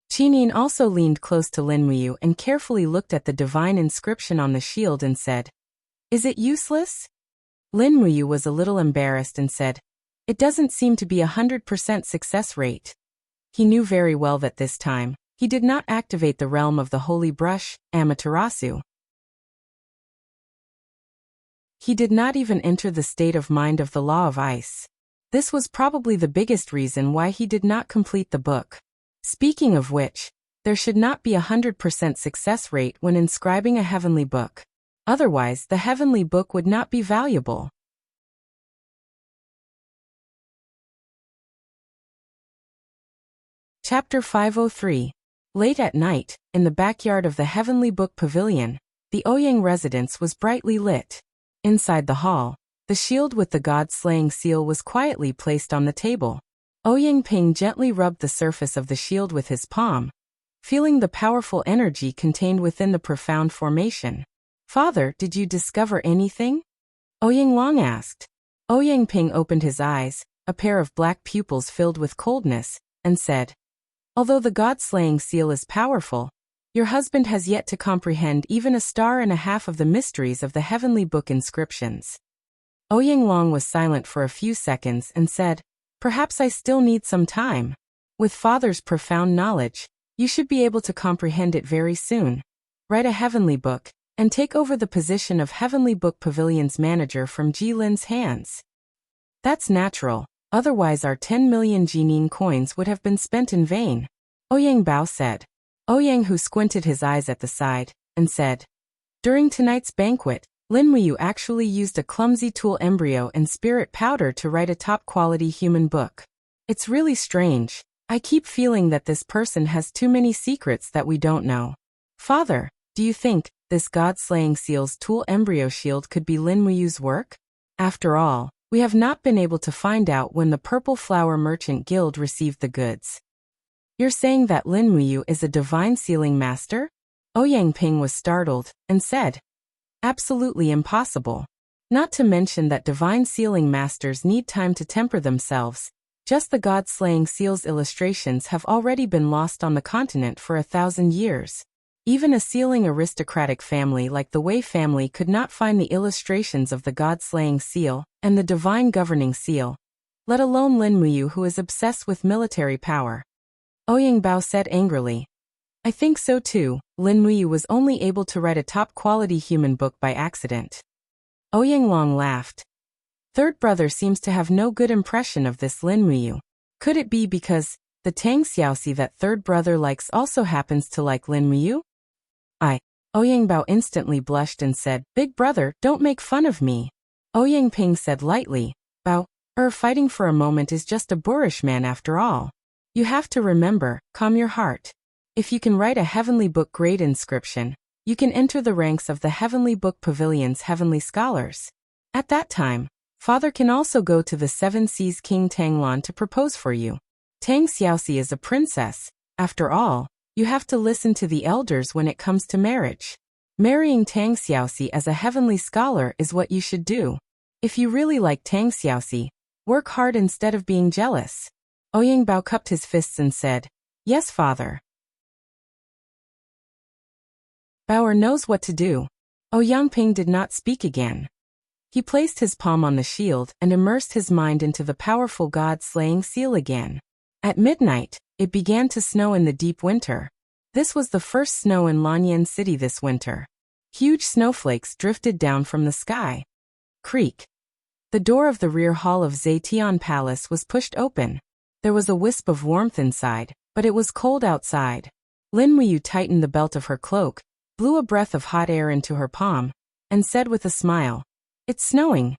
Qin Yin also leaned close to Lin Muyu and carefully looked at the divine inscription on the shield and said, "Is it useless?" Lin Muyu was a little embarrassed and said, "It doesn't seem to be 100% success rate." He knew very well that this time, he did not activate the realm of the holy brush, Amaterasu. He did not even enter the state of mind of the law of ice. This was probably the biggest reason why he did not complete the book. Speaking of which, there should not be 100% success rate when inscribing a heavenly book. Otherwise, the heavenly book would not be valuable. Chapter 503. Late at night, in the backyard of the Heavenly Book Pavilion, the Ouyang residence was brightly lit. Inside the hall, the shield with the god-slaying seal was quietly placed on the table. Ouyang Ping gently rubbed the surface of the shield with his palm, feeling the powerful energy contained within the profound formation. "Father, did you discover anything?" Ouyang Long asked. Ouyang Ping opened his eyes, a pair of black pupils filled with coldness, and said, "Although the god-slaying seal is powerful, your husband has yet to comprehend even a star and a half of the mysteries of the heavenly book inscriptions." Ouyang Long was silent for a few seconds and said, "Perhaps I still need some time. With father's profound knowledge, you should be able to comprehend it very soon. Write a heavenly book, and take over the position of Heavenly Book Pavilion's manager from Ji Lin's hands." That's natural, otherwise our 10 million Jinin coins would have been spent in vain. Ouyang Bao said. Ouyang, who squinted his eyes at the side, and said, during tonight's banquet, Lin Muyu actually used a clumsy tool embryo and spirit powder to write a top-quality human book. It's really strange. I keep feeling that this person has too many secrets that we don't know. Father, do you think this god-slaying seal's tool embryo shield could be Lin Muyu's work? After all, we have not been able to find out when the Purple Flower Merchant Guild received the goods. You're saying that Lin Muyu is a divine sealing master? Ouyang Ping was startled, and said, absolutely impossible. Not to mention that divine sealing masters need time to temper themselves. Just the god-slaying seal's illustrations have already been lost on the continent for 1,000 years. Even a sealing aristocratic family like the Wei family could not find the illustrations of the god-slaying seal and the divine governing seal, let alone Lin Muyu, who is obsessed with military power. Ouyang Bao said angrily, I think so too. Lin Muyu was only able to write a top-quality human book by accident. Ouyang Long laughed. Third brother seems to have no good impression of this Lin Muyu. Could it be because the Tang Xiaoxi that third brother likes also happens to like Lin Muyu? Ouyang Bao instantly blushed and said, big brother, don't make fun of me. Ouyang Ping said lightly, Bao, fighting for a moment is just a boorish man after all. You have to remember, calm your heart. If you can write a heavenly book grade inscription, you can enter the ranks of the Heavenly Book Pavilion's heavenly scholars. At that time, Father can also go to the Seven Seas King Tanglan to propose for you. Tang Xiaoxi is a princess. After all, you have to listen to the elders when it comes to marriage. Marrying Tang Xiaoxi as a heavenly scholar is what you should do. If you really like Tang Xiaoxi, work hard instead of being jealous. Ouyang Bao cupped his fists and said, yes, Father. Baoer knows what to do. Ouyang Ping did not speak again. He placed his palm on the shield and immersed his mind into the powerful god-slaying seal again. At midnight, it began to snow in the deep winter. This was the first snow in Lanyan City this winter. Huge snowflakes drifted down from the sky. Creak. The door of the rear hall of Zetian Palace was pushed open. There was a wisp of warmth inside, but it was cold outside. Lin Muyu tightened the belt of her cloak, blew a breath of hot air into her palm, and said with a smile, it's snowing.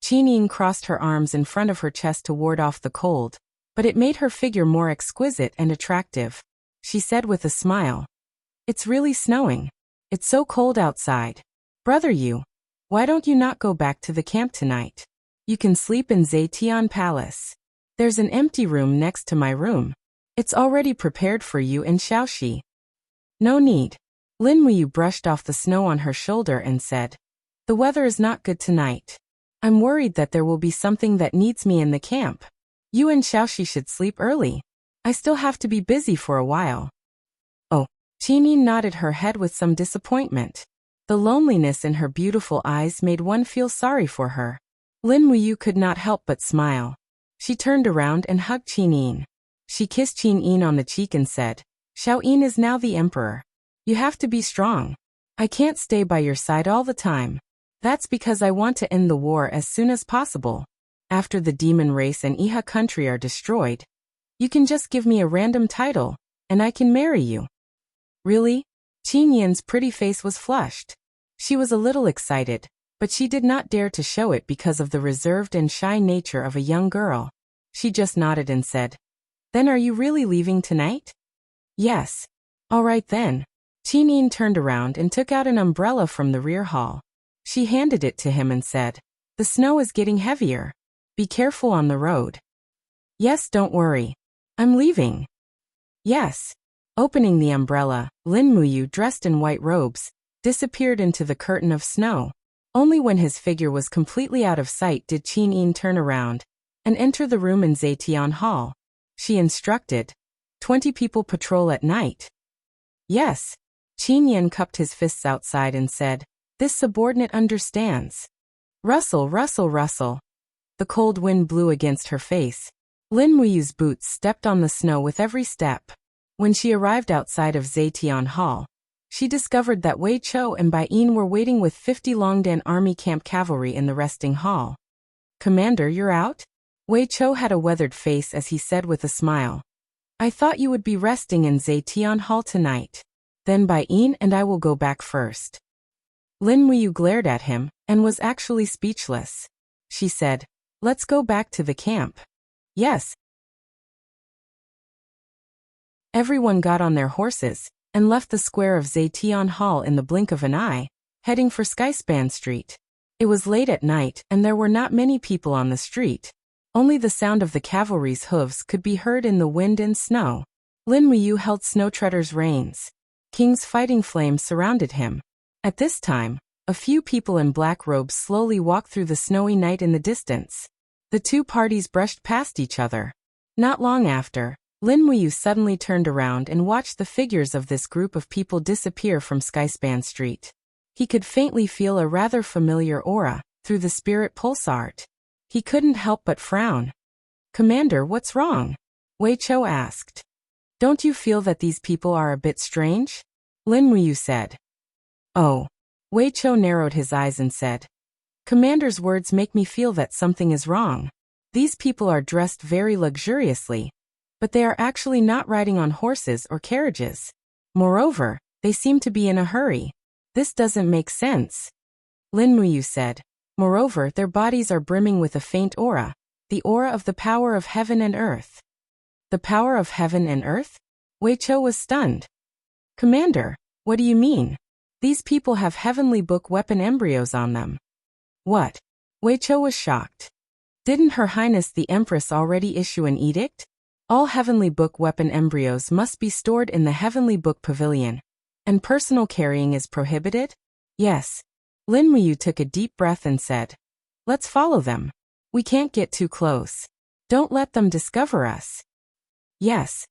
Qin Yin crossed her arms in front of her chest to ward off the cold, but it made her figure more exquisite and attractive. She said with a smile, it's really snowing. It's so cold outside. Brother Yu, why don't you not go back to the camp tonight? You can sleep in Zetian Palace. There's an empty room next to my room. It's already prepared for you in Shaoxi. No need. Lin Muyu brushed off the snow on her shoulder and said, the weather is not good tonight. I'm worried that there will be something that needs me in the camp. You and Shaoxi should sleep early. I still have to be busy for a while. Oh, Qin Yin nodded her head with some disappointment. The loneliness in her beautiful eyes made one feel sorry for her. Lin Muyu could not help but smile. She turned around and hugged Qin Yin. She kissed Qin Yin on the cheek and said, Xiao Yin is now the emperor. You have to be strong. I can't stay by your side all the time. That's because I want to end the war as soon as possible. After the demon race and Iha country are destroyed, you can just give me a random title, and I can marry you. Really? Qin Yin's pretty face was flushed. She was a little excited, but she did not dare to show it because of the reserved and shy nature of a young girl. She just nodded and said, then are you really leaving tonight? Yes. All right then. Qin Yin turned around and took out an umbrella from the rear hall. She handed it to him and said, the snow is getting heavier. Be careful on the road. Yes, don't worry. I'm leaving. Yes. Opening the umbrella, Lin Muyu, dressed in white robes, disappeared into the curtain of snow. Only when his figure was completely out of sight did Qin Yin turn around and enter the room in Zetian Hall. She instructed, 20 people patrol at night. Yes. Qin Yin cupped his fists outside and said, this subordinate understands. Rustle, rustle, rustle. The cold wind blew against her face. Lin Muyu's boots stepped on the snow with every step. When she arrived outside of Zetian Hall, she discovered that Wei Chou and Bai Yin were waiting with 50 Longdan army camp cavalry in the resting hall. Commander, you're out? Wei Chou had a weathered face as he said with a smile. I thought you would be resting in Zetian Hall tonight. Then Bai Yin and I will go back first. Lin Muyu glared at him, and was actually speechless. She said, let's go back to the camp. Yes. Everyone got on their horses, and left the square of Zetian Hall in the blink of an eye, heading for Skyspan Street. It was late at night, and there were not many people on the street. Only the sound of the cavalry's hooves could be heard in the wind and snow. Lin Muyu held Snowtreader's reins. King's fighting flames surrounded him. At this time, a few people in black robes slowly walked through the snowy night in the distance. The two parties brushed past each other. Not long after, Lin Muyu suddenly turned around and watched the figures of this group of people disappear from Skyspan Street. He could faintly feel a rather familiar aura through the spirit pulse art. He couldn't help but frown. Commander, what's wrong? Wei Chou asked. Don't you feel that these people are a bit strange? Lin Muyu said. Oh. Wei Chou narrowed his eyes and said, Commander's words make me feel that something is wrong. These people are dressed very luxuriously, but they are actually not riding on horses or carriages. Moreover, they seem to be in a hurry. This doesn't make sense. Lin Muyu said. Moreover, their bodies are brimming with a faint aura, the aura of the power of heaven and earth. The power of heaven and earth? Wei Chou was stunned. Commander, what do you mean? These people have heavenly book weapon embryos on them. What? Wei Chou was shocked. Didn't Her Highness the Empress already issue an edict? All heavenly book weapon embryos must be stored in the heavenly book pavilion, and personal carrying is prohibited? Yes. Lin Muyu took a deep breath and said, let's follow them. We can't get too close. Don't let them discover us. Yes.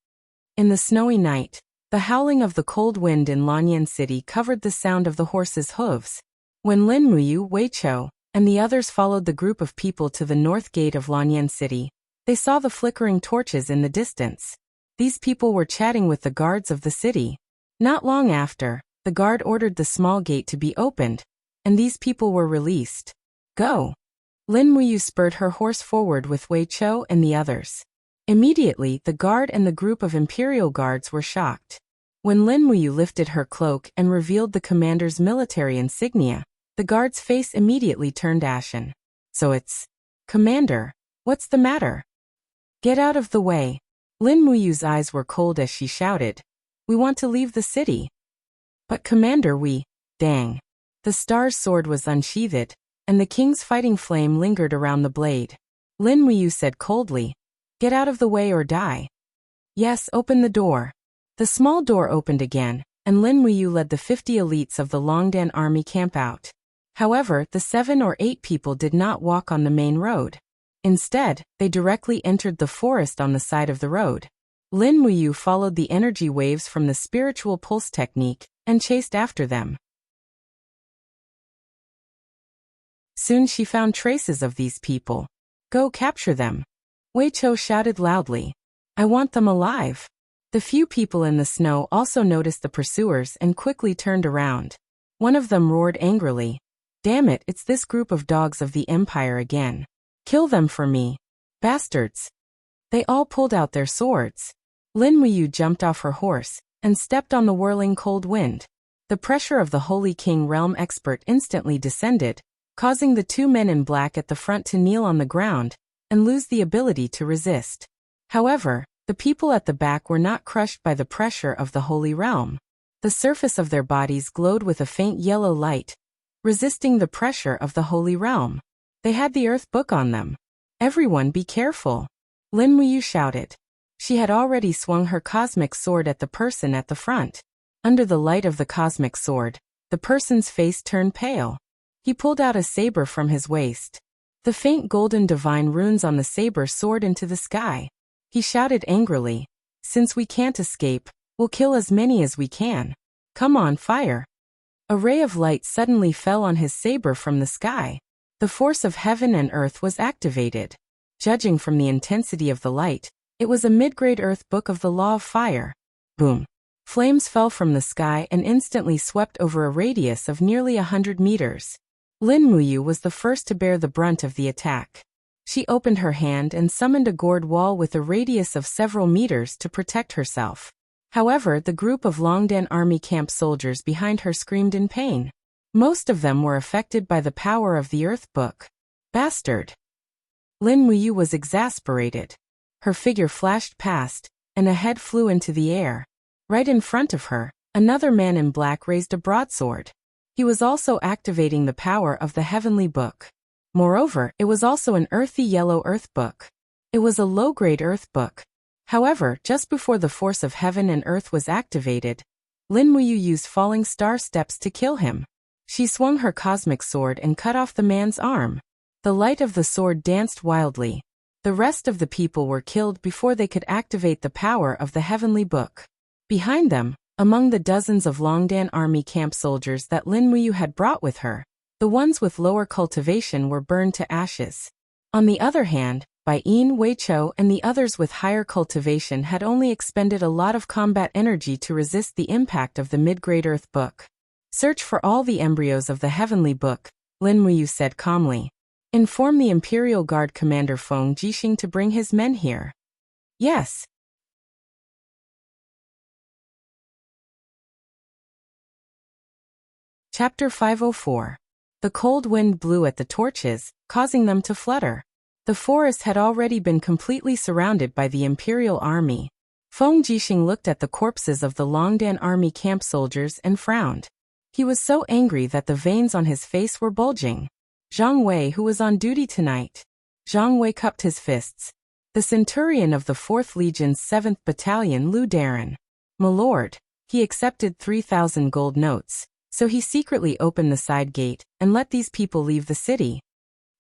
In the snowy night, the howling of the cold wind in Lanyan City covered the sound of the horses' hooves. When Lin Muyu, Wei Chou, and the others followed the group of people to the north gate of Lanyan City, they saw the flickering torches in the distance. These people were chatting with the guards of the city. Not long after, the guard ordered the small gate to be opened, and these people were released. Go! Lin Muyu spurred her horse forward with Wei Chou and the others. Immediately, the guard and the group of imperial guards were shocked. When Lin Muyu lifted her cloak and revealed the commander's military insignia, the guard's face immediately turned ashen. So it's... Commander, what's the matter? Get out of the way. Lin Muyu's eyes were cold as she shouted. We want to leave the city. But Commander, Dang. The star's sword was unsheathed, and the king's fighting flame lingered around the blade. Lin Muyu said coldly, Get out of the way or die. Yes, open the door. The small door opened again, and Lin Muyu led the 50 elites of the Longdan army camp out. However, the 7 or 8 people did not walk on the main road. Instead, they directly entered the forest on the side of the road. Lin Muyu followed the energy waves from the spiritual pulse technique and chased after them. Soon she found traces of these people. Go capture them. Wei Chou shouted loudly. I want them alive. The few people in the snow also noticed the pursuers and quickly turned around. One of them roared angrily. Damn it, it's this group of dogs of the Empire again. Kill them for me. Bastards. They all pulled out their swords. Lin Muyu jumped off her horse and stepped on the whirling cold wind. The pressure of the Holy King Realm Expert instantly descended, causing the 2 men in black at the front to kneel on the ground and lose the ability to resist. However, the people at the back were not crushed by the pressure of the Holy Realm. The surface of their bodies glowed with a faint yellow light, resisting the pressure of the Holy Realm. They had the Earth Book on them. Everyone be careful. Lin Muyu shouted. She had already swung her cosmic sword at the person at the front. Under the light of the cosmic sword, the person's face turned pale. He pulled out a saber from his waist. The faint golden divine runes on the saber soared into the sky. He shouted angrily, Since we can't escape, we'll kill as many as we can. Come on, fire. A ray of light suddenly fell on his saber from the sky. The force of heaven and earth was activated. Judging from the intensity of the light, it was a mid-grade Earth Book of the Law of Fire. Boom. Flames fell from the sky and instantly swept over a radius of nearly 100 meters. Lin Muyu was the first to bear the brunt of the attack. She opened her hand and summoned a gourd wall with a radius of several meters to protect herself. However, the group of Longdan army camp soldiers behind her screamed in pain. Most of them were affected by the power of the Earth Book. Bastard! Lin Wuyu was exasperated. Her figure flashed past, and a head flew into the air. Right in front of her, another man in black raised a broadsword. He was also activating the power of the Heavenly Book. Moreover, it was also an earthy yellow Earth Book. It was a low-grade Earth Book. However, just before the force of heaven and earth was activated, Lin Wuyu used falling star steps to kill him. She swung her cosmic sword and cut off the man's arm. The light of the sword danced wildly. The rest of the people were killed before they could activate the power of the Heavenly Book. Behind them, among the dozens of Longdan army camp soldiers that Lin Wuyu had brought with her, the ones with lower cultivation were burned to ashes. On the other hand, Bai Yin, Wei Chou and the others with higher cultivation had only expended a lot of combat energy to resist the impact of the mid-grade Earth Book. Search for all the embryos of the Heavenly Book, Lin Wuyu said calmly. Inform the Imperial Guard Commander Feng Jixing to bring his men here. Yes. Chapter 504. The cold wind blew at the torches, causing them to flutter. The forest had already been completely surrounded by the Imperial Army. Feng Jixing looked at the corpses of the Longdan army camp soldiers and frowned. He was so angry that the veins on his face were bulging. Zhang Wei, who was on duty tonight. Zhang Wei cupped his fists. The centurion of the 4th Legion's 7th Battalion, Lu Daran. My lord. He accepted 3,000 gold notes, so he secretly opened the side gate and let these people leave the city.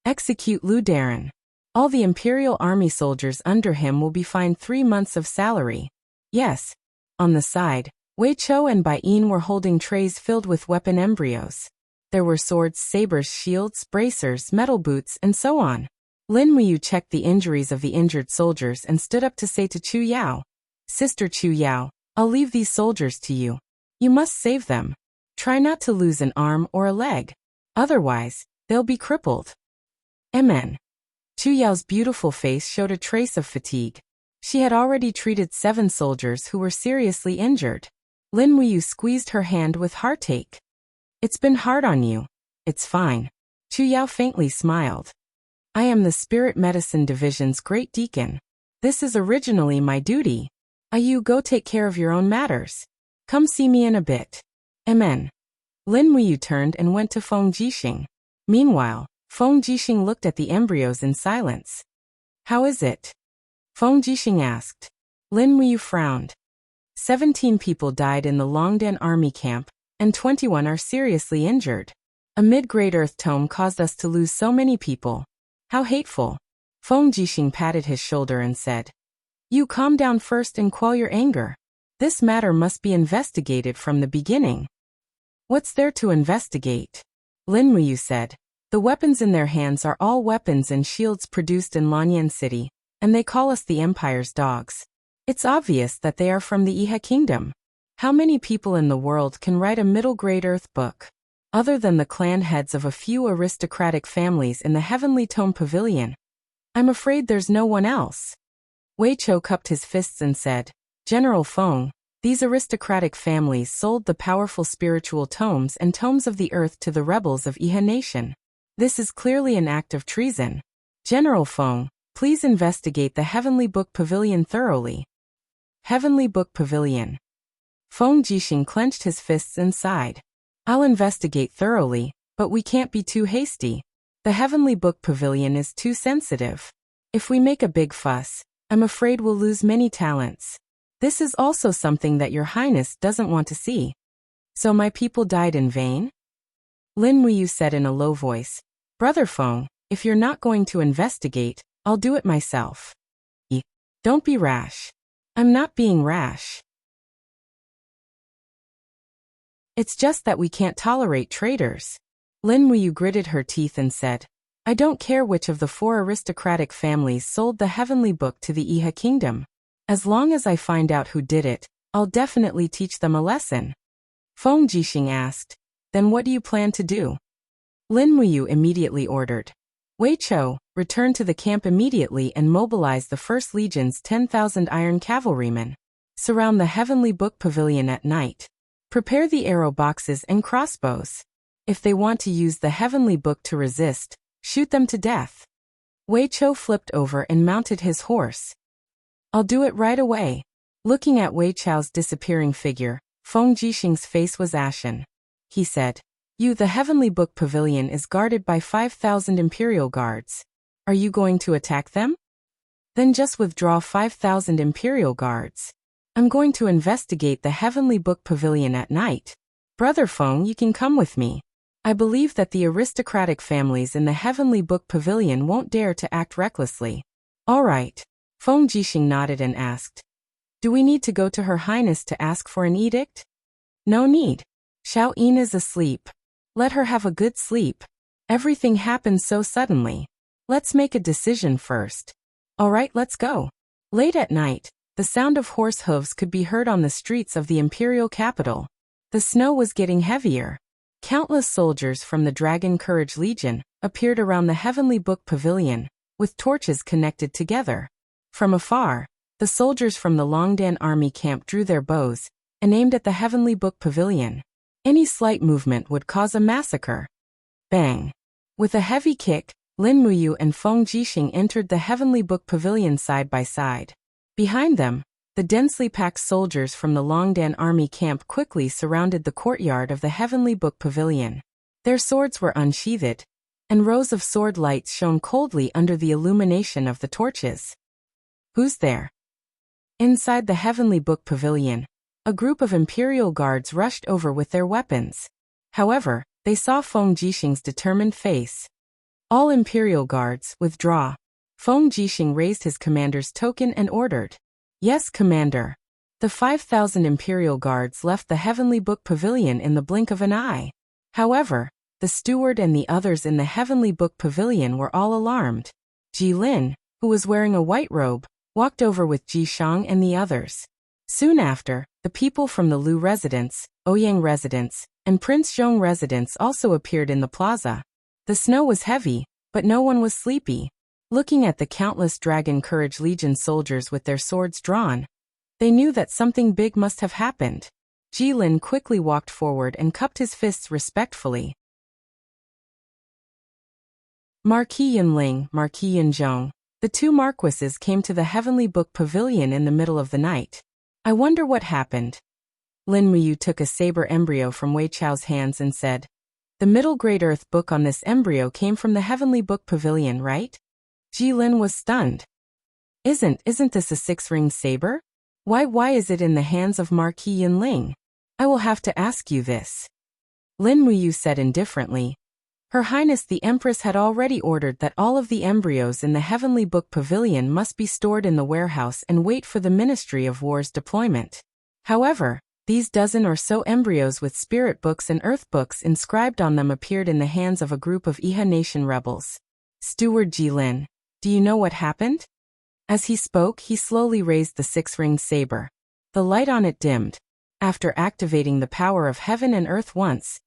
Execute Lu Daran. All the Imperial Army soldiers under him will be fined 3 months of salary. Yes. On the side, Wei Chou and Bai Yin were holding trays filled with weapon embryos. There were swords, sabers, shields, bracers, metal boots, and so on. Lin Wuyu checked the injuries of the injured soldiers and stood up to say to Chu Yao, Sister Chu Yao, I'll leave these soldiers to you. You must save them. Try not to lose an arm or a leg. Otherwise, they'll be crippled. Amen. Chu Yao's beautiful face showed a trace of fatigue. She had already treated 7 soldiers who were seriously injured. Lin Wuyu squeezed her hand with heartache. It's been hard on you. It's fine. Chu Yao faintly smiled. I am the Spirit Medicine Division's Great Deacon. This is originally my duty. You go take care of your own matters. Come see me in a bit. Amen. Lin Wuyu turned and went to Feng Jixing. Meanwhile, Feng Jixing looked at the embryos in silence. How is it? Feng Jixing asked. Lin Wuyu frowned. 17 people died in the Longdan army camp, and 21 are seriously injured. A mid-grade earth tome caused us to lose so many people. How hateful. Feng Jixing patted his shoulder and said, You calm down first and quell your anger. This matter must be investigated from the beginning. What's there to investigate? Lin Wuyu said. The weapons in their hands are all weapons and shields produced in Lanyan City, and they call us the Empire's dogs. It's obvious that they are from the Iha Kingdom. How many people in the world can write a middle-grade Earth book? Other than the clan heads of a few aristocratic families in the Heavenly Tome Pavilion. I'm afraid there's no one else. Wei Chou cupped his fists and said, General Feng, these aristocratic families sold the powerful spiritual tomes and tomes of the earth to the rebels of Iha Nation. This is clearly an act of treason. General Feng, please investigate the Heavenly Book Pavilion thoroughly. Heavenly Book Pavilion. Feng Jixing clenched his fists and sighed. I'll investigate thoroughly, but we can't be too hasty. The Heavenly Book Pavilion is too sensitive. If we make a big fuss, I'm afraid we'll lose many talents. This is also something that Your Highness doesn't want to see. So my people died in vain? Lin Wuyu said in a low voice. Brother Feng, if you're not going to investigate, I'll do it myself. Don't be rash. I'm not being rash. It's just that we can't tolerate traitors. Lin Wuyu gritted her teeth and said, I don't care which of the 4 aristocratic families sold the Heavenly Book to the Iha Kingdom. As long as I find out who did it, I'll definitely teach them a lesson. Feng Jixing asked, Then what do you plan to do? Lin Wuyu immediately ordered. Wei Chou, return to the camp immediately and mobilize the First Legion's 10,000 iron cavalrymen. Surround the Heavenly Book Pavilion at night. Prepare the arrow boxes and crossbows. If they want to use the Heavenly Book to resist, shoot them to death. Wei Chou flipped over and mounted his horse. I'll do it right away. Looking at Wei Chou's disappearing figure, Feng Jixing's face was ashen. He said, the Heavenly Book Pavilion is guarded by 5,000 Imperial Guards. Are you going to attack them? Then just withdraw 5,000 Imperial Guards. I'm going to investigate the Heavenly Book Pavilion at night. Brother Feng, you can come with me. I believe that the aristocratic families in the Heavenly Book Pavilion won't dare to act recklessly. All right. Feng Jixing nodded and asked, do we need to go to Her Highness to ask for an edict? No need. Xiao Yin is asleep. Let her have a good sleep. Everything happened so suddenly. Let's make a decision first. All right, let's go. Late at night, the sound of horse hooves could be heard on the streets of the imperial capital. The snow was getting heavier. Countless soldiers from the Dragon Courage Legion appeared around the Heavenly Book Pavilion, with torches connected together. From afar, the soldiers from the Longdan army camp drew their bows and aimed at the Heavenly Book Pavilion. Any slight movement would cause a massacre. Bang! With a heavy kick, Lin Muyu and Feng Jixing entered the Heavenly Book Pavilion side by side. Behind them, the densely packed soldiers from the Longdan army camp quickly surrounded the courtyard of the Heavenly Book Pavilion. Their swords were unsheathed, and rows of sword lights shone coldly under the illumination of the torches. Who's there? Inside the Heavenly Book Pavilion, a group of Imperial Guards rushed over with their weapons. However, they saw Feng Jixing's determined face. All Imperial Guards, withdraw. Feng Jixing raised his commander's token and ordered. Yes, Commander. The 5,000 Imperial Guards left the Heavenly Book Pavilion in the blink of an eye. However, the steward and the others in the Heavenly Book Pavilion were all alarmed. Ji Lin, who was wearing a white robe, walked over with Ji Shang and the others. Soon after, the people from the Lu residence, Ouyang residence, and Prince Zhong residence also appeared in the plaza. The snow was heavy, but no one was sleepy. Looking at the countless Dragon Courage Legion soldiers with their swords drawn, they knew that something big must have happened. Ji Lin quickly walked forward and cupped his fists respectfully. Marquis Yunling, Marquis Yunzhong, the two marquises came to the Heavenly Book Pavilion in the middle of the night. I wonder what happened. Lin Muyu took a saber embryo from Wei Chou's hands and said, the middle Great Earth book on this embryo came from the Heavenly Book Pavilion, right? Ji Lin was stunned. Isn't this a six-ring saber? Why is it in the hands of Marquis Yunling? I will have to ask you this. Lin Muyu said indifferently. Her Highness the Empress had already ordered that all of the embryos in the Heavenly Book Pavilion must be stored in the warehouse and wait for the Ministry of War's deployment. However, these dozen or so embryos with spirit books and earth books inscribed on them appeared in the hands of a group of Iha Nation rebels. Steward Ji Lin, do you know what happened? As he spoke, he slowly raised the six-ringed saber. The light on it dimmed. After activating the power of heaven and earth once,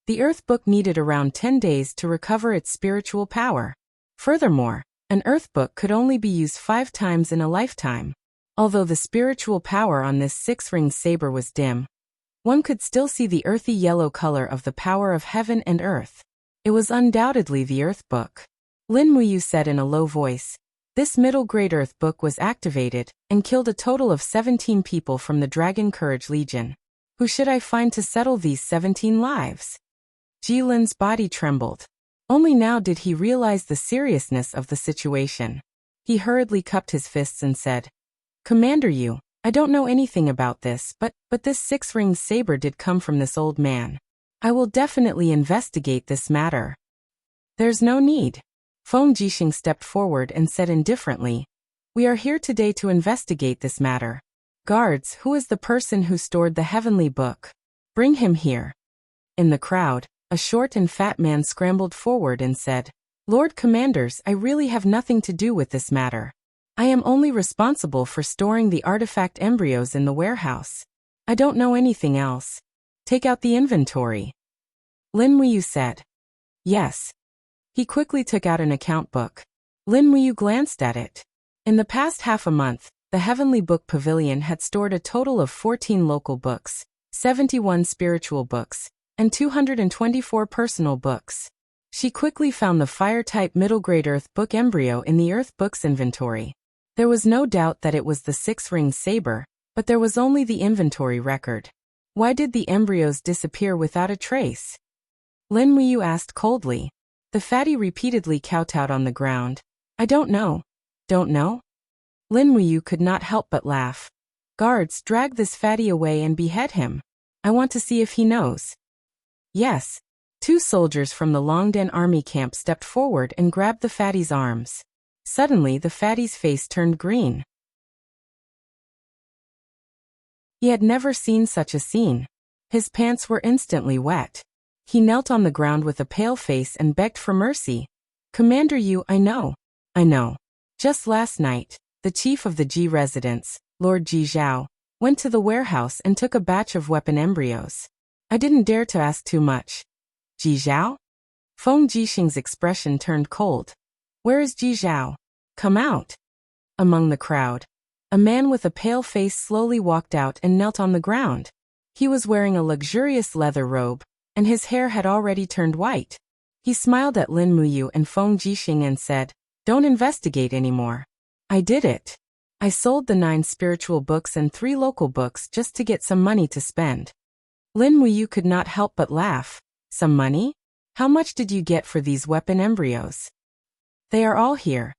the Earth Book needed around 10 days to recover its spiritual power. Furthermore, an Earth Book could only be used 5 times in a lifetime. Although the spiritual power on this six-ringed saber was dim, one could still see the earthy yellow color of the power of heaven and earth. It was undoubtedly the Earth Book. Lin Muyu said in a low voice. This middle Great Earth Book was activated and killed a total of 17 people from the Dragon Courage Legion. Who should I find to settle these 17 lives? Ji Lin's body trembled. Only now did he realize the seriousness of the situation. He hurriedly cupped his fists and said, Commander Yu, I don't know anything about this, but this six-ringed saber did come from this old man. I will definitely investigate this matter. There's no need. Feng Jixing stepped forward and said indifferently, We are here today to investigate this matter. Guards, who is the person who stored the Heavenly Book? Bring him here. In the crowd, a short and fat man scrambled forward and said, Lord Commanders, I really have nothing to do with this matter. I am only responsible for storing the artifact embryos in the warehouse. I don't know anything else. Take out the inventory. Lin Muyu said. Yes. He quickly took out an account book. Lin Muyu glanced at it. In the past half a month, the Heavenly Book Pavilion had stored a total of 14 local books, 71 spiritual books, and 224 personal books. She quickly found the Fire-type middle-grade Earth book embryo in the Earth books inventory. There was no doubt that it was the six-ringed saber, but there was only the inventory record. Why did the embryos disappear without a trace? Lin Muyu asked coldly. The fatty repeatedly kowtowed on the ground. I don't know. Don't know? Lin Muyu could not help but laugh. Guards, drag this fatty away and behead him. I want to see if he knows. Yes. Two soldiers from the Longden army camp stepped forward and grabbed the fatty's arms. Suddenly the fatty's face turned green. He had never seen such a scene. His pants were instantly wet. He knelt on the ground with a pale face and begged for mercy. Commander Yu, I know. Just last night, the chief of the Ji residence, Lord Ji Zhao, went to the warehouse and took a batch of weapon embryos. I didn't dare to ask too much. Ji Zhao? Feng Jixing's expression turned cold. Where is Ji Zhao? Come out. Among the crowd, a man with a pale face slowly walked out and knelt on the ground. He was wearing a luxurious leather robe, and his hair had already turned white. He smiled at Lin Muyu and Feng Jixing and said, Don't investigate anymore. I did it. I sold the 9 spiritual books and 3 local books just to get some money to spend. Lin Muyu could not help but laugh. Some money? How much did you get for these weapon embryos? They are all here.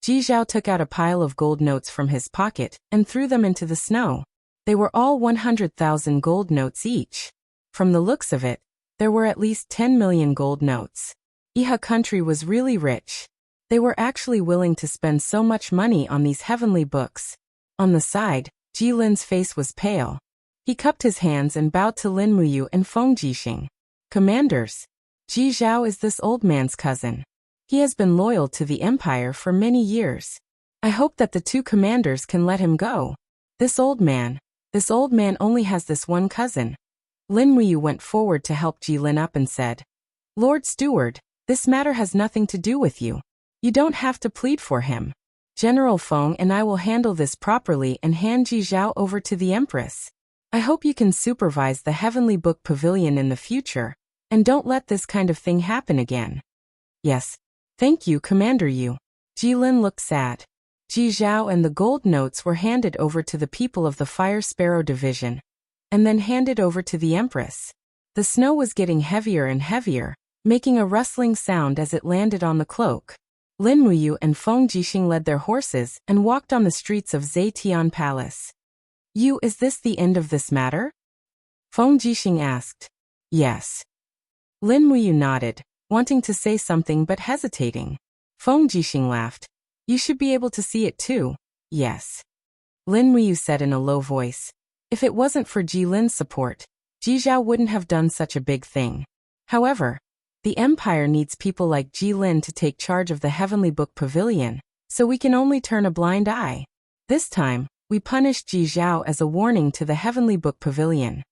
Ji Zhao took out a pile of gold notes from his pocket and threw them into the snow. They were all 100,000 gold notes each. From the looks of it, there were at least 10 million gold notes. Iha country was really rich. They were actually willing to spend so much money on these heavenly books. On the side, Ji Lin's face was pale. He cupped his hands and bowed to Lin Muyu and Feng Jixing. Commanders, Ji Zhao is this old man's cousin. He has been loyal to the empire for many years. I hope that the 2 commanders can let him go. This old man only has this one cousin. Lin Muyu went forward to help Ji Lin up and said, Lord Steward, this matter has nothing to do with you. You don't have to plead for him. General Feng and I will handle this properly and hand Ji Zhao over to the Empress. I hope you can supervise the Heavenly Book Pavilion in the future, and don't let this kind of thing happen again. Yes. Thank you, Commander Yu. Ji Lin looked sad. Ji Zhao and the gold notes were handed over to the people of the Fire Sparrow Division, and then handed over to the Empress. The snow was getting heavier and heavier, making a rustling sound as it landed on the cloak. Lin Muyu and Feng Jixing led their horses and walked on the streets of Zetian Palace. Yu, is this the end of this matter? Feng Jixing asked. Yes. Lin Muyu nodded, wanting to say something but hesitating. Feng Jixing laughed. You should be able to see it too. Yes. Lin Muyu said in a low voice. If it wasn't for Ji Lin's support, Ji Zhao wouldn't have done such a big thing. However, the Empire needs people like Ji Lin to take charge of the Heavenly Book Pavilion, so we can only turn a blind eye. This time, we punished Ji Zhao as a warning to the Heavenly Book Pavilion.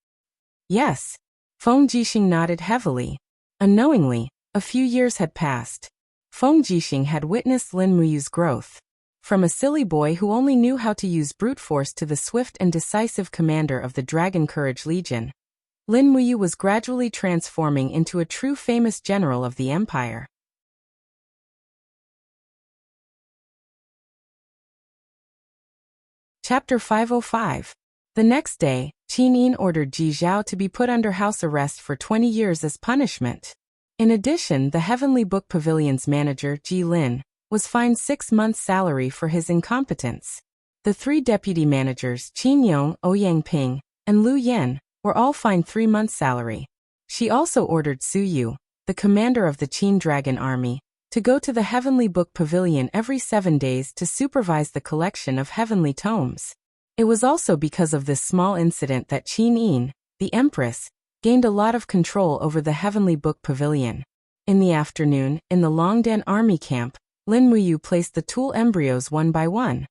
Yes. Feng Jixing nodded heavily. Unknowingly, a few years had passed. Feng Jixing had witnessed Lin Muyu's growth. From a silly boy who only knew how to use brute force to the swift and decisive commander of the Dragon Courage Legion, Lin Muyu was gradually transforming into a true famous general of the empire. Chapter 505. The next day, Qin Yin ordered Ji Zhao to be put under house arrest for 20 years as punishment. In addition, the Heavenly Book Pavilion's manager, Ji Lin, was fined 6 months' salary for his incompetence. The 3 deputy managers, Qin Yong, Ouyang Ping, and Lu Yan, were all fined 3 months' salary. She also ordered Su Yu, the commander of the Qin Dragon Army, to go to the Heavenly Book Pavilion every 7 days to supervise the collection of heavenly tomes. It was also because of this small incident that Qin Yin, the Empress, gained a lot of control over the Heavenly Book Pavilion. In the afternoon, in the Longden army camp, Lin Muyu placed the tool embryos one by one.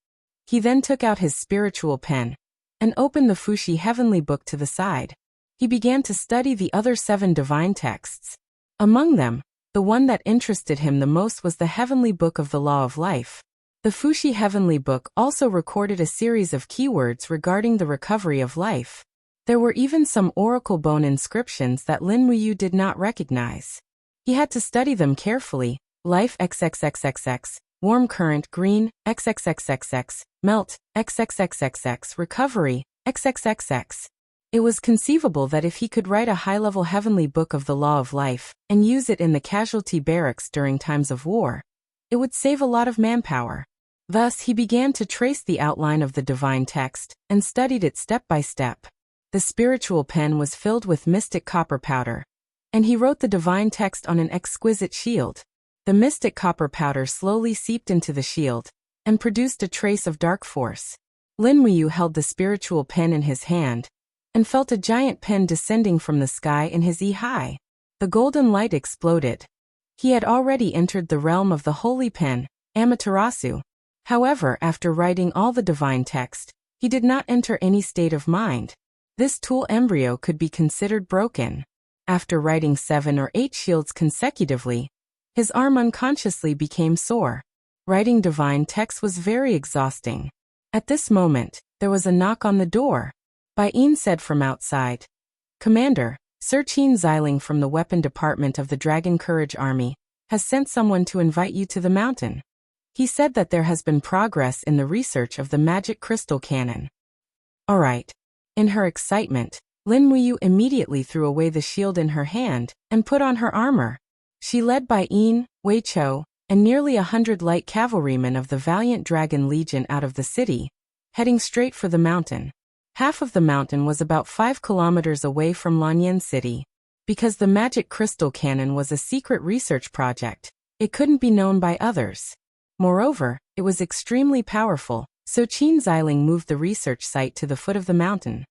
He then took out his spiritual pen and opened the Fuxi Heavenly Book to the side. He began to study the other 7 divine texts. Among them, The one that interested him the most was the Heavenly Book of the Law of Life. The Fuxi Heavenly Book also recorded a series of keywords regarding the recovery of life. There were even some oracle bone inscriptions that Lin Muyu did not recognize. He had to study them carefully. Life XXXXX, warm current green, XXXXX, melt, XXXXX, recovery, XXXX. It was conceivable that if he could write a high-level heavenly book of the law of life and use it in the casualty barracks during times of war, it would save a lot of manpower. Thus, he began to trace the outline of the divine text and studied it step by step. The spiritual pen was filled with mystic copper powder, and he wrote the divine text on an exquisite shield. The mystic copper powder slowly seeped into the shield and produced a trace of dark force. Lin Muyu held the spiritual pen in his hand and felt a giant pen descending from the sky in his eye. The golden light exploded. He had already entered the realm of the holy pen, Amaterasu. However, after writing all the divine text, he did not enter any state of mind. This tool embryo could be considered broken. After writing 7 or 8 shields consecutively, his arm unconsciously became sore. Writing divine text was very exhausting. At this moment, there was a knock on the door. Bai Yin said from outside, "Commander, Sir Qin Xiling from the weapon department of the Dragon Courage Army has sent someone to invite you to the mountain. He said that there has been progress in the research of the magic crystal cannon." All right. In her excitement, Lin Muyu immediately threw away the shield in her hand and put on her armor. She led Bai Yin, Wei Chou, and nearly 100 light cavalrymen of the valiant Dragon Legion out of the city, heading straight for the mountain. Half of the mountain was about 5 kilometers away from Lanyan City. Because the magic crystal cannon was a secret research project, it couldn't be known by others. Moreover, it was extremely powerful, so Qin Xiling moved the research site to the foot of the mountain.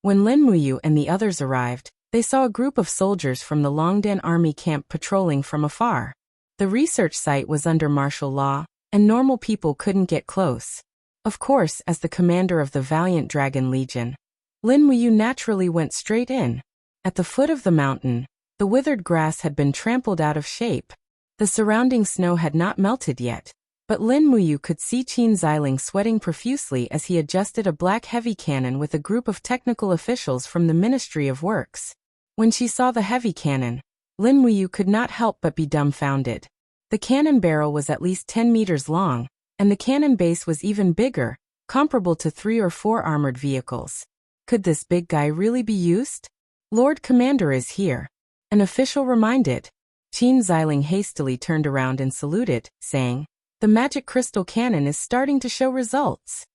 When Lin Muyu and the others arrived, they saw a group of soldiers from the Longdan army camp patrolling from afar. The research site was under martial law, and normal people couldn't get close. Of course, as the commander of the valiant Dragon Legion, Lin Muyu naturally went straight in. At the foot of the mountain, the withered grass had been trampled out of shape. The surrounding snow had not melted yet, but Lin Muyu could see Qin Xiling sweating profusely as he adjusted a black heavy cannon with a group of technical officials from the Ministry of Works. When she saw the heavy cannon, Lin Muyu could not help but be dumbfounded. The cannon barrel was at least 10 meters long, and the cannon base was even bigger, comparable to 3 or 4 armored vehicles. Could this big guy really be used? "Lord Commander is here," an official reminded. Qin Xiling hastily turned around and saluted, saying, "The magic crystal cannon is starting to show results."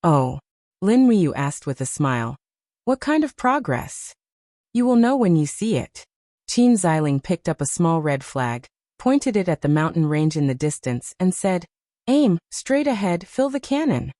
"Oh," Lin Muyu asked with a smile. "What kind of progress?" "You will know when you see it." Qin Xiling picked up a small red flag, pointed it at the mountain range in the distance, and said, "Aim, straight ahead, fill the cannon."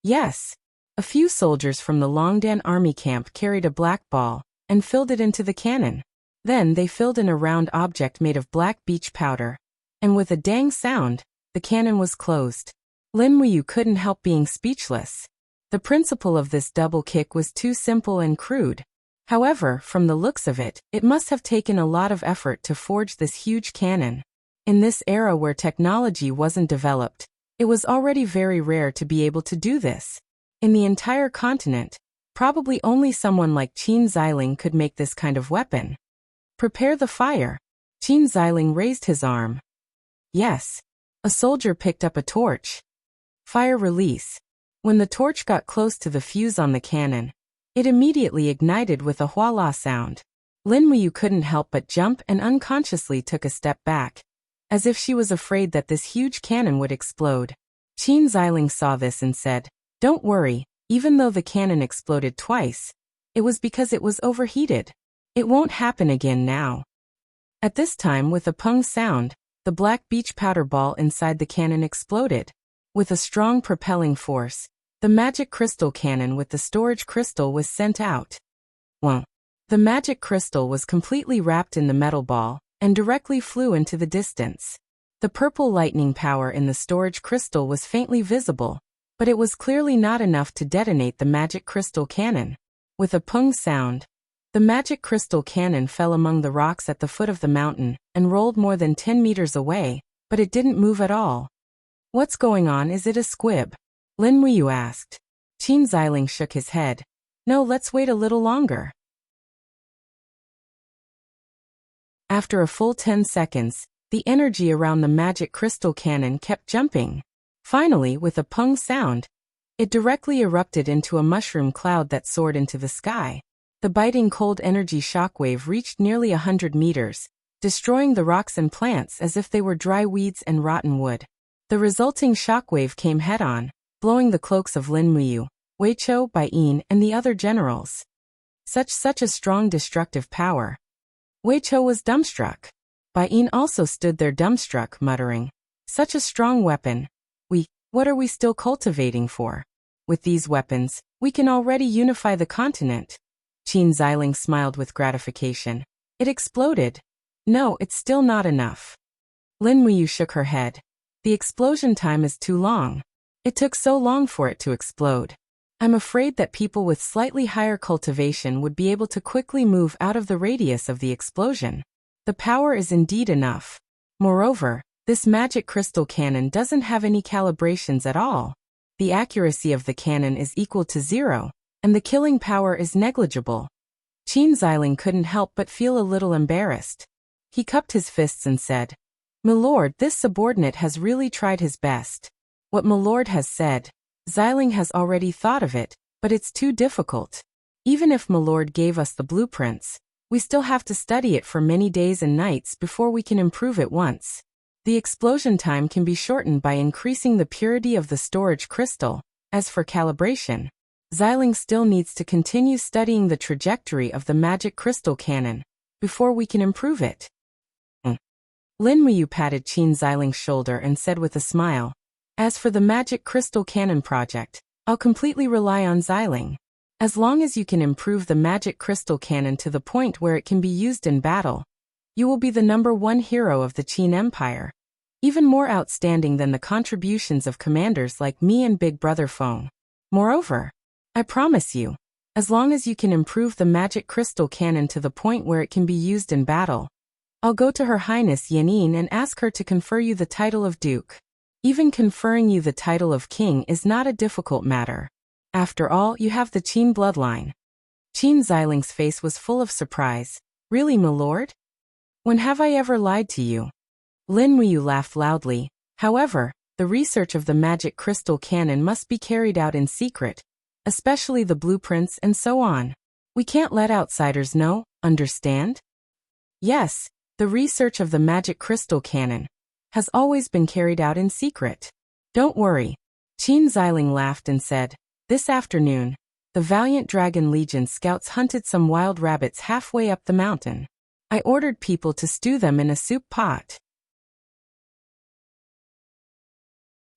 Yes. A few soldiers from the Longdan army camp carried a black ball and filled it into the cannon. Then they filled in a round object made of black beach powder, and with a dang sound, the cannon was closed. Lin Muyu couldn't help being speechless. The principle of this double kick was too simple and crude. However, from the looks of it, it must have taken a lot of effort to forge this huge cannon. In this era where technology wasn't developed, it was already very rare to be able to do this. In the entire continent, probably only someone like Qin Xiling could make this kind of weapon. "Prepare the fire." Qin Xiling raised his arm. Yes. A soldier picked up a torch. Fire release. When the torch got close to the fuse on the cannon, it immediately ignited with a huala sound. Lin Muyu couldn't help but jump and unconsciously took a step back, as if she was afraid that this huge cannon would explode. Qin Xiling saw this and said, "Don't worry, even though the cannon exploded twice, it was because it was overheated. It won't happen again now." At this time, with a pung sound, the black beach powder ball inside the cannon exploded. With a strong propelling force, the magic crystal cannon with the storage crystal was sent out. Well, the magic crystal was completely wrapped in the metal ball and directly flew into the distance. The purple lightning power in the storage crystal was faintly visible, but it was clearly not enough to detonate the magic crystal cannon. With a pung sound, The magic crystal cannon fell among the rocks at the foot of the mountain and rolled more than 10 meters away, but it didn't move at all. What's going on? Is it a squib? Lin Muyu asked. Qin Xiling shook his head. No, let's wait a little longer. After a full 10 seconds, the energy around the magic crystal cannon kept jumping. Finally, with a pung sound, it directly erupted into a mushroom cloud that soared into the sky. The biting cold energy shockwave reached nearly 100 meters, destroying the rocks and plants as if they were dry weeds and rotten wood. The resulting shockwave came head-on, blowing the cloaks of Lin Muyu, Wei Chou, Bai Yin, and the other generals. Such a strong destructive power. Wei Chou was dumbstruck. Bai Yin also stood there dumbstruck, muttering, "Such a strong weapon. What are we still cultivating for? With these weapons, we can already unify the continent." Qin Xiling smiled with gratification. It exploded. No, it's still not enough. Lin Muyu shook her head. The explosion time is too long. It took so long for it to explode. I'm afraid that people with slightly higher cultivation would be able to quickly move out of the radius of the explosion. The power is indeed enough. Moreover, this magic crystal cannon doesn't have any calibrations at all. The accuracy of the cannon is equal to 0, and the killing power is negligible. Qin Xiling couldn't help but feel a little embarrassed. He cupped his fists and said, "Milord, this subordinate has really tried his best. What Milord has said, Xiling has already thought of it, but it's too difficult. Even if Milord gave us the blueprints, we still have to study it for many days and nights before we can improve it once. The explosion time can be shortened by increasing the purity of the storage crystal. As for calibration, Xiling still needs to continue studying the trajectory of the magic crystal cannon before we can improve it." Lin Muyu patted Qin Xiling's shoulder and said with a smile, "As for the magic crystal cannon project, I'll completely rely on Xiling. As long as you can improve the magic crystal cannon to the point where it can be used in battle, you will be the #1 hero of the Qin Empire. Even more outstanding than the contributions of commanders like me and Big Brother Feng. Moreover, I promise you, as long as you can improve the magic crystal cannon to the point where it can be used in battle, I'll go to Her Highness Yanin and ask her to confer you the title of Duke. Even conferring you the title of King is not a difficult matter. After all, you have the Qin bloodline." Qin Xiling's face was full of surprise. "Really, milord? When have I ever lied to you?" Lin Muyu laughed loudly. "However, the research of the magic crystal cannon must be carried out in secret, especially the blueprints and so on. We can't let outsiders know, understand?" "Yes, the research of the magic crystal cannon has always been carried out in secret. Don't worry." Qin Xiling laughed and said, "This afternoon, the valiant Dragon Legion scouts hunted some wild rabbits halfway up the mountain. I ordered people to stew them in a soup pot.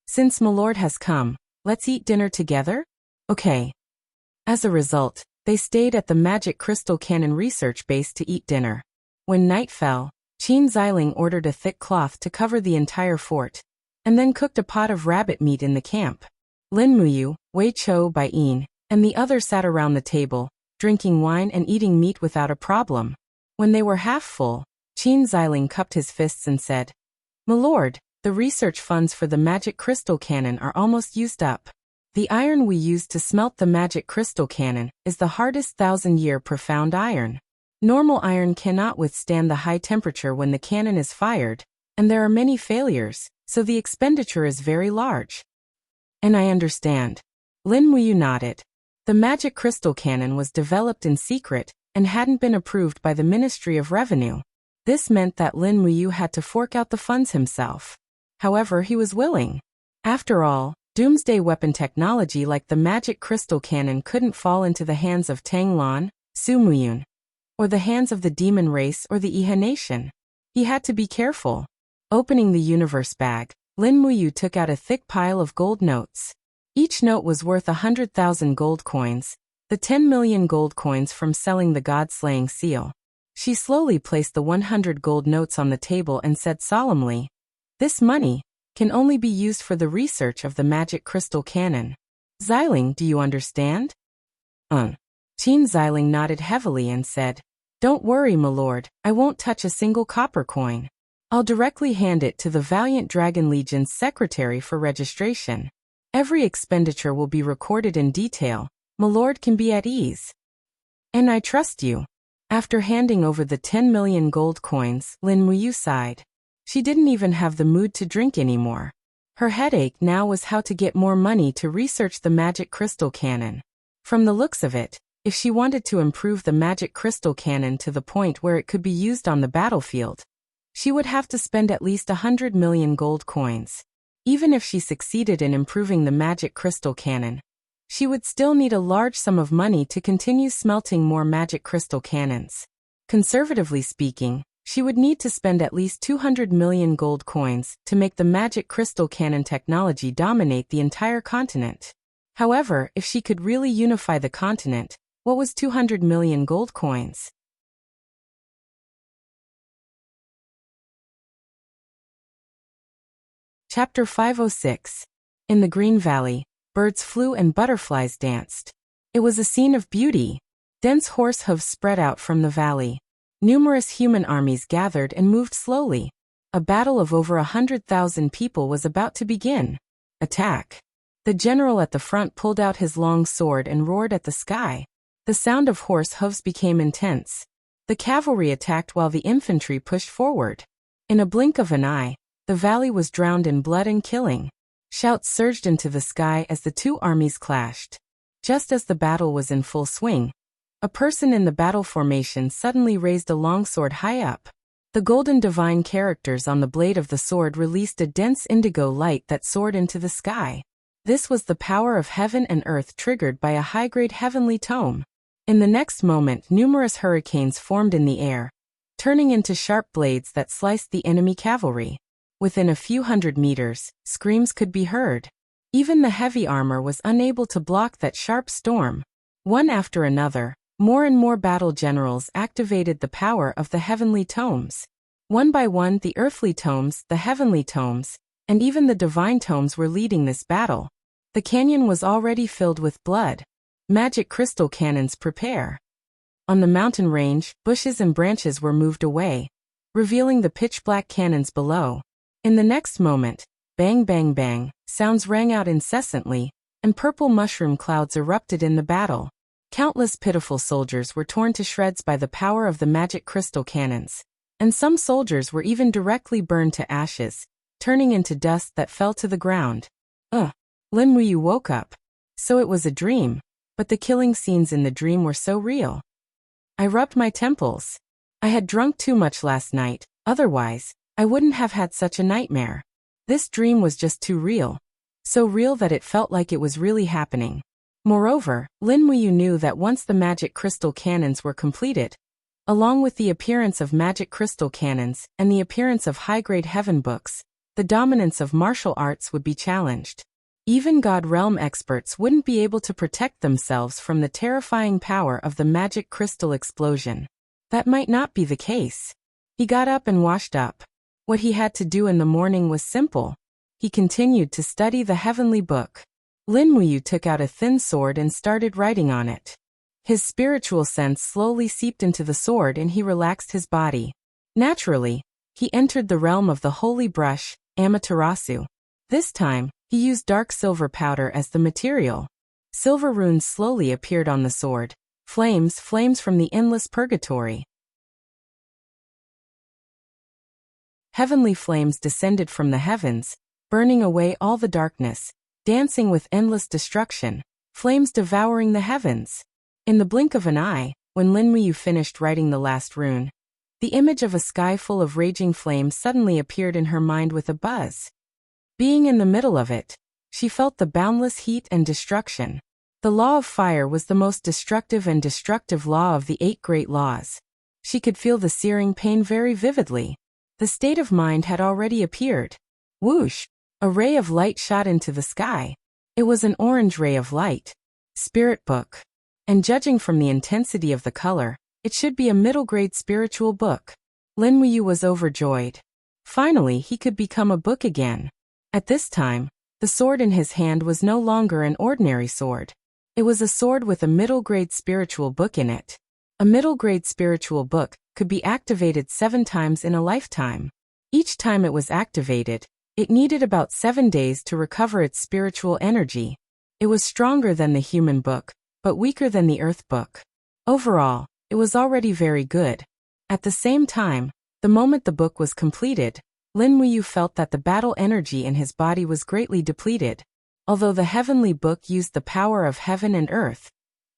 Since Milord has come, let's eat dinner together? Okay." As a result, they stayed at the magic crystal cannon research base to eat dinner. When night fell, Qin Xiling ordered a thick cloth to cover the entire fort, and then cooked a pot of rabbit meat in the camp. Lin Muyu, Wei Chou, Bai Yin, and the others sat around the table, drinking wine and eating meat without a problem. When they were half full, Qin Xiling cupped his fists and said, "Milord, the research funds for the magic crystal cannon are almost used up. The iron we used to smelt the magic crystal cannon is the hardest 1,000-year profound iron. Normal iron cannot withstand the high temperature when the cannon is fired, and there are many failures, so the expenditure is very large." "And I understand." Lin Muyu nodded. The magic crystal cannon was developed in secret and hadn't been approved by the Ministry of Revenue. This meant that Lin Muyu had to fork out the funds himself. However, he was willing. After all, doomsday weapon technology like the magic crystal cannon couldn't fall into the hands of Tang Lan, Su Muyun, or the hands of the demon race or the Iha nation. He had to be careful. Opening the universe bag, Lin Muyu took out a thick pile of gold notes. Each note was worth 100,000 gold coins, the 10 million gold coins from selling the god-slaying seal. She slowly placed the 100 gold notes on the table and said solemnly, "This money can only be used for the research of the magic crystal cannon. Xiling, do you understand?" Qin Xiling nodded heavily and said, "Don't worry, my lord, I won't touch a single copper coin. I'll directly hand it to the Valiant Dragon Legion's secretary for registration. Every expenditure will be recorded in detail, my lord can be at ease. And I trust you." After handing over the 10 million gold coins, Lin Muyu sighed. She didn't even have the mood to drink anymore. Her headache now was how to get more money to research the magic crystal cannon. From the looks of it, if she wanted to improve the magic crystal cannon to the point where it could be used on the battlefield, she would have to spend at least 100 million gold coins. Even if she succeeded in improving the magic crystal cannon, she would still need a large sum of money to continue smelting more magic crystal cannons. Conservatively speaking, she would need to spend at least 200 million gold coins to make the magic crystal cannon technology dominate the entire continent. However, if she could really unify the continent, what was 200 million gold coins? Chapter 506. In the Green Valley, birds flew and butterflies danced. It was a scene of beauty. Dense horse hooves spread out from the valley. Numerous human armies gathered and moved slowly. A battle of over 100,000 people was about to begin. Attack! The general at the front pulled out his long sword and roared at the sky. The sound of horse hooves became intense. The cavalry attacked while the infantry pushed forward. In a blink of an eye, the valley was drowned in blood and killing. Shouts surged into the sky as the two armies clashed. Just as the battle was in full swing, a person in the battle formation suddenly raised a longsword high up. The golden divine characters on the blade of the sword released a dense indigo light that soared into the sky. This was the power of heaven and earth triggered by a high-grade heavenly tome. In the next moment, numerous hurricanes formed in the air, turning into sharp blades that sliced the enemy cavalry. Within a few hundred meters, screams could be heard. Even the heavy armor was unable to block that sharp storm. One after another, more and more battle generals activated the power of the heavenly tomes. One by one, the earthly tomes, the heavenly tomes, and even the divine tomes were leading this battle. The canyon was already filled with blood. Magic crystal cannons prepare. On the mountain range, bushes and branches were moved away, revealing the pitch-black cannons below. In the next moment, bang bang bang, sounds rang out incessantly, and purple mushroom clouds erupted in the battle. Countless pitiful soldiers were torn to shreds by the power of the magic crystal cannons, and some soldiers were even directly burned to ashes, turning into dust that fell to the ground. Lin Muyu woke up. So it was a dream, but the killing scenes in the dream were so real. I rubbed my temples. I had drunk too much last night, otherwise, I wouldn't have had such a nightmare. This dream was just too real. So real that it felt like it was really happening. Moreover, Lin Muyu knew that once the magic crystal cannons were completed, along with the appearance of magic crystal cannons and the appearance of high-grade heaven books, the dominance of martial arts would be challenged. Even God Realm experts wouldn't be able to protect themselves from the terrifying power of the magic crystal explosion. That might not be the case. He got up and washed up. What he had to do in the morning was simple. He continued to study the heavenly book. Lin Muyu took out a thin sword and started writing on it. His spiritual sense slowly seeped into the sword and he relaxed his body. Naturally, he entered the realm of the holy brush, Amaterasu. This time, he used dark silver powder as the material. Silver runes slowly appeared on the sword. Flames from the endless purgatory. Heavenly flames descended from the heavens, burning away all the darkness, dancing with endless destruction, flames devouring the heavens. In the blink of an eye, when Lin Muyu finished writing the last rune, the image of a sky full of raging flames suddenly appeared in her mind with a buzz. Being in the middle of it, she felt the boundless heat and destruction. The law of fire was the most destructive and destructive law of the 8 great laws. She could feel the searing pain very vividly. The state of mind had already appeared. Whoosh! A ray of light shot into the sky. It was an orange ray of light. Spirit book. And judging from the intensity of the color, it should be a middle-grade spiritual book. Lin Muyu was overjoyed. Finally, he could become a book again. At this time, the sword in his hand was no longer an ordinary sword. It was a sword with a middle-grade spiritual book in it. A middle-grade spiritual book could be activated 7 times in a lifetime. Each time it was activated, it needed about 7 days to recover its spiritual energy. It was stronger than the human book, but weaker than the earth book. Overall, it was already very good. At the same time, the moment the book was completed, Lin Wuyu felt that the battle energy in his body was greatly depleted. Although the heavenly book used the power of heaven and earth,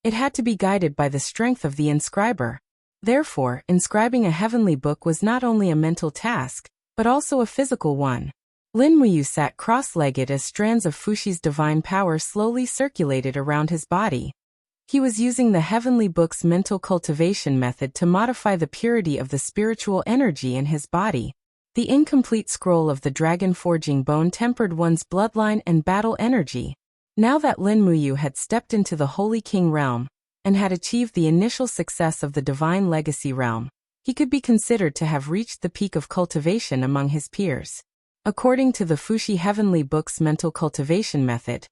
it had to be guided by the strength of the inscriber. Therefore, inscribing a heavenly book was not only a mental task, but also a physical one. Lin Wuyu sat cross-legged as strands of Fushi's divine power slowly circulated around his body. He was using the heavenly book's mental cultivation method to modify the purity of the spiritual energy in his body. The incomplete scroll of the dragon forging bone tempered one's bloodline and battle energy. Now that Lin Wuyu had stepped into the Holy King realm and had achieved the initial success of the Divine Legacy realm, he could be considered to have reached the peak of cultivation among his peers. According to the Fushi Heavenly Book's mental cultivation method,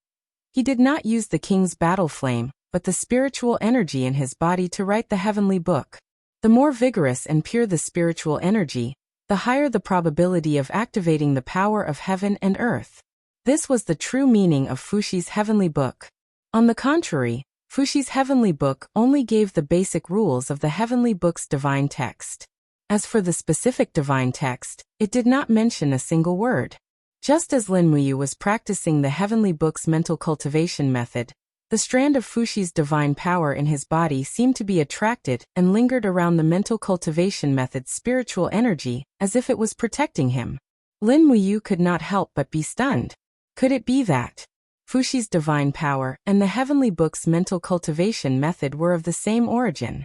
he did not use the king's battle flame, but the spiritual energy in his body to write the heavenly book. The more vigorous and pure the spiritual energy, the higher the probability of activating the power of heaven and earth. This was the true meaning of Fushi's heavenly book. On the contrary, Fushi's heavenly book only gave the basic rules of the heavenly book's divine text. As for the specific divine text, it did not mention a single word. Just as Lin Wuyu was practicing the heavenly book's mental cultivation method, the strand of Fushi's divine power in his body seemed to be attracted and lingered around the mental cultivation method's spiritual energy, as if it was protecting him. Lin Wuyu could not help but be stunned. Could it be that Fushi's divine power and the heavenly book's mental cultivation method were of the same origin?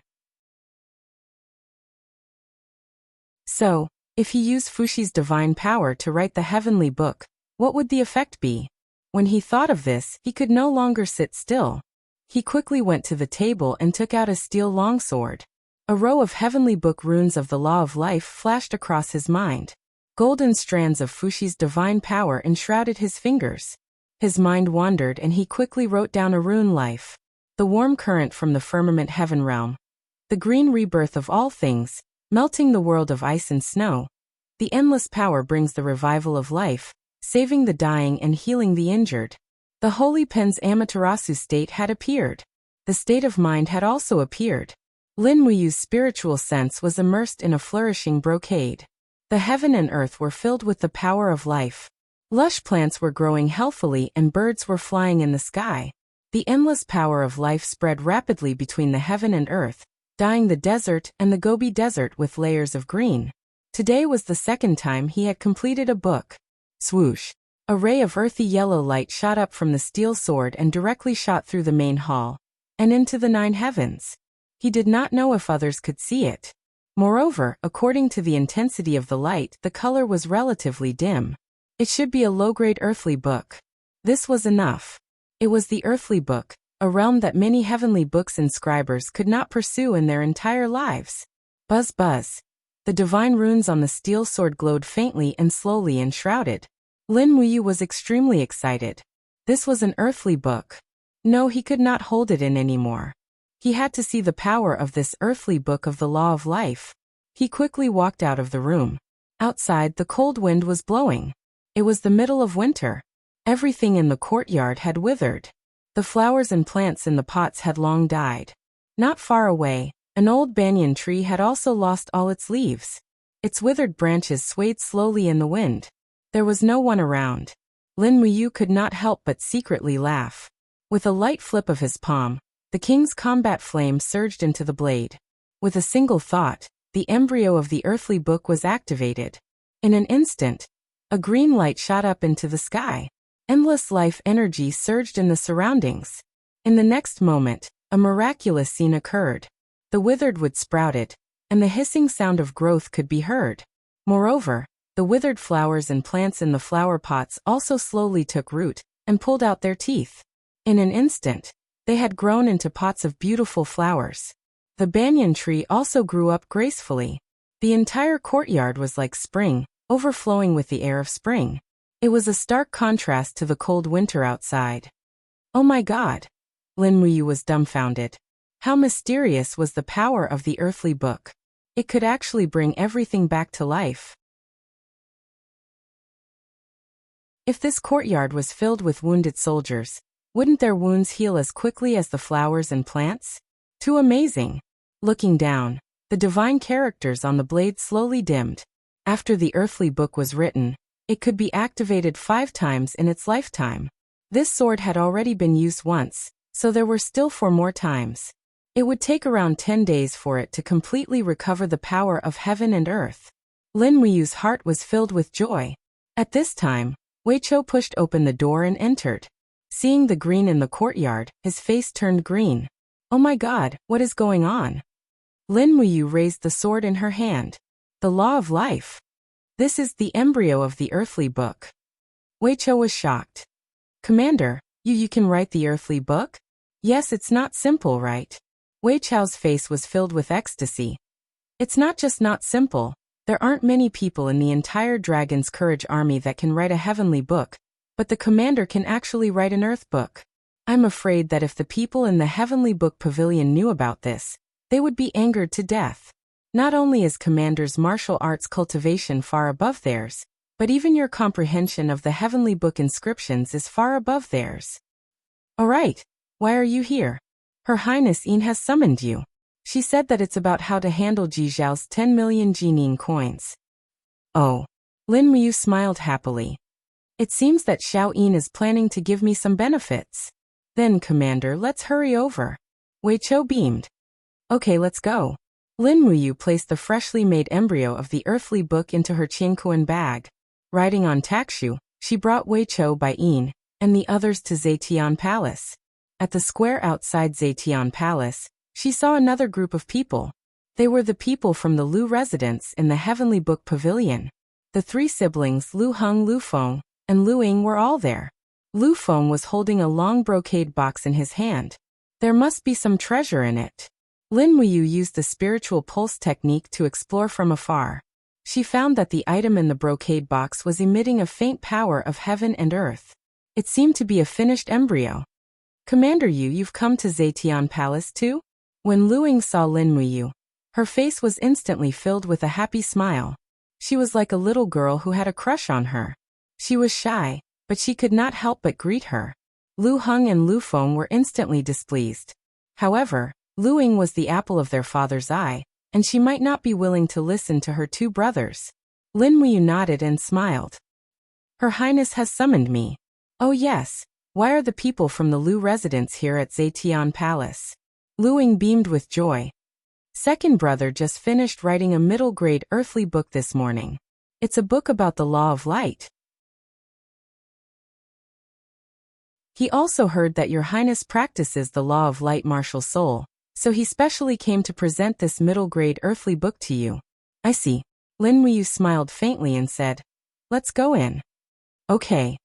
So, if he used Fushi's divine power to write the heavenly book, what would the effect be? When he thought of this, he could no longer sit still. He quickly went to the table and took out a steel longsword. A row of heavenly book runes of the law of life flashed across his mind. Golden strands of Fushi's divine power enshrouded his fingers. His mind wandered and he quickly wrote down a rune life. The warm current from the firmament heaven realm. The green rebirth of all things, melting the world of ice and snow. The endless power brings the revival of life, saving the dying and healing the injured. The holy pen's Amaterasu state had appeared. The state of mind had also appeared. Lin Wuyu's spiritual sense was immersed in a flourishing brocade. The heaven and earth were filled with the power of life. Lush plants were growing healthily and birds were flying in the sky. The endless power of life spread rapidly between the heaven and earth, dyeing the desert and the Gobi Desert with layers of green. Today was the second time he had completed a book. Swoosh! A ray of earthy yellow light shot up from the steel sword and directly shot through the main hall and into the 9 heavens. He did not know if others could see it. Moreover, according to the intensity of the light, the color was relatively dim. It should be a low-grade earthly book. This was enough. It was the earthly book, a realm that many heavenly books inscribers could not pursue in their entire lives. Buzz buzz. The divine runes on the steel sword glowed faintly and slowly enshrouded. Lin Wuyu was extremely excited. This was an earthly book. No, he could not hold it in anymore. He had to see the power of this earthly book of the law of life. He quickly walked out of the room. Outside, the cold wind was blowing. It was the middle of winter. Everything in the courtyard had withered. The flowers and plants in the pots had long died. Not far away, an old banyan tree had also lost all its leaves. Its withered branches swayed slowly in the wind. There was no one around. Lin Wuyu could not help but secretly laugh. With a light flip of his palm, the king's combat flame surged into the blade. With a single thought, the embryo of the earthly book was activated. In an instant, a green light shot up into the sky. Endless life energy surged in the surroundings. In the next moment, a miraculous scene occurred. The withered wood sprouted, and the hissing sound of growth could be heard. Moreover, the withered flowers and plants in the flower pots also slowly took root and pulled out their teeth. In an instant, they had grown into pots of beautiful flowers. The banyan tree also grew up gracefully. The entire courtyard was like spring, overflowing with the air of spring. It was a stark contrast to the cold winter outside. Oh my God! Lin Muyu was dumbfounded. How mysterious was the power of the earthly book. It could actually bring everything back to life. If this courtyard was filled with wounded soldiers, wouldn't their wounds heal as quickly as the flowers and plants? Too amazing. Looking down, the divine characters on the blade slowly dimmed. After the earthly book was written, it could be activated 5 times in its lifetime. This sword had already been used once, so there were still 4 more times. It would take around 10 days for it to completely recover the power of heaven and earth. Lin Muyu's heart was filled with joy. At this time, Wei Chou pushed open the door and entered. Seeing the green in the courtyard, his face turned green. Oh my God, what is going on? Lin Muyu raised the sword in her hand. The law of life. This is the embryo of the earthly book. Wei Chou was shocked. Commander, you can write the earthly book? Yes, it's not simple, right? Wei Chou's face was filled with ecstasy. It's not just not simple. There aren't many people in the entire Dragon's Courage army that can write a heavenly book, but the commander can actually write an earth book. I'm afraid that if the people in the heavenly book pavilion knew about this, they would be angered to death. Not only is commander's martial arts cultivation far above theirs, but even your comprehension of the heavenly book inscriptions is far above theirs. Alright, why are you here? Her Highness Yin has summoned you. She said that it's about how to handle Ji Zhao's 10 million Jining coins. Oh. Lin Muyu smiled happily. It seems that Xiao Yin is planning to give me some benefits. Then, Commander, let's hurry over. Wei Chou beamed. Okay, let's go. Lin Muyu placed the freshly made embryo of the earthly book into her Qingkuan bag. Riding on Takshu, she brought Wei Chou by Yin and the others to Zetian Palace. At the square outside Zetian Palace, she saw another group of people. They were the people from the Lu residence in the Heavenly Book Pavilion. The 3 siblings Lu Heng, Lu Feng, and Lu Ying were all there. Lu Feng was holding a long brocade box in his hand. There must be some treasure in it. Lin Muyu used the spiritual pulse technique to explore from afar. She found that the item in the brocade box was emitting a faint power of heaven and earth. It seemed to be a finished embryo. Commander Yu, you've come to Zetian Palace too? When Lu Ying saw Lin Muyu, her face was instantly filled with a happy smile. She was like a little girl who had a crush on her. She was shy, but she could not help but greet her. Lu Heng and Lu Feng were instantly displeased. However, Lu Ying was the apple of their father's eye, and she might not be willing to listen to her 2 brothers. Lin Muyu nodded and smiled. Her Highness has summoned me. Oh yes, why are the people from the Lu residence here at Zetian Palace? Lu Ying beamed with joy. Second brother just finished writing a middle-grade earthly book this morning. It's a book about the law of light. He also heard that your Highness practices the law of light martial soul, so he specially came to present this middle-grade earthly book to you. I see. Lin Muyu smiled faintly and said, let's go in. Okay.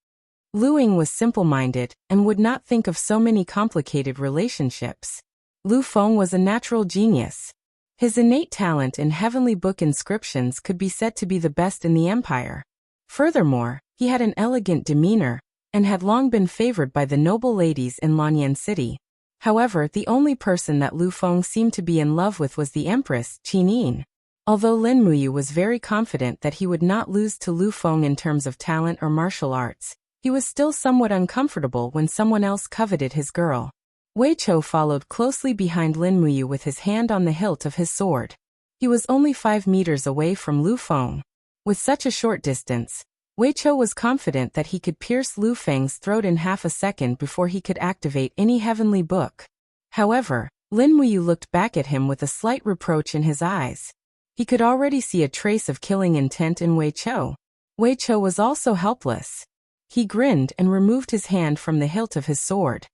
Lu Ying was simple-minded and would not think of so many complicated relationships. Lu Feng was a natural genius. His innate talent in heavenly book inscriptions could be said to be the best in the empire. Furthermore, he had an elegant demeanor and had long been favored by the noble ladies in Lanyan City. However, the only person that Lu Feng seemed to be in love with was the Empress, Qin Yin. Although Lin Muyu was very confident that he would not lose to Lu Feng in terms of talent or martial arts, he was still somewhat uncomfortable when someone else coveted his girl. Wei Chou followed closely behind Lin Muyu with his hand on the hilt of his sword. He was only 5 meters away from Lu Feng. With such a short distance, Wei Chou was confident that he could pierce Lu Feng's throat in half a second before he could activate any heavenly book. However, Lin Muyu looked back at him with a slight reproach in his eyes. He could already see a trace of killing intent in Wei Chou. Wei Chou was also helpless. He grinned and removed his hand from the hilt of his sword.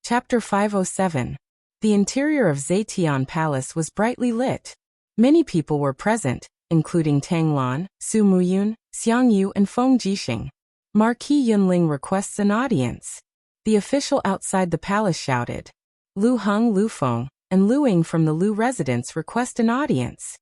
Chapter 507. The interior of Zetian Palace was brightly lit. Many people were present, including Tang Lan, Su Muyun, Xiang Yu and Feng Jixing. Marquis Yunling requests an audience. The official outside the palace shouted. Lu Heng, Lu Feng, and Lu Ying from the Lu residence request an audience.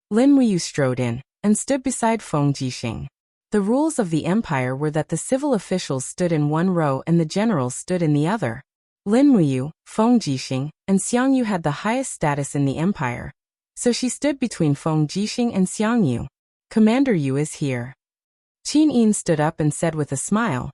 Lin Muyu strode in and stood beside Feng Jixing. The rules of the empire were that the civil officials stood in one row and the generals stood in the other. Lin Muyu, Feng Jixing, and Xiang Yu had the highest status in the empire, so she stood between Feng Jixing and Xiang Yu. Commander Yu is here. Qin Yin stood up and said with a smile.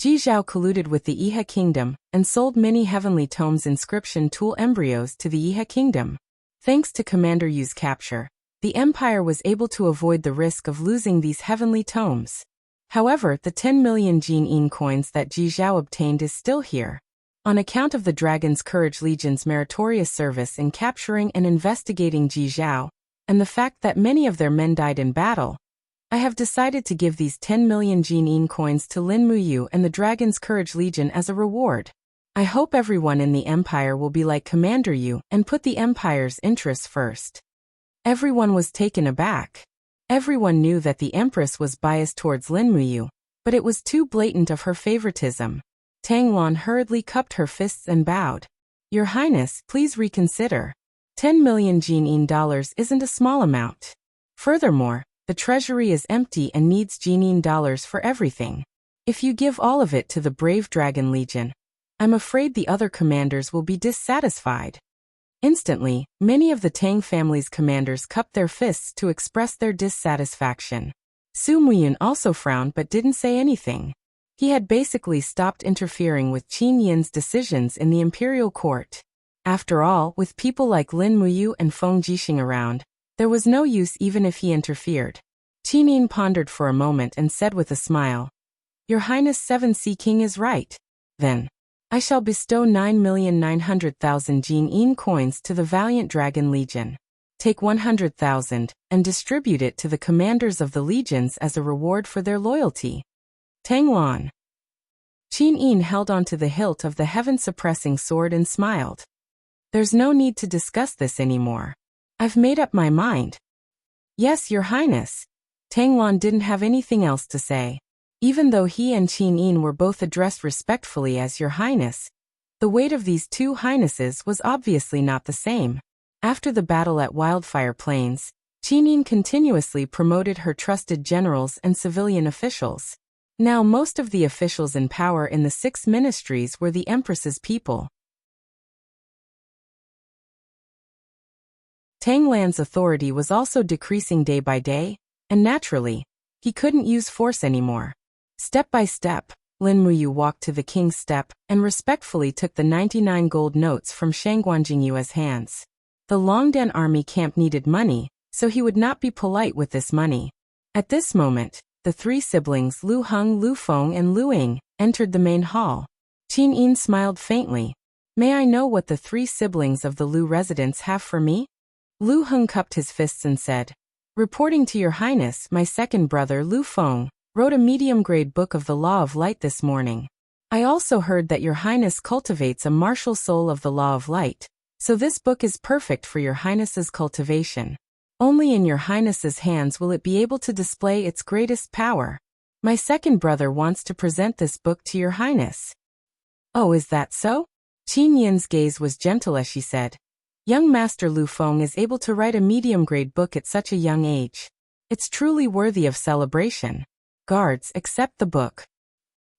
Ji Zhao colluded with the Iha kingdom and sold many heavenly tomes inscription tool embryos to the Iha kingdom. Thanks to Commander Yu's capture, the empire was able to avoid the risk of losing these heavenly tomes. However, the 10 million Jin coins that Ji Zhao obtained is still here. On account of the Dragon's Courage Legion's meritorious service in capturing and investigating Ji Zhao, and the fact that many of their men died in battle, I have decided to give these 10 million Jin coins to Lin Muyu and the Dragon's Courage Legion as a reward. I hope everyone in the empire will be like Commander Yu and put the empire's interests first. Everyone was taken aback. Everyone knew that the empress was biased towards Lin Muyu, but it was too blatant of her favoritism. Tang Wan hurriedly cupped her fists and bowed. Your Highness, please reconsider. 10 million Jin dollars isn't a small amount. Furthermore, the treasury is empty and needs Jin dollars for everything. If you give all of it to the brave Dragon Legion, I'm afraid the other commanders will be dissatisfied. Instantly, many of the Tang family's commanders cupped their fists to express their dissatisfaction. Su Muyun also frowned but didn't say anything. He had basically stopped interfering with Qin Yin's decisions in the imperial court. After all, with people like Lin Muyu and Feng Jixing around, there was no use even if he interfered. Qin Yin pondered for a moment and said with a smile, Your Highness 7 Sea King is right. Then, I shall bestow 9,900,000 Jin coins to the valiant Dragon Legion. Take 100,000 and distribute it to the commanders of the legions as a reward for their loyalty. Tang Wan. Qin Yin held on to the hilt of the heaven-suppressing sword and smiled. There's no need to discuss this anymore. I've made up my mind. Yes, Your Highness. Tang Wan didn't have anything else to say. Even though he and Qin Yin were both addressed respectfully as Your Highness, the weight of these two highnesses was obviously not the same. After the battle at Wildfire Plains, Qin Yin continuously promoted her trusted generals and civilian officials. Now most of the officials in power in the 6 ministries were the Empress's people. Tang Lan's authority was also decreasing day by day, and naturally, he couldn't use force anymore. Step by step, Lin Muyu walked to the king's step and respectfully took the 99 gold notes from Shangguan Jingyue's hands. The Longdan army camp needed money, so he would not be polite with this money. At this moment, the 3 siblings Lu Heng, Lu Feng and Lu Ying entered the main hall. Qin Yin smiled faintly. May I know what the 3 siblings of the Lu residents have for me? Lu Heng cupped his fists and said, Reporting to Your Highness, my second brother Lu Feng wrote a medium-grade book of the Law of Light this morning. I also heard that Your Highness cultivates a martial soul of the Law of Light, so this book is perfect for Your Highness's cultivation. Only in Your Highness's hands will it be able to display its greatest power. My second brother wants to present this book to Your Highness. Oh, is that so? Qin Yin's gaze was gentle as she said, Young Master Lu Feng is able to write a medium-grade book at such a young age. It's truly worthy of celebration. Guards, accept the book.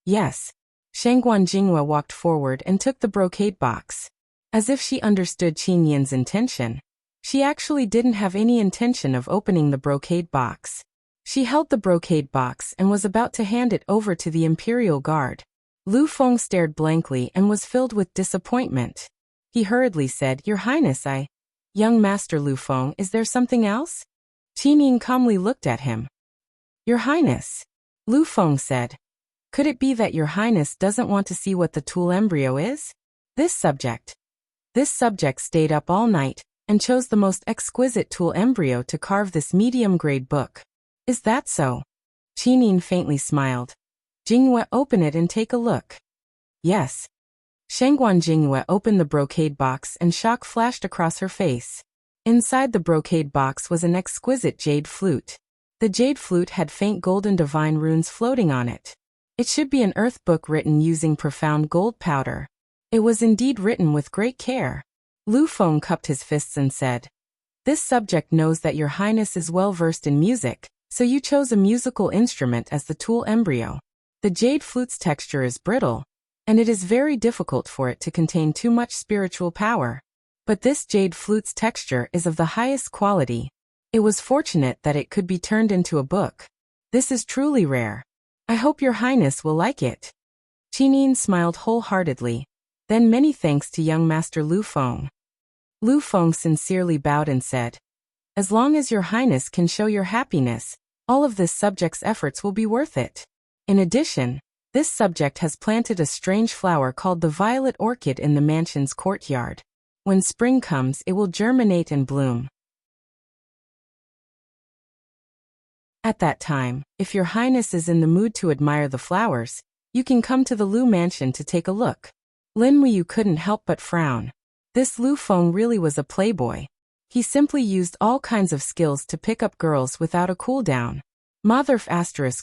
Yes. Shangguan Jingyue walked forward and took the brocade box. As if she understood Qin Yin's intention. She actually didn't have any intention of opening the brocade box. She held the brocade box and was about to hand it over to the Imperial Guard. Lu Feng stared blankly and was filled with disappointment. He hurriedly said, Your Highness, Young Master Lu Feng, is there something else? Qin Yin calmly looked at him. Your Highness. Lu Feng said. Could it be that Your Highness doesn't want to see what the tool embryo is? This subject stayed up all night and chose the most exquisite tool embryo to carve this medium-grade book. Is that so? Qin Yin faintly smiled. Jingyue, open it and take a look. Yes. Shangguan Jingyue opened the brocade box and shock flashed across her face. Inside the brocade box was an exquisite jade flute. The jade flute had faint golden divine runes floating on it. It should be an earth book written using profound gold powder. It was indeed written with great care. Lu Feng cupped his fists and said, This subject knows that Your Highness is well versed in music, So you chose a musical instrument as the tool embryo. The jade flute's texture is brittle, and it is very difficult for it to contain too much spiritual power. But this jade flute's texture is of the highest quality. It was fortunate that it could be turned into a book. This is truly rare. I hope your highness will like it. Qin smiled wholeheartedly. Then many thanks to young master Lu Feng. Lu Feng sincerely bowed and said, as long as your highness can show your happiness, all of this subject's efforts will be worth it. In addition, this subject has planted a strange flower called the violet orchid in the mansion's courtyard. When spring comes, it will germinate and bloom. At that time, if your highness is in the mood to admire the flowers, you can come to the Lu mansion to take a look. Lin Muyu couldn't help but frown. This Lu Feng really was a playboy. He simply used all kinds of skills to pick up girls without a cooldown. Motherf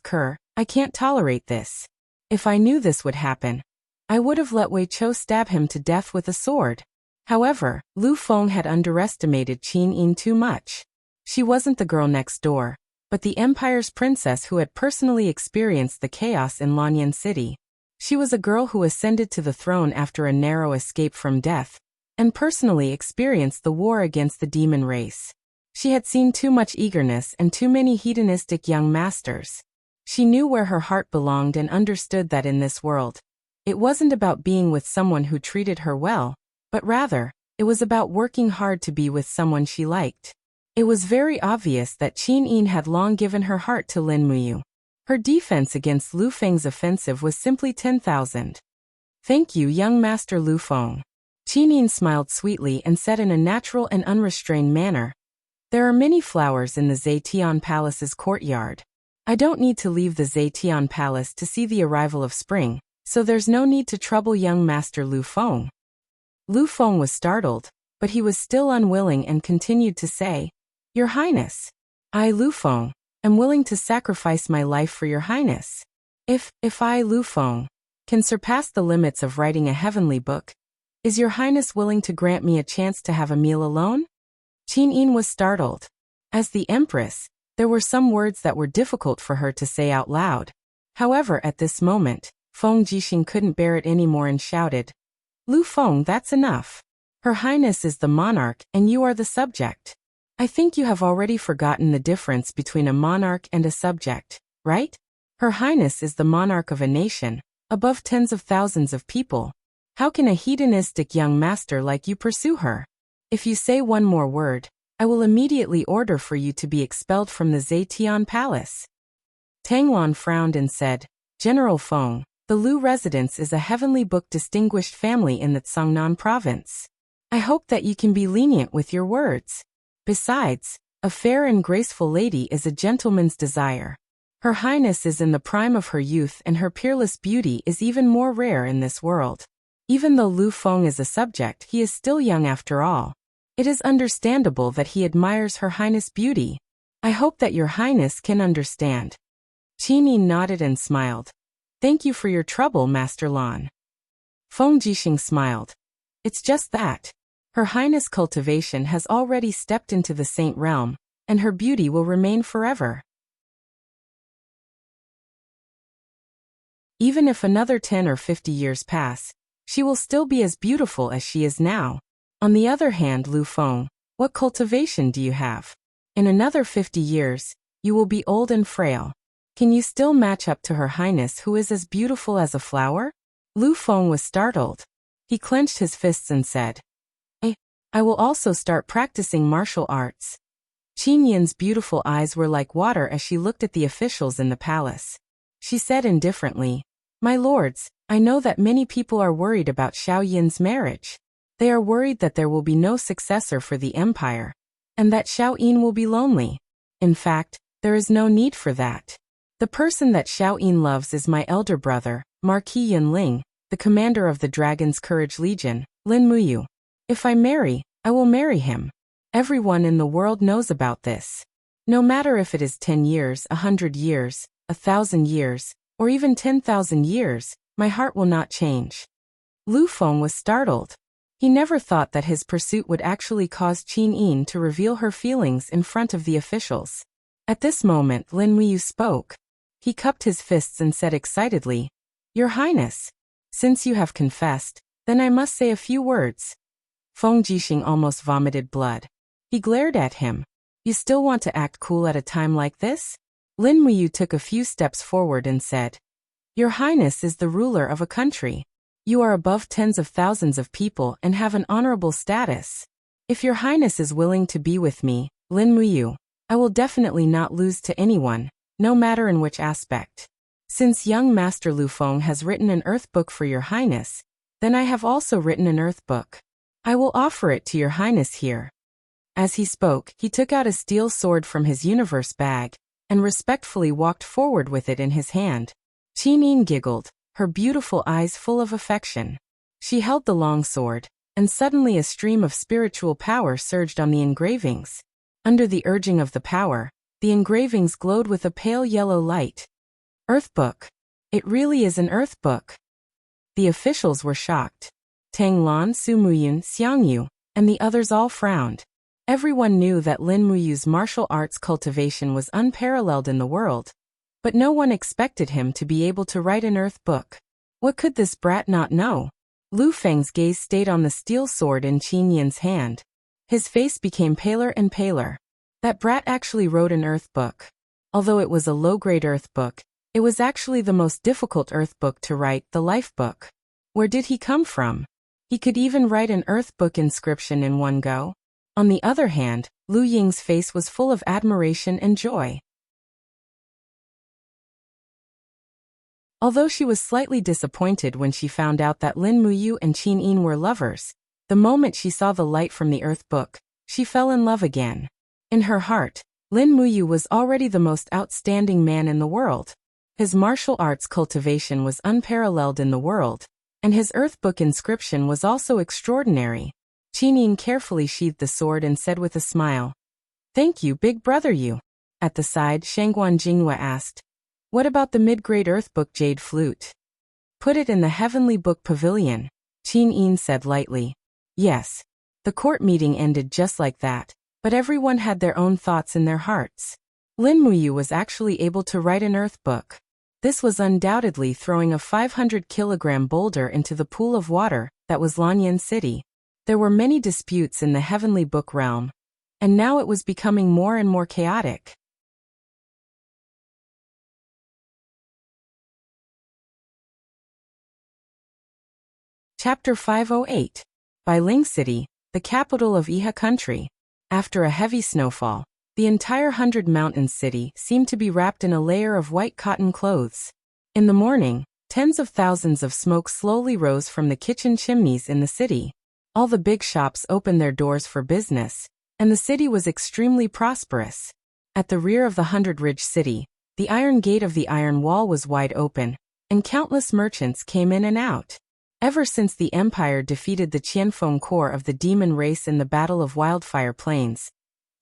*Ker, I can't tolerate this. If I knew this would happen, I would have let Wei Chou stab him to death with a sword. However, Lu Feng had underestimated Qin too much. She wasn't the girl next door, but the Empire's princess who had personally experienced the chaos in Lanyan City. She was a girl who ascended to the throne after a narrow escape from death, and personally experienced the war against the demon race. She had seen too much eagerness and too many hedonistic young masters. She knew where her heart belonged and understood that in this world, it wasn't about being with someone who treated her well, but rather, it was about working hard to be with someone she liked. It was very obvious that Qin had long given her heart to Lin Muyu. Her defense against Lu Feng's offensive was simply 10,000. Thank you, young master Lu Feng. Qin smiled sweetly and said in a natural and unrestrained manner, there are many flowers in the Zetian Palace's courtyard. I don't need to leave the Zetian Palace to see the arrival of spring, so there's no need to trouble young master Lu Feng. Lu Feng was startled, but he was still unwilling and continued to say, Your Highness, I, Lu Feng, am willing to sacrifice my life for your highness. If I, Lu Feng, can surpass the limits of writing a heavenly book, is your highness willing to grant me a chance to have a meal alone? Qin was startled. As the empress, there were some words that were difficult for her to say out loud. However, at this moment, Feng Jixing couldn't bear it anymore and shouted, Lu Feng, that's enough. Her highness is the monarch and you are the subject. I think you have already forgotten the difference between a monarch and a subject, right? Her highness is the monarch of a nation, above tens of thousands of people. How can a hedonistic young master like you pursue her? If you say one more word, I will immediately order for you to be expelled from the Zetian Palace. Tang Lan frowned and said, General Feng, the Lu residence is a heavenly book distinguished family in the Cangnan province. I hope that you can be lenient with your words. Besides, a fair and graceful lady is a gentleman's desire. Her highness is in the prime of her youth and her peerless beauty is even more rare in this world. Even though Lu Feng is a subject, he is still young after all. It is understandable that he admires her highness' beauty. I hope that your highness can understand. Qin nodded and smiled. Thank you for your trouble, Master Lan. Feng Jixing smiled. It's just that. Her highness' cultivation has already stepped into the saint realm, and her beauty will remain forever. Even if another 10 or 50 years pass, she will still be as beautiful as she is now. On the other hand, Lu Feng, what cultivation do you have? In another 50 years, you will be old and frail. Can you still match up to her highness who is as beautiful as a flower? Lu Feng was startled. He clenched his fists and said, I will also start practicing martial arts. Qin Yin's beautiful eyes were like water as she looked at the officials in the palace. She said indifferently, My lords, I know that many people are worried about Xiao Yin's marriage. They are worried that there will be no successor for the empire, and that Xiao Yin will be lonely. In fact, there is no need for that. The person that Xiao Yin loves is my elder brother, Marquis Yunling, the commander of the Dragon's Courage Legion, Lin Muyu. If I marry, I will marry him. Everyone in the world knows about this. No matter if it is 10 years, 100 years, 1,000 years, or even 10,000 years, my heart will not change. Lu Feng was startled. He never thought that his pursuit would actually cause Qin to reveal her feelings in front of the officials. At this moment Lin Muyu spoke. He cupped his fists and said excitedly, "Your Highness, since you have confessed, then I must say a few words." Feng Jixing almost vomited blood. He glared at him. "You still want to act cool at a time like this?" Lin Muyu took a few steps forward and said, "Your Highness is the ruler of a country. You are above tens of thousands of people and have an honorable status. If your Highness is willing to be with me, Lin Muyu, I will definitely not lose to anyone, no matter in which aspect. Since young Master Lu Feng has written an earth book for your Highness, then I have also written an earth book. I will offer it to your Highness here." As he spoke, he took out a steel sword from his universe bag and respectfully walked forward with it in his hand. Qin Yin giggled, her beautiful eyes full of affection. She held the long sword, and suddenly a stream of spiritual power surged on the engravings. Under the urging of the power, the engravings glowed with a pale yellow light. Earth book. It really is an earth book. The officials were shocked. Tang Lan, Su Muyun, Xiang Yu, and the others all frowned. Everyone knew that Lin Muyu's martial arts cultivation was unparalleled in the world, but no one expected him to be able to write an earth book. What could this brat not know? Lu Feng's gaze stayed on the steel sword in Qin Yin's hand. His face became paler and paler. That brat actually wrote an earth book. Although it was a low-grade earth book, it was actually the most difficult earth book to write, the life book. Where did he come from? He could even write an earth book inscription in one go. On the other hand, Lu Ying's face was full of admiration and joy. Although she was slightly disappointed when she found out that Lin Muyu and Qin Yin were lovers, the moment she saw the light from the earth book, she fell in love again. In her heart, Lin Muyu was already the most outstanding man in the world. His martial arts cultivation was unparalleled in the world, and his earth book inscription was also extraordinary. Qin Yin carefully sheathed the sword and said with a smile, "Thank you, big brother you." At the side, Shangguan Jinghua asked, "What about the mid-grade earth book jade flute?" "Put it in the heavenly book pavilion," Qin Yin said lightly. Yes. The court meeting ended just like that, but everyone had their own thoughts in their hearts. Lin Muyu was actually able to write an earth book. This was undoubtedly throwing a 500-kilogram boulder into the pool of water that was Lanyan City. There were many disputes in the heavenly book realm, and now it was becoming more and more chaotic. Chapter 508. By Ling City, the capital of Iha country. After a heavy snowfall, the entire 100-mountain city seemed to be wrapped in a layer of white cotton clothes. In the morning, tens of thousands of smoke slowly rose from the kitchen chimneys in the city. All the big shops opened their doors for business, and the city was extremely prosperous. At the rear of the 100-ridge city, the iron gate of the iron wall was wide open, and countless merchants came in and out. Ever since the Empire defeated the Qianfeng Corps of the demon race in the Battle of Wildfire Plains,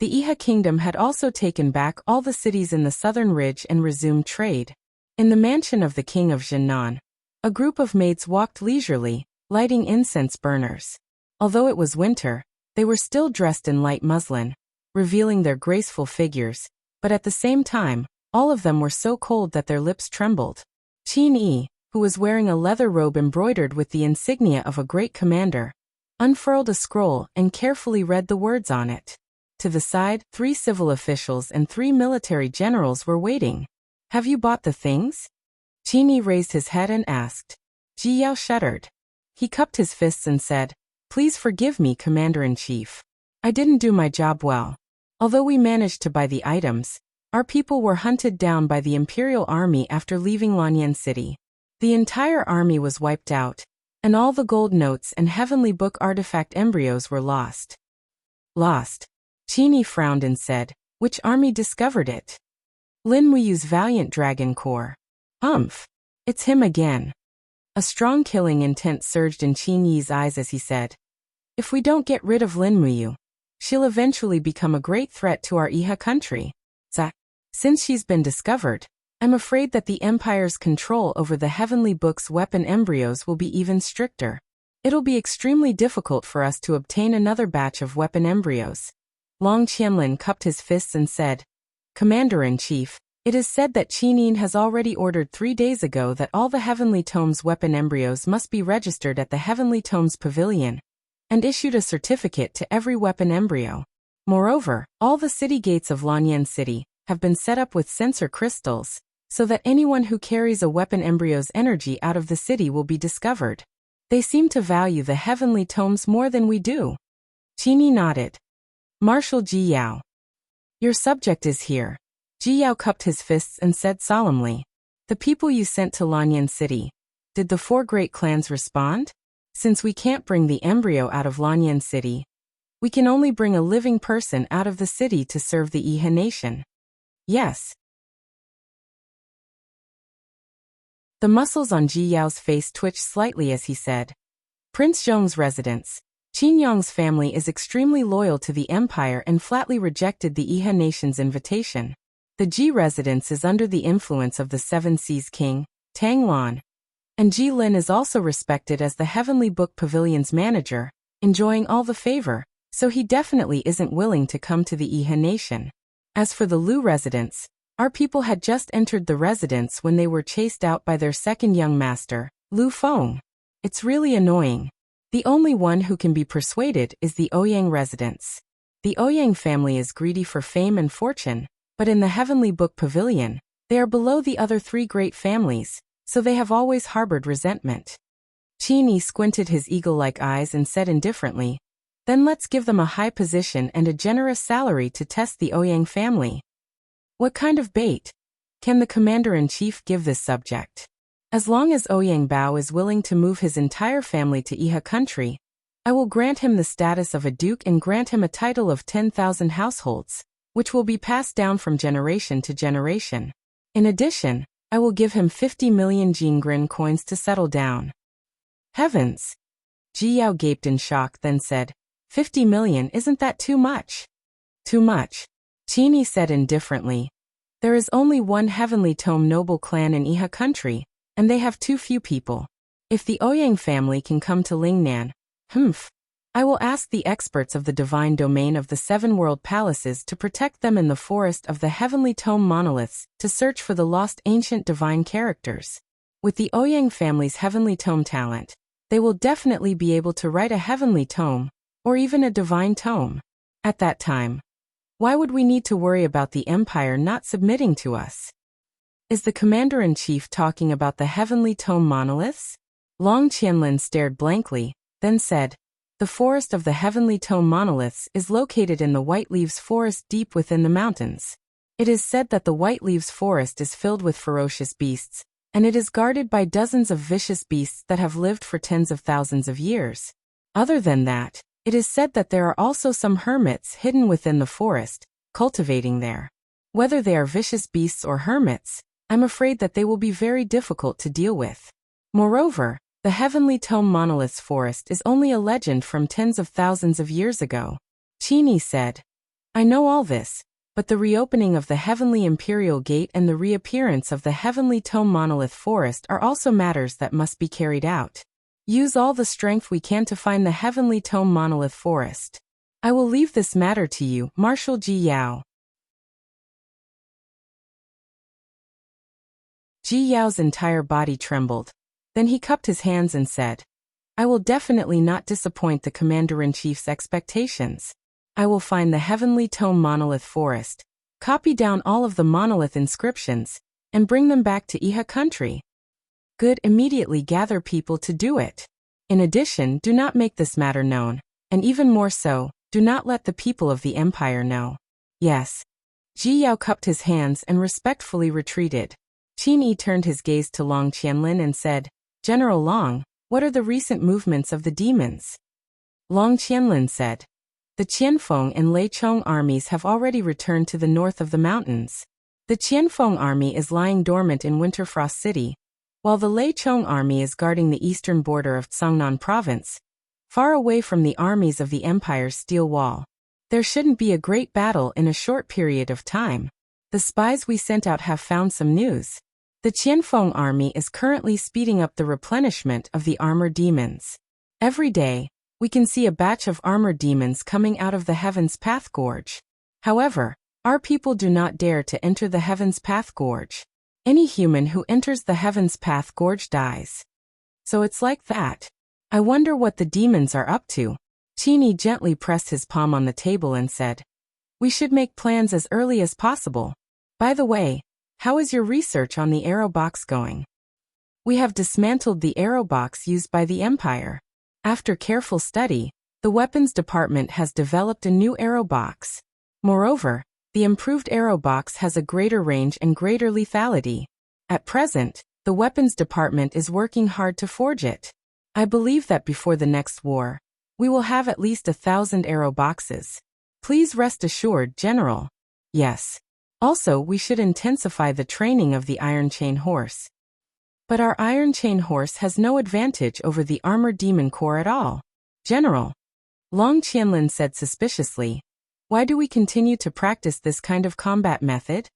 the Iha Kingdom had also taken back all the cities in the southern ridge and resumed trade. In the mansion of the king of Jiannan, a group of maids walked leisurely, lighting incense burners. Although it was winter, they were still dressed in light muslin, revealing their graceful figures, but at the same time, all of them were so cold that their lips trembled. Qin Yi, who was wearing a leather robe embroidered with the insignia of a great commander, unfurled a scroll and carefully read the words on it. To the side, 3 civil officials and 3 military generals were waiting. "Have you bought the things?" Qin Yi raised his head and asked. Ji Yao shuddered. He cupped his fists and said, "Please forgive me, Commander-in-Chief. I didn't do my job well. Although we managed to buy the items, our people were hunted down by the Imperial Army after leaving Lanyan City. The entire army was wiped out, and all the gold notes and heavenly book artifact embryos were lost." Lost? Qin Yi frowned and said, "Which army discovered it?" "Lin Muyu's valiant dragon corps." "Umph. It's him again." A strong killing intent surged in Qin Yi's eyes as he said, "If we don't get rid of Lin Muyu, she'll eventually become a great threat to our Iha country. Since she's been discovered, I'm afraid that the Empire's control over the Heavenly Book's weapon embryos will be even stricter. It'll be extremely difficult for us to obtain another batch of weapon embryos." Long Qianlin cupped his fists and said, Commander-in-Chief, it is said that Qinin has already ordered 3 days ago that all the Heavenly Tomes weapon embryos must be registered at the Heavenly Tomes Pavilion, and issued a certificate to every weapon embryo. Moreover, all the city gates of Lanyan City have been set up with sensor crystals, so that anyone who carries a weapon embryo's energy out of the city will be discovered. They seem to value the Heavenly Tomes more than we do. Qini nodded. Marshal Ji Yao. Your subject is here. Ji Yao cupped his fists and said solemnly. The people you sent to Lanyan City. Did the 4 great clans respond? Since we can't bring the embryo out of Lanyan City, we can only bring a living person out of the city to serve the Iha nation. Yes. The muscles on Ji Yao's face twitched slightly as he said. Prince Zhong's residence. Qin Yong's family is extremely loyal to the empire and flatly rejected the Iha nation's invitation. The Ji residence is under the influence of the Seven Seas King, Tang Lan, and Ji Lin is also respected as the Heavenly Book Pavilion's manager, enjoying all the favor, so he definitely isn't willing to come to the Iha nation. As for the Lu residence, our people had just entered the residence when they were chased out by their second young master, Lu Feng. It's really annoying. The only one who can be persuaded is the Ouyang residence. The Ouyang family is greedy for fame and fortune, but in the Heavenly Book Pavilion, they are below the other 3 great families, so they have always harbored resentment. Qini squinted his eagle-like eyes and said indifferently, then let's give them a high position and a generous salary to test the Ouyang family. What kind of bait can the commander-in-chief give this subject? As long as Ouyang Bao is willing to move his entire family to Iha country, I will grant him the status of a duke and grant him a title of 10,000 households, which will be passed down from generation to generation. In addition, I will give him 50 million Jingrin coins to settle down. Heavens! Ji Yao gaped in shock, then said, 50 million, isn't that too much? Too much. Qini said indifferently. There is only one Heavenly Tome noble clan in Iha country, and they have too few people. If the Ouyang family can come to Lingnan, I will ask the experts of the divine domain of the 7 world palaces to protect them in the forest of the Heavenly Tome monoliths to search for the lost ancient divine characters. With the Ouyang family's Heavenly Tome talent, they will definitely be able to write a Heavenly Tome, or even a divine tome. At that time, why would we need to worry about the empire not submitting to us? Is the commander-in-chief talking about the Heavenly Tome monoliths? Long Qianlin stared blankly, then said, the forest of the Heavenly Tome monoliths is located in the White Leaves Forest deep within the mountains. It is said that the White Leaves Forest is filled with ferocious beasts, and it is guarded by dozens of vicious beasts that have lived for tens of thousands of years. Other than that, it is said that there are also some hermits hidden within the forest, cultivating there. Whether they are vicious beasts or hermits, I'm afraid that they will be very difficult to deal with. Moreover, the Heavenly Tome Monolith's forest is only a legend from tens of thousands of years ago. Qini said, I know all this, but the reopening of the Heavenly Imperial Gate and the reappearance of the Heavenly Tome Monolith Forest are also matters that must be carried out. Use all the strength we can to find the Heavenly Tome Monolith Forest. I will leave this matter to you, Marshal Ji Yao. Ji Yao's entire body trembled. Then he cupped his hands and said, I will definitely not disappoint the Commander-in-Chief's expectations. I will find the Heavenly Tome Monolith Forest, copy down all of the monolith inscriptions, and bring them back to Iha country. Good, immediately gather people to do it. In addition, do not make this matter known, and even more so, do not let the people of the Empire know. Yes. Ji Yao cupped his hands and respectfully retreated. Qini turned his gaze to Long Qianlin and said, General Long, what are the recent movements of the demons? Long Qianlin said, the Qianfeng and Leichong armies have already returned to the north of the mountains. The Qianfeng army is lying dormant in Winterfrost City, while the Leichong army is guarding the eastern border of Cangnan province, far away from the armies of the Empire's steel wall. There shouldn't be a great battle in a short period of time. The spies we sent out have found some news. The Qianfeng army is currently speeding up the replenishment of the armored demons. Every day, we can see a batch of armored demons coming out of the Heaven's Path Gorge. However, Our people do not dare to enter the Heaven's Path Gorge. Any human who enters the Heaven's Path Gorge dies. So it's like that. I wonder what the demons are up to. Qin gently pressed his palm on the table and said, "We should make plans as early as possible. By the way, how is your research on the arrow box going?" "We have dismantled the arrow box used by the Empire. After careful study, the weapons department has developed a new arrow box. Moreover, the improved arrow box has a greater range and greater lethality. At present, the weapons department is working hard to forge it. I believe that before the next war, we will have at least 1,000 arrow boxes. Please rest assured, General." "Yes. Also, we should intensify the training of the Iron Chain Horse." "But our Iron Chain Horse has no advantage over the Armored Demon Corps at all, General," Long Qianlin said suspiciously. "Why do we continue to practice this kind of combat method?"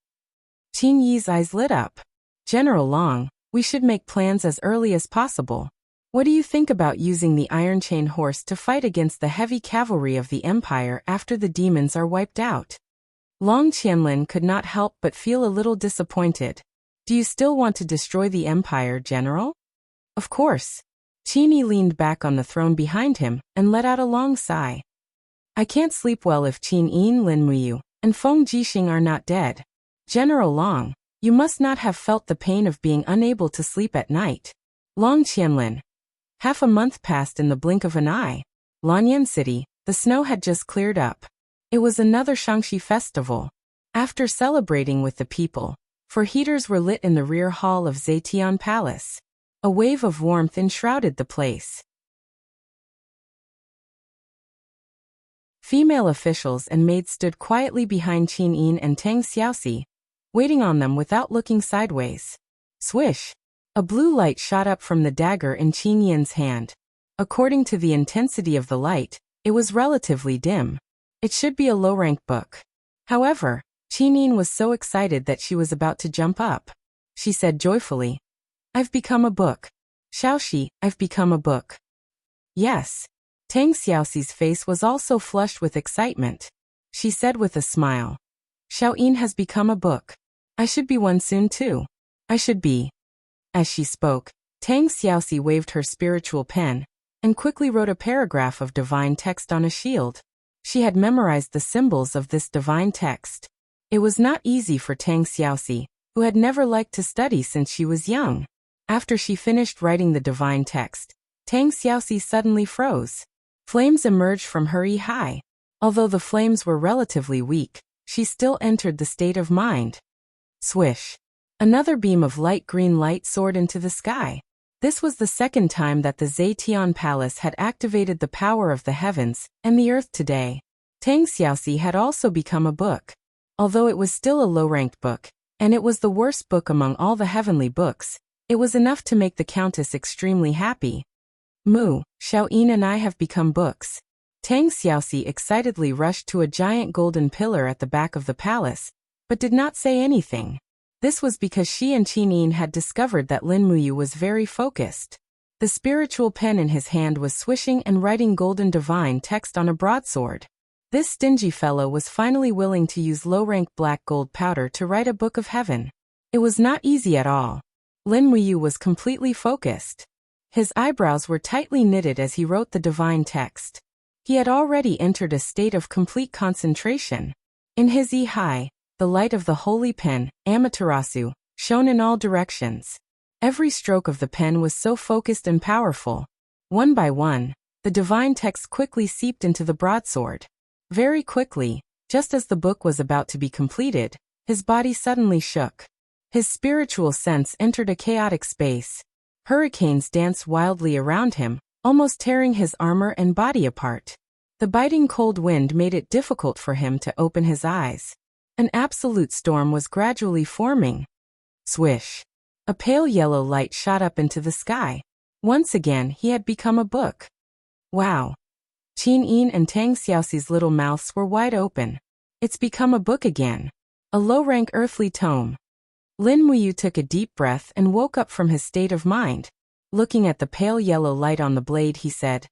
Qin Yi's eyes lit up. "General Long, we should make plans as early as possible. What do you think about using the Iron Chain Horse to fight against the heavy cavalry of the Empire after the demons are wiped out?" Long Qianlin could not help but feel a little disappointed. "Do you still want to destroy the Empire, General?" "Of course." Qin Yi leaned back on the throne behind him and let out a long sigh. "I can't sleep well if Qin Yin, Lin Muyu, and Feng Jixing are not dead. General Long, you must not have felt the pain of being unable to sleep at night." Long Qianlin. Half a month passed in the blink of an eye. Lanyan City, the snow had just cleared up. It was another Shangxi festival. After celebrating with the people, for heaters were lit in the rear hall of Zetian Palace. A wave of warmth enshrouded the place. Female officials and maids stood quietly behind Qin Yin and Tang Xiaoxi, waiting on them without looking sideways. Swish! A blue light shot up from the dagger in Qin Yin's hand. According to the intensity of the light, it was relatively dim. It should be a low-rank book. However, Qin Yin was so excited that she was about to jump up. She said joyfully, "I've become a book. Xiaoxi, I've become a book." "Yes." Tang Xiaoxi's face was also flushed with excitement. She said with a smile, "Xiaoyin has become a book. I should be one soon too. I should be." As she spoke, Tang Xiaoxi waved her spiritual pen and quickly wrote a paragraph of divine text on a shield. She had memorized the symbols of this divine text. It was not easy for Tang Xiaoxi, who had never liked to study since she was young. After she finished writing the divine text, Tang Xiaoxi suddenly froze. Flames emerged from her eye. Although the flames were relatively weak, she still entered the state of mind. Swish! Another beam of light green light soared into the sky. This was the second time that the Zetian Palace had activated the power of the heavens and the earth today. Tang Xiaoxi had also become a book. Although it was still a low-ranked book, and it was the worst book among all the heavenly books, it was enough to make the Countess extremely happy. "Mu, Xiaoyin and I have become books." Tang Xiaoxi excitedly rushed to a giant golden pillar at the back of the palace, but did not say anything. This was because she and Qin Yin had discovered that Lin Muyu was very focused. The spiritual pen in his hand was swishing and writing golden divine text on a broadsword. This stingy fellow was finally willing to use low-rank black gold powder to write a book of heaven. It was not easy at all. Lin Muyu was completely focused. His eyebrows were tightly knitted as he wrote the divine text. He had already entered a state of complete concentration. In his eye, the light of the holy pen, Amaterasu, shone in all directions. Every stroke of the pen was so focused and powerful. One by one, the divine text quickly seeped into the broadsword. Very quickly, just as the book was about to be completed, his body suddenly shook. His spiritual sense entered a chaotic space. Hurricanes danced wildly around him, almost tearing his armor and body apart. The biting cold wind made it difficult for him to open his eyes. An absolute storm was gradually forming. Swish! A pale yellow light shot up into the sky. Once again, he had become a book. Wow! Qin Yin and Tang Xiaoxi's little mouths were wide open. It's become a book again. A low-rank earthly tome. Lin Muyu took a deep breath and woke up from his state of mind. Looking at the pale yellow light on the blade, he said,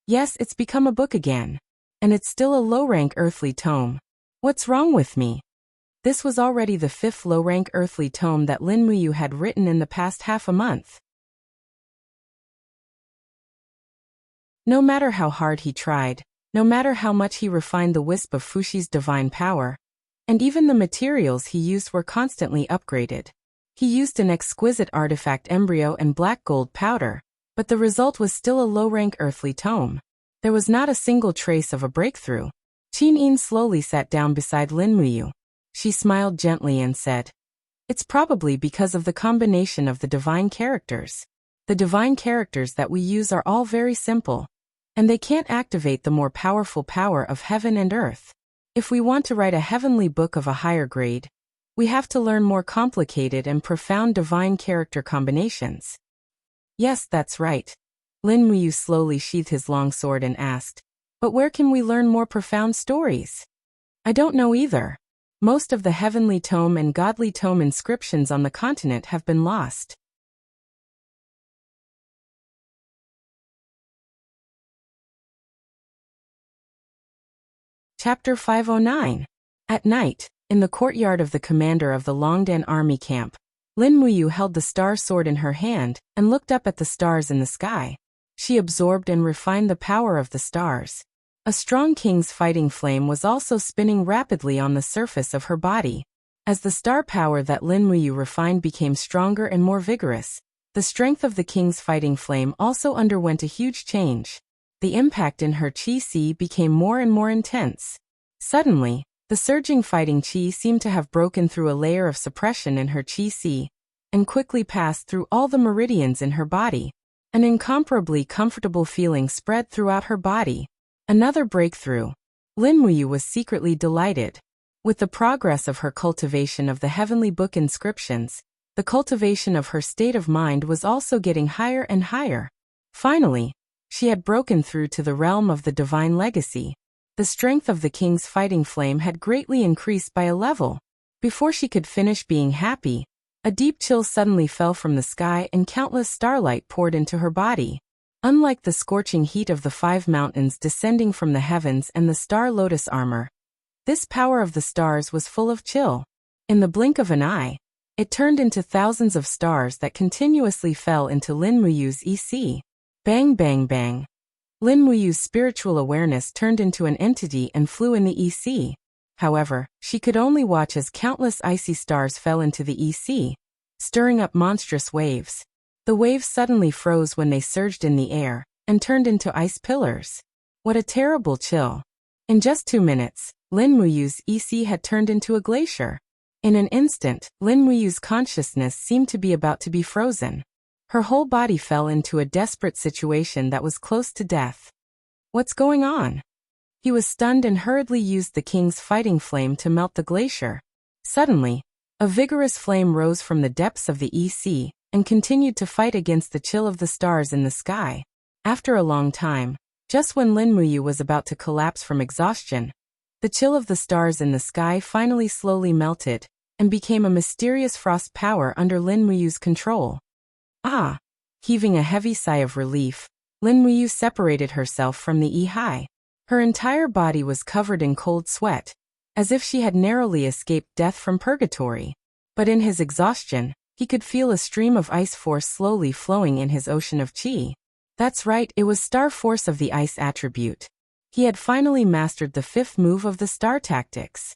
"Yes, it's become a book again. And it's still a low-rank earthly tome. What's wrong with me? This was already the 5th low-rank earthly tome that Lin Muyu had written in the past half a month. No matter how hard he tried, no matter how much he refined the wisp of Fushi's divine power, and even the materials he used were constantly upgraded. He used an exquisite artifact embryo and black gold powder, but the result was still a low-rank earthly tome. There was not a single trace of a breakthrough. Qin slowly sat down beside Lin Muyu. She smiled gently and said, "It's probably because of the combination of the divine characters. The divine characters that we use are all very simple, and they can't activate the more powerful power of heaven and earth. If we want to write a heavenly book of a higher grade, we have to learn more complicated and profound divine character combinations." "Yes, that's right." Lin Muyu slowly sheathed his long sword and asked, "But where can we learn more profound stories?" "I don't know either. Most of the heavenly tome and godly tome inscriptions on the continent have been lost." Chapter 509. At night, in the courtyard of the commander of the Longdan army camp, Lin Muyu held the star sword in her hand and looked up at the stars in the sky. She absorbed and refined the power of the stars. A strong king's fighting flame was also spinning rapidly on the surface of her body. As the star power that Lin Muyu refined became stronger and more vigorous, the strength of the king's fighting flame also underwent a huge change. The impact in her chi became more and more intense. Suddenly, the surging fighting chi seemed to have broken through a layer of suppression in her chi and quickly passed through all the meridians in her body. An incomparably comfortable feeling spread throughout her body. Another breakthrough. Lin Muyu was secretly delighted. With the progress of her cultivation of the heavenly book inscriptions, the cultivation of her state of mind was also getting higher and higher. Finally, she had broken through to the realm of the divine legacy. The strength of the king's fighting flame had greatly increased by a level. Before she could finish being happy, a deep chill suddenly fell from the sky and countless starlight poured into her body. Unlike the scorching heat of the 5 mountains descending from the heavens and the star lotus armor, this power of the stars was full of chill. In the blink of an eye, it turned into thousands of stars that continuously fell into Lin Muyu's EC. Bang bang bang. Lin Muyu's spiritual awareness turned into an entity and flew in the EC. However, she could only watch as countless icy stars fell into the EC, stirring up monstrous waves. The waves suddenly froze when they surged in the air and turned into ice pillars. What a terrible chill. In just 2 minutes, Lin Muyu's EC had turned into a glacier. In an instant, Lin Muyu's consciousness seemed to be about to be frozen. Her whole body fell into a desperate situation that was close to death. What's going on? He was stunned and hurriedly used the king's fighting flame to melt the glacier. Suddenly, a vigorous flame rose from the depths of the EC and continued to fight against the chill of the stars in the sky. After a long time, just when Lin Muyu was about to collapse from exhaustion, the chill of the stars in the sky finally slowly melted and became a mysterious frost power under Lin Muyu's control. Ah! Heaving a heavy sigh of relief, Lin Muyu separated herself from the E-high. Her entire body was covered in cold sweat, as if she had narrowly escaped death from purgatory. But in his exhaustion, he could feel a stream of ice force slowly flowing in his ocean of chi. That's right, it was star force of the ice attribute. He had finally mastered the 5th move of the star tactics.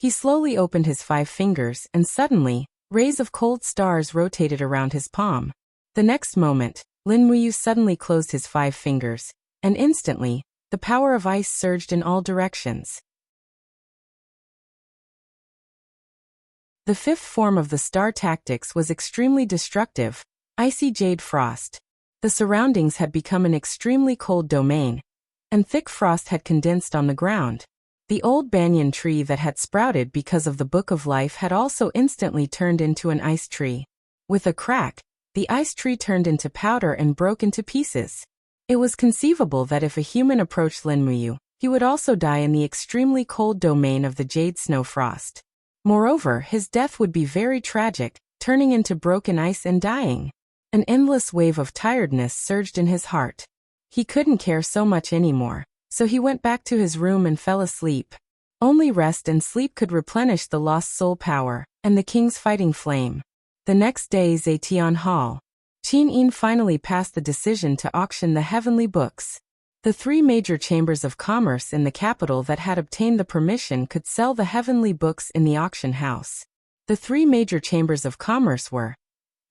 He slowly opened his 5 fingers and suddenly, rays of cold stars rotated around his palm. The next moment, Lin Muyu suddenly closed his 5 fingers, and instantly, the power of ice surged in all directions. The 5th form of the star tactics was extremely destructive, icy jade frost. The surroundings had become an extremely cold domain, and thick frost had condensed on the ground. The old banyan tree that had sprouted because of the Book of Life had also instantly turned into an ice tree. With a crack, the ice tree turned into powder and broke into pieces. It was conceivable that if a human approached Lin Muyu, he would also die in the extremely cold domain of the jade snow frost. Moreover, his death would be very tragic, turning into broken ice and dying. An endless wave of tiredness surged in his heart. He couldn't care so much anymore, so he went back to his room and fell asleep. Only rest and sleep could replenish the lost soul power and the king's fighting flame. The next day, Zetian Hall. Qin finally passed the decision to auction the heavenly books. The three major chambers of commerce in the capital that had obtained the permission could sell the heavenly books in the auction house. The three major chambers of commerce were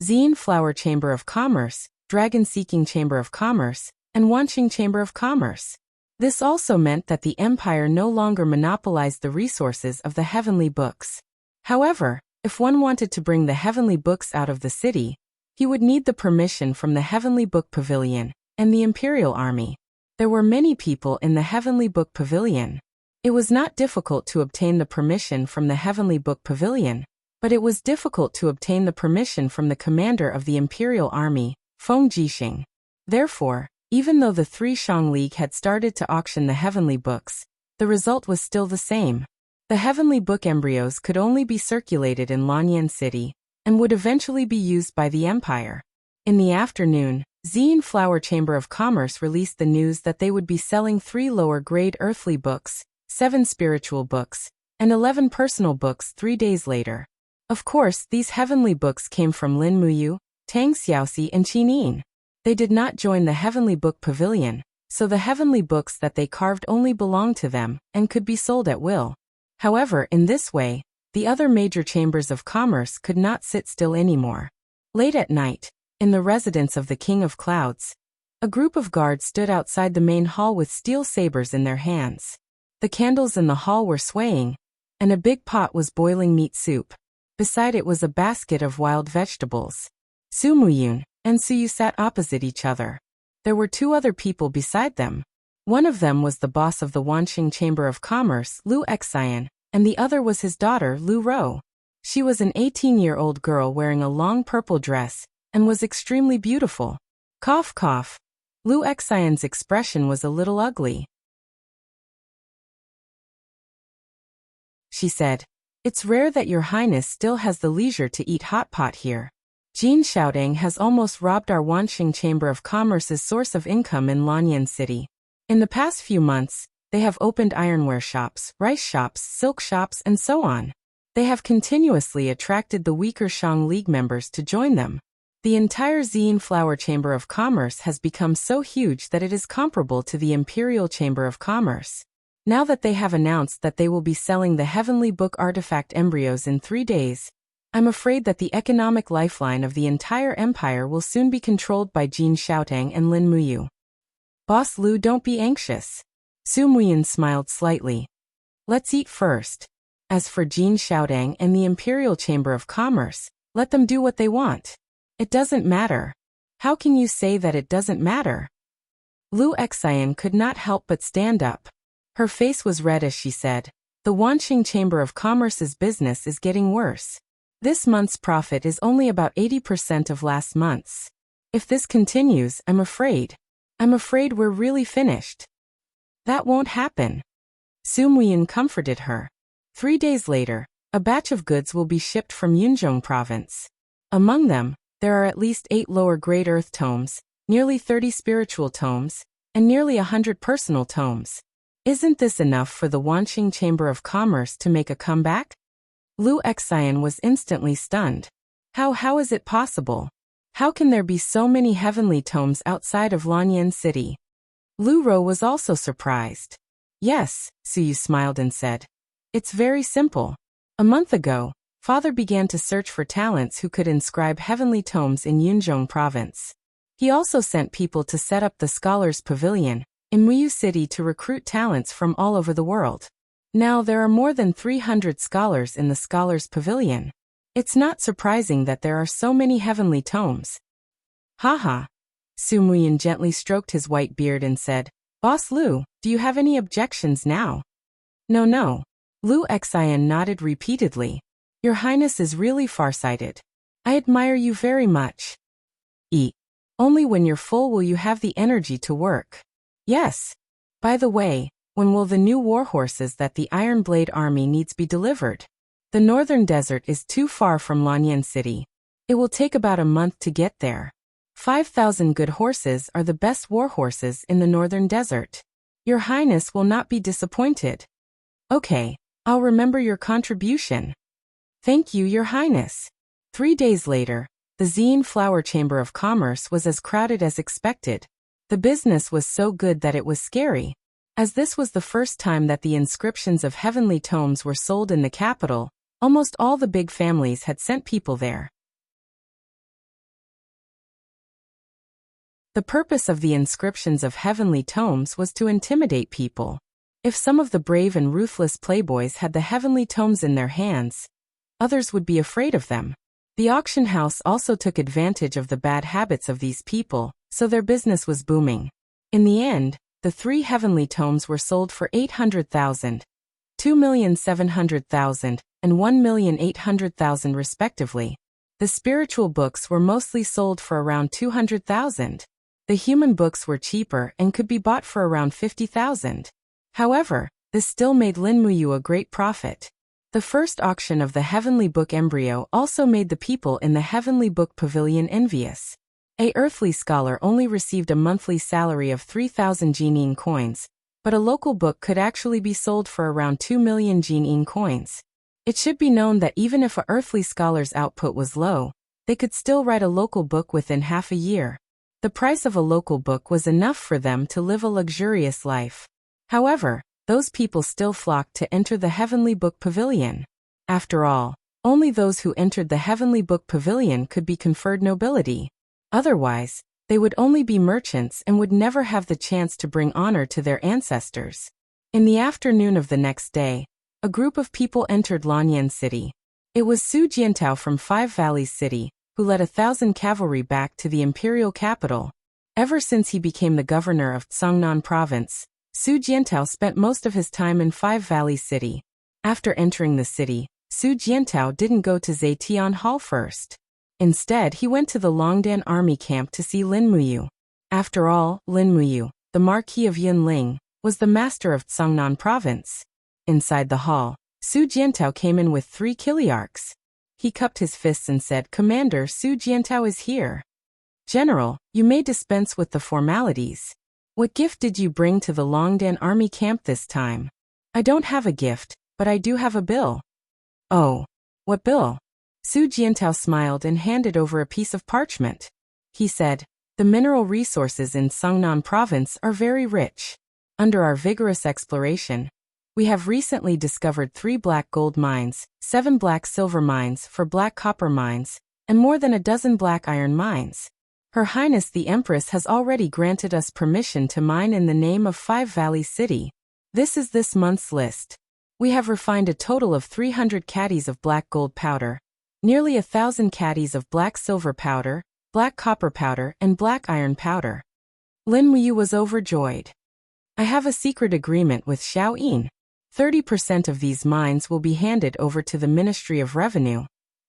Xian Flower Chamber of Commerce, Dragon Seeking Chamber of Commerce, and Wanqing Chamber of Commerce. This also meant that the empire no longer monopolized the resources of the heavenly books. However, if one wanted to bring the heavenly books out of the city, he would need the permission from the Heavenly Book Pavilion and the Imperial Army. There were many people in the Heavenly Book Pavilion. It was not difficult to obtain the permission from the Heavenly Book Pavilion, but it was difficult to obtain the permission from the commander of the Imperial Army, Feng Jixing. Therefore, even though the Three Shang League had started to auction the heavenly books, the result was still the same. The heavenly book embryos could only be circulated in Lanyan City, and would eventually be used by the empire. In the afternoon, Xian Flower Chamber of Commerce released the news that they would be selling 3 lower-grade earthly books, 7 spiritual books, and 11 personal books 3 days later. Of course, these heavenly books came from Lin Muyu, Tang Xiaoxi, and Qin. They did not join the Heavenly Book Pavilion, so the heavenly books that they carved only belonged to them and could be sold at will. However, in this way, the other major chambers of commerce could not sit still anymore. Late at night, in the residence of the King of Clouds, a group of guards stood outside the main hall with steel sabers in their hands. The candles in the hall were swaying, and a big pot was boiling meat soup. Beside it was a basket of wild vegetables. Su Muyun and Suyu sat opposite each other. There were 2 other people beside them. One of them was the boss of the Wanqing Chamber of Commerce, Lu Xian, and the other was his daughter, Lu Rou. She was an 18-year-old girl wearing a long purple dress, and was extremely beautiful. Cough cough. Lu Xian's expression was a little ugly. She said, "It's rare that your highness still has the leisure to eat hot pot here. Jin Xiaodong has almost robbed our Wanqing Chamber of Commerce's source of income in Lanyan City. In the past few months, they have opened ironware shops, rice shops, silk shops, and so on. They have continuously attracted the weaker Shang League members to join them. The entire Xian Flower Chamber of Commerce has become so huge that it is comparable to the Imperial Chamber of Commerce. Now that they have announced that they will be selling the Heavenly Book artifact embryos in 3 days, I'm afraid that the economic lifeline of the entire empire will soon be controlled by Jin Xiaotong and Lin Muyu." "Boss Lu, don't be anxious." Su Muyun smiled slightly. "Let's eat first. As for Jin Xiaodong and the Imperial Chamber of Commerce, let them do what they want. It doesn't matter." "How can you say that it doesn't matter?" Lu Xian could not help but stand up. Her face was red as she said, "The Wanqing Chamber of Commerce's business is getting worse. This month's profit is only about 80% of last month's. If this continues, I'm afraid we're really finished." "That won't happen." Su Muyun comforted her. 3 days later, a batch of goods will be shipped from Yunzhong province. Among them, there are at least 8 lower-grade earth tomes, nearly 30 spiritual tomes, and nearly 100 personal tomes. Isn't this enough for the Wanqing Chamber of Commerce to make a comeback? Lu Xian was instantly stunned. How is it possible? How can there be so many heavenly tomes outside of Lanyan City? Lu Rou was also surprised. "Yes," Suyu smiled and said. "It's very simple. A month ago, Father began to search for talents who could inscribe heavenly tomes in Yunzhong province. He also sent people to set up the Scholars Pavilion in Muyu City to recruit talents from all over the world. Now there are more than 300 scholars in the Scholars Pavilion. It's not surprising that there are so many heavenly tomes." "Haha." Su Muyun gently stroked his white beard and said, "Boss Lu, do you have any objections now?" No. Lu Xian nodded repeatedly. "Your Highness is really farsighted. I admire you very much. Eat. Only when you're full will you have the energy to work." "Yes. By the way, when will the new war horses that the Iron Blade Army needs be delivered? The northern desert is too far from Lanyan City. It will take about a month to get there. 5,000 good horses are the best war horses in the northern desert. Your Highness will not be disappointed." Okay, I'll remember your contribution. Thank you, Your Highness. 3 days later, the Xian Flower Chamber of Commerce was as crowded as expected. The business was so good that it was scary. As this was the first time that the inscriptions of heavenly tomes were sold in the capital, almost all the big families had sent people there. The purpose of the inscriptions of heavenly tomes was to intimidate people. If some of the brave and ruthless playboys had the heavenly tomes in their hands, others would be afraid of them. The auction house also took advantage of the bad habits of these people, so their business was booming. In the end, the 3 heavenly tomes were sold for 800,000, 2,700,000, and 1,800,000 respectively. The spiritual books were mostly sold for around 200,000. The human books were cheaper and could be bought for around 50,000. However, this still made Lin Muyu a great profit. The first auction of the Heavenly Book embryo also made the people in the Heavenly Book Pavilion envious. A earthly scholar only received a monthly salary of 3,000 Jinin coins, but a local book could actually be sold for around 2 million Jinin coins. It should be known that even if a earthly scholar's output was low, they could still write a local book within half a year. The price of a local book was enough for them to live a luxurious life. However, those people still flocked to enter the Heavenly Book Pavilion. After all, only those who entered the Heavenly Book Pavilion could be conferred nobility. Otherwise, they would only be merchants and would never have the chance to bring honor to their ancestors. In the afternoon of the next day, a group of people entered Lanyan City. It was Su Jiantao from Five Valleys City, who led 1,000 cavalry back to the imperial capital. Ever since he became the governor of Tsangnan Province, Su Jiantao spent most of his time in Five Valleys City. After entering the city, Su Jiantao didn't go to Zetian Hall first. Instead, he went to the Longdan army camp to see Lin Muyu. After all, Lin Muyu, the Marquis of Yunling, was the master of Tsangnan Province. Inside the hall, Su Jiantao came in with 3 Kiliarchs. He cupped his fists and said, "Commander, Su Jiantao is here." "General, you may dispense with the formalities. What gift did you bring to the Longdan army camp this time?" "I don't have a gift, but I do have a bill." "Oh, what bill?" Su Jiantao smiled and handed over a piece of parchment. He said, "The mineral resources in Tsangnan Province are very rich. Under our vigorous exploration, we have recently discovered 3 black gold mines, 7 black silver mines, 4 black copper mines, and more than a dozen black iron mines. Her Highness the Empress has already granted us permission to mine in the name of Five Valleys City. This is this month's list. We have refined a total of 300 caddies of black gold powder, nearly 1,000 caddies of black silver powder, black copper powder, and black iron powder." Lin Muyu was overjoyed. "I have a secret agreement with Xiao Yin. 30% of these mines will be handed over to the Ministry of Revenue,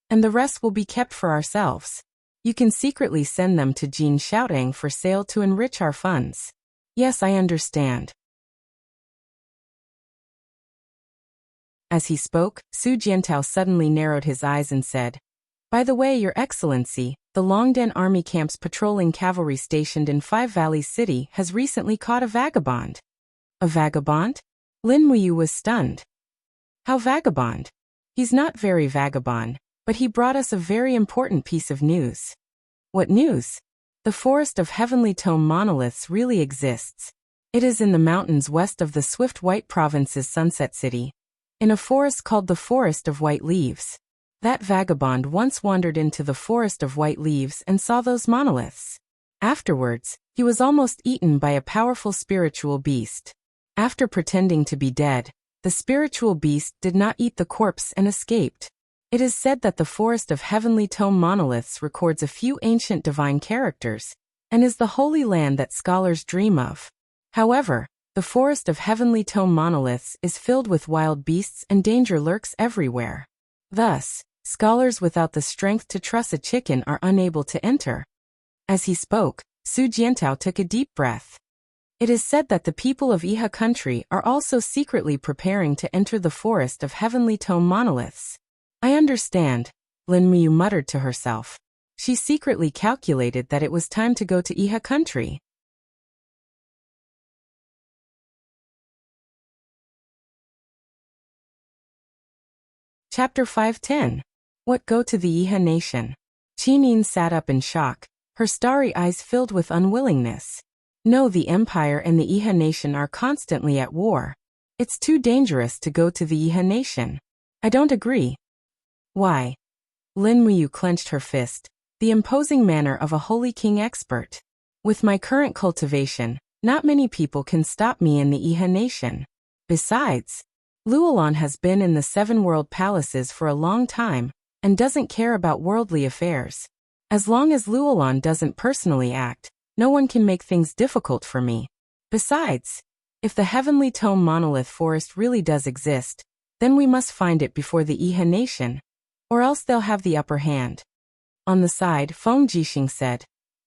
and the rest will be kept for ourselves. You can secretly send them to Jin Xiaotang for sale to enrich our funds." "Yes, I understand." As he spoke, Su Jiantao suddenly narrowed his eyes and said, "By the way, Your Excellency, the Longdan Army Camp's patrolling cavalry stationed in Five Valleys City has recently caught a vagabond." "A vagabond?" Lin Muyu was stunned. "How vagabond?" "He's not very vagabond, but he brought us a very important piece of news." "What news?" "The Forest of Heavenly Tome Monoliths really exists. It is in the mountains west of the Swift White Province's Sunset City, in a forest called the Forest of White Leaves. That vagabond once wandered into the Forest of White Leaves and saw those monoliths. Afterwards, he was almost eaten by a powerful spiritual beast. After pretending to be dead, the spiritual beast did not eat the corpse and escaped. It is said that the Forest of Heavenly Tome Monoliths records a few ancient divine characters, and is the holy land that scholars dream of. However, the Forest of Heavenly Tome Monoliths is filled with wild beasts and danger lurks everywhere. Thus, scholars without the strength to truss a chicken are unable to enter." As he spoke, Su Jiantao took a deep breath. "It is said that the people of Iha country are also secretly preparing to enter the Forest of Heavenly Tome Monoliths." "I understand," Lin Muyu muttered to herself. She secretly calculated that it was time to go to Iha country. Chapter 510. What go to the Iha nation? Qinin sat up in shock, her starry eyes filled with unwillingness. No, the Empire and the Iha nation are constantly at war. It's too dangerous to go to the Iha nation. I don't agree. Why? Lin Muyu clenched her fist, the imposing manner of a holy king expert. With my current cultivation, not many people can stop me in the Iha nation. Besides, Luolan has been in the 7 world palaces for a long time, and doesn't care about worldly affairs. As long as Luolan doesn't personally act, no one can make things difficult for me. Besides, if the Heavenly Tome Monolith Forest really does exist, then we must find it before the Iha nation, or else they'll have the upper hand. On the side, Feng Jixing said,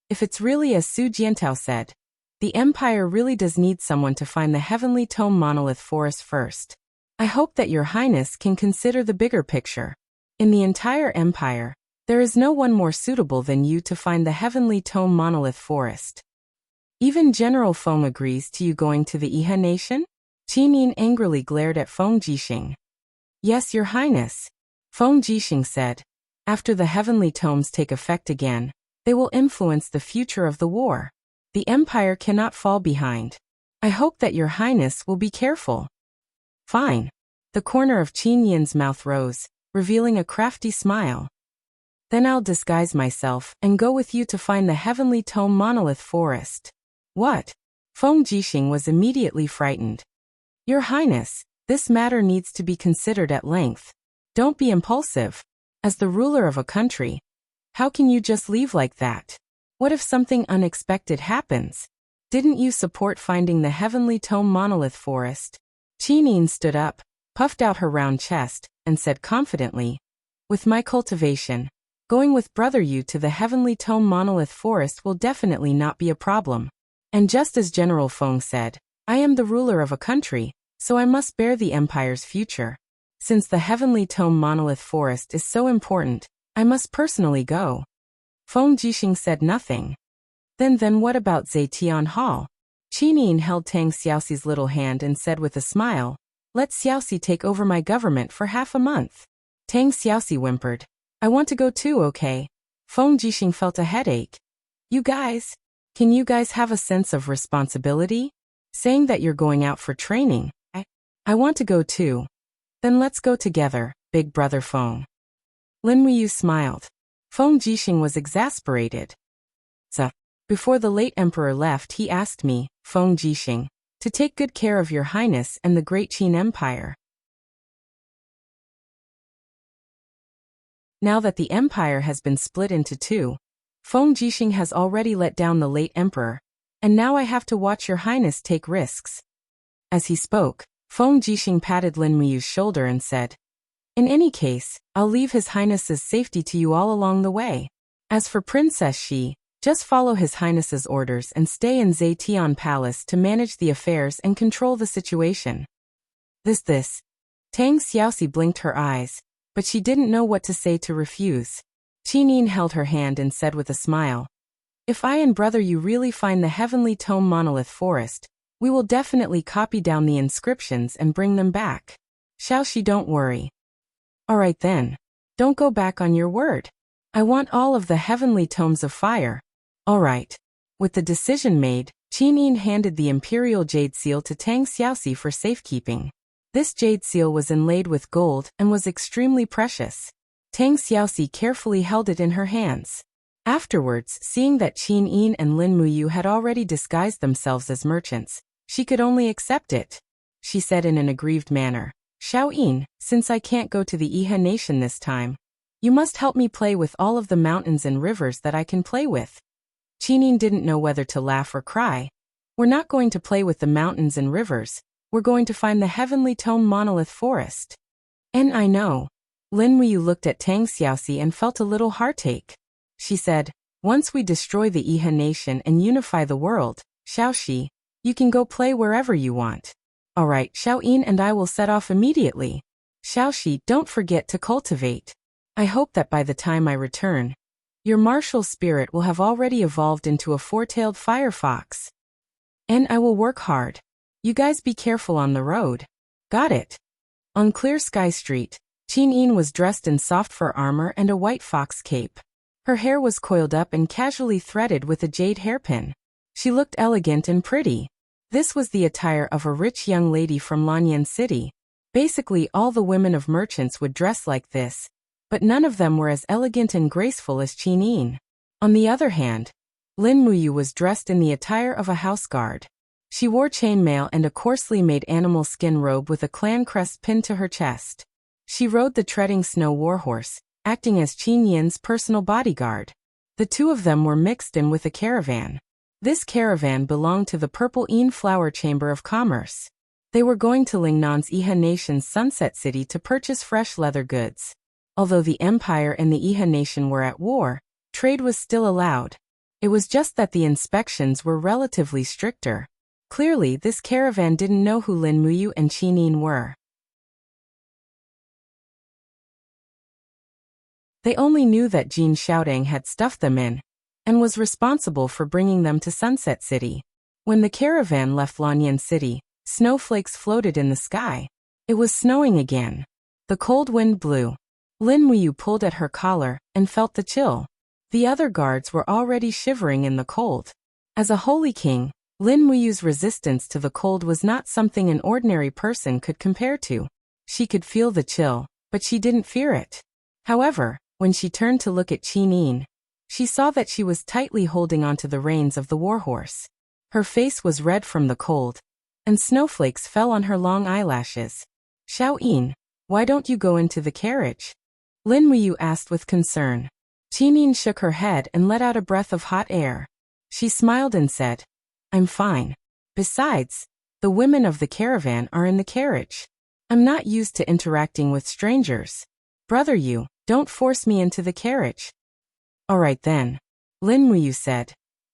if it's really as Su Jiantao said, the Empire really does need someone to find the Heavenly Tome Monolith Forest first. I hope that Your Highness can consider the bigger picture. In the entire Empire, there is no one more suitable than you to find the Heavenly Tome Monolith Forest. Even General Feng agrees to you going to the Iha nation? Qinin angrily glared at Feng Jixing. Yes, Your Highness. Feng Jixing said. After the Heavenly Tomes take effect again, they will influence the future of the war. The Empire cannot fall behind. I hope that Your Highness will be careful. Fine. The corner of Qin Yin's mouth rose, revealing a crafty smile. Then I'll disguise myself and go with you to find the Heavenly Tome Monolith Forest. What? Feng Jixing was immediately frightened. Your Highness, this matter needs to be considered at length. Don't be impulsive. As the ruler of a country, how can you just leave like that? What if something unexpected happens? Didn't you support finding the Heavenly Tome Monolith Forest? Qinin stood up, puffed out her round chest, and said confidently, with my cultivation, going with Brother Yu to the Heavenly Tome Monolith Forest will definitely not be a problem. And just as General Feng said, I am the ruler of a country, so I must bear the Empire's future. Since the Heavenly Tome Monolith Forest is so important, I must personally go. Feng Jixing said nothing. Then what about Zetian Hall? Qinin held Tang Xiaoxi's little hand and said with a smile, let Xiaoxi take over my government for half a month. Tang Xiaoxi whimpered, I want to go too, okay? Feng Jixing felt a headache. Can you guys have a sense of responsibility? Saying that you're going out for training. I want to go too. Then let's go together, big brother Feng. Lin Muyu smiled. Feng Jixing was exasperated. Before the late emperor left, he asked me, Feng Jixing, to take good care of Your Highness and the great Qin Empire. Now that the empire has been split into 2, Feng Jixing has already let down the late emperor, and now I have to watch Your Highness take risks. As he spoke, Feng Jixing patted Lin Muyu's shoulder and said, in any case, I'll leave His Highness's safety to you all along the way. As for Princess Shi, just follow His Highness's orders and stay in Zetian Palace to manage the affairs and control the situation. This. Tang Xiaoxi blinked her eyes, but she didn't know what to say to refuse. Qinin held her hand and said with a smile, if I and Brother Yu really find the Heavenly Tome Monolith Forest, we will definitely copy down the inscriptions and bring them back. Xiaoxi, don't worry. Alright then. Don't go back on your word. I want all of the Heavenly Tomes of Fire. Alright. With the decision made, Qinin handed the Imperial Jade Seal to Tang Xiaoxi for safekeeping. This jade seal was inlaid with gold and was extremely precious. Tang Xiaoxi carefully held it in her hands. Afterwards, seeing that Qinin and Lin Muyu had already disguised themselves as merchants, she could only accept it. She said in an aggrieved manner, Xiaoyin, since I can't go to the Iha nation this time, you must help me play with all of the mountains and rivers that I can play with. Qinin didn't know whether to laugh or cry. We're not going to play with the mountains and rivers, we're going to find the Heavenly Tome Monolith Forest. And I know. Lin Muyu looked at Tang Xiaoxi and felt a little heartache. She said, once we destroy the Iha nation and unify the world, Xiaoxi, you can go play wherever you want. Alright, Xiaoyin and I will set off immediately. Xiaoxi, don't forget to cultivate. I hope that by the time I return, your martial spirit will have already evolved into a 4-tailed firefox. And I will work hard. You guys be careful on the road. Got it. On Clear Sky Street, Qin was dressed in soft fur armor and a white fox cape. Her hair was coiled up and casually threaded with a jade hairpin. She looked elegant and pretty. This was the attire of a rich young lady from Lanyan City. Basically, all the women of merchants would dress like this, but none of them were as elegant and graceful as Qin. On the other hand, Lin Muyu was dressed in the attire of a house guard. She wore chainmail and a coarsely made animal skin robe with a clan crest pinned to her chest. She rode the treading snow warhorse, acting as Qin Yin's personal bodyguard. The two of them were mixed in with a caravan. This caravan belonged to the Purple Yin Flower Chamber of Commerce. They were going to Lingnan's Iha Nation's Sunset City to purchase fresh leather goods. Although the Empire and the Iha Nation were at war, trade was still allowed. It was just that the inspections were relatively stricter. Clearly, this caravan didn't know who Lin Muyu and Qin were. They only knew that Jin Xiaodang had stuffed them in, and was responsible for bringing them to Sunset City. When the caravan left Lanyan City, snowflakes floated in the sky. It was snowing again. The cold wind blew. Lin Muyu pulled at her collar and felt the chill. The other guards were already shivering in the cold. As a holy king, Lin Muyu's resistance to the cold was not something an ordinary person could compare to. She could feel the chill, but she didn't fear it. However, when she turned to look at Qin, she saw that she was tightly holding onto the reins of the warhorse. Her face was red from the cold, and snowflakes fell on her long eyelashes. "Xiao, why don't you go into the carriage?" Lin Muyu asked with concern. Qin shook her head and let out a breath of hot air. She smiled and said, "I'm fine. Besides, the women of the caravan are in the carriage. I'm not used to interacting with strangers. Brother Yu, don't force me into the carriage." "All right then," Lin Muyu said.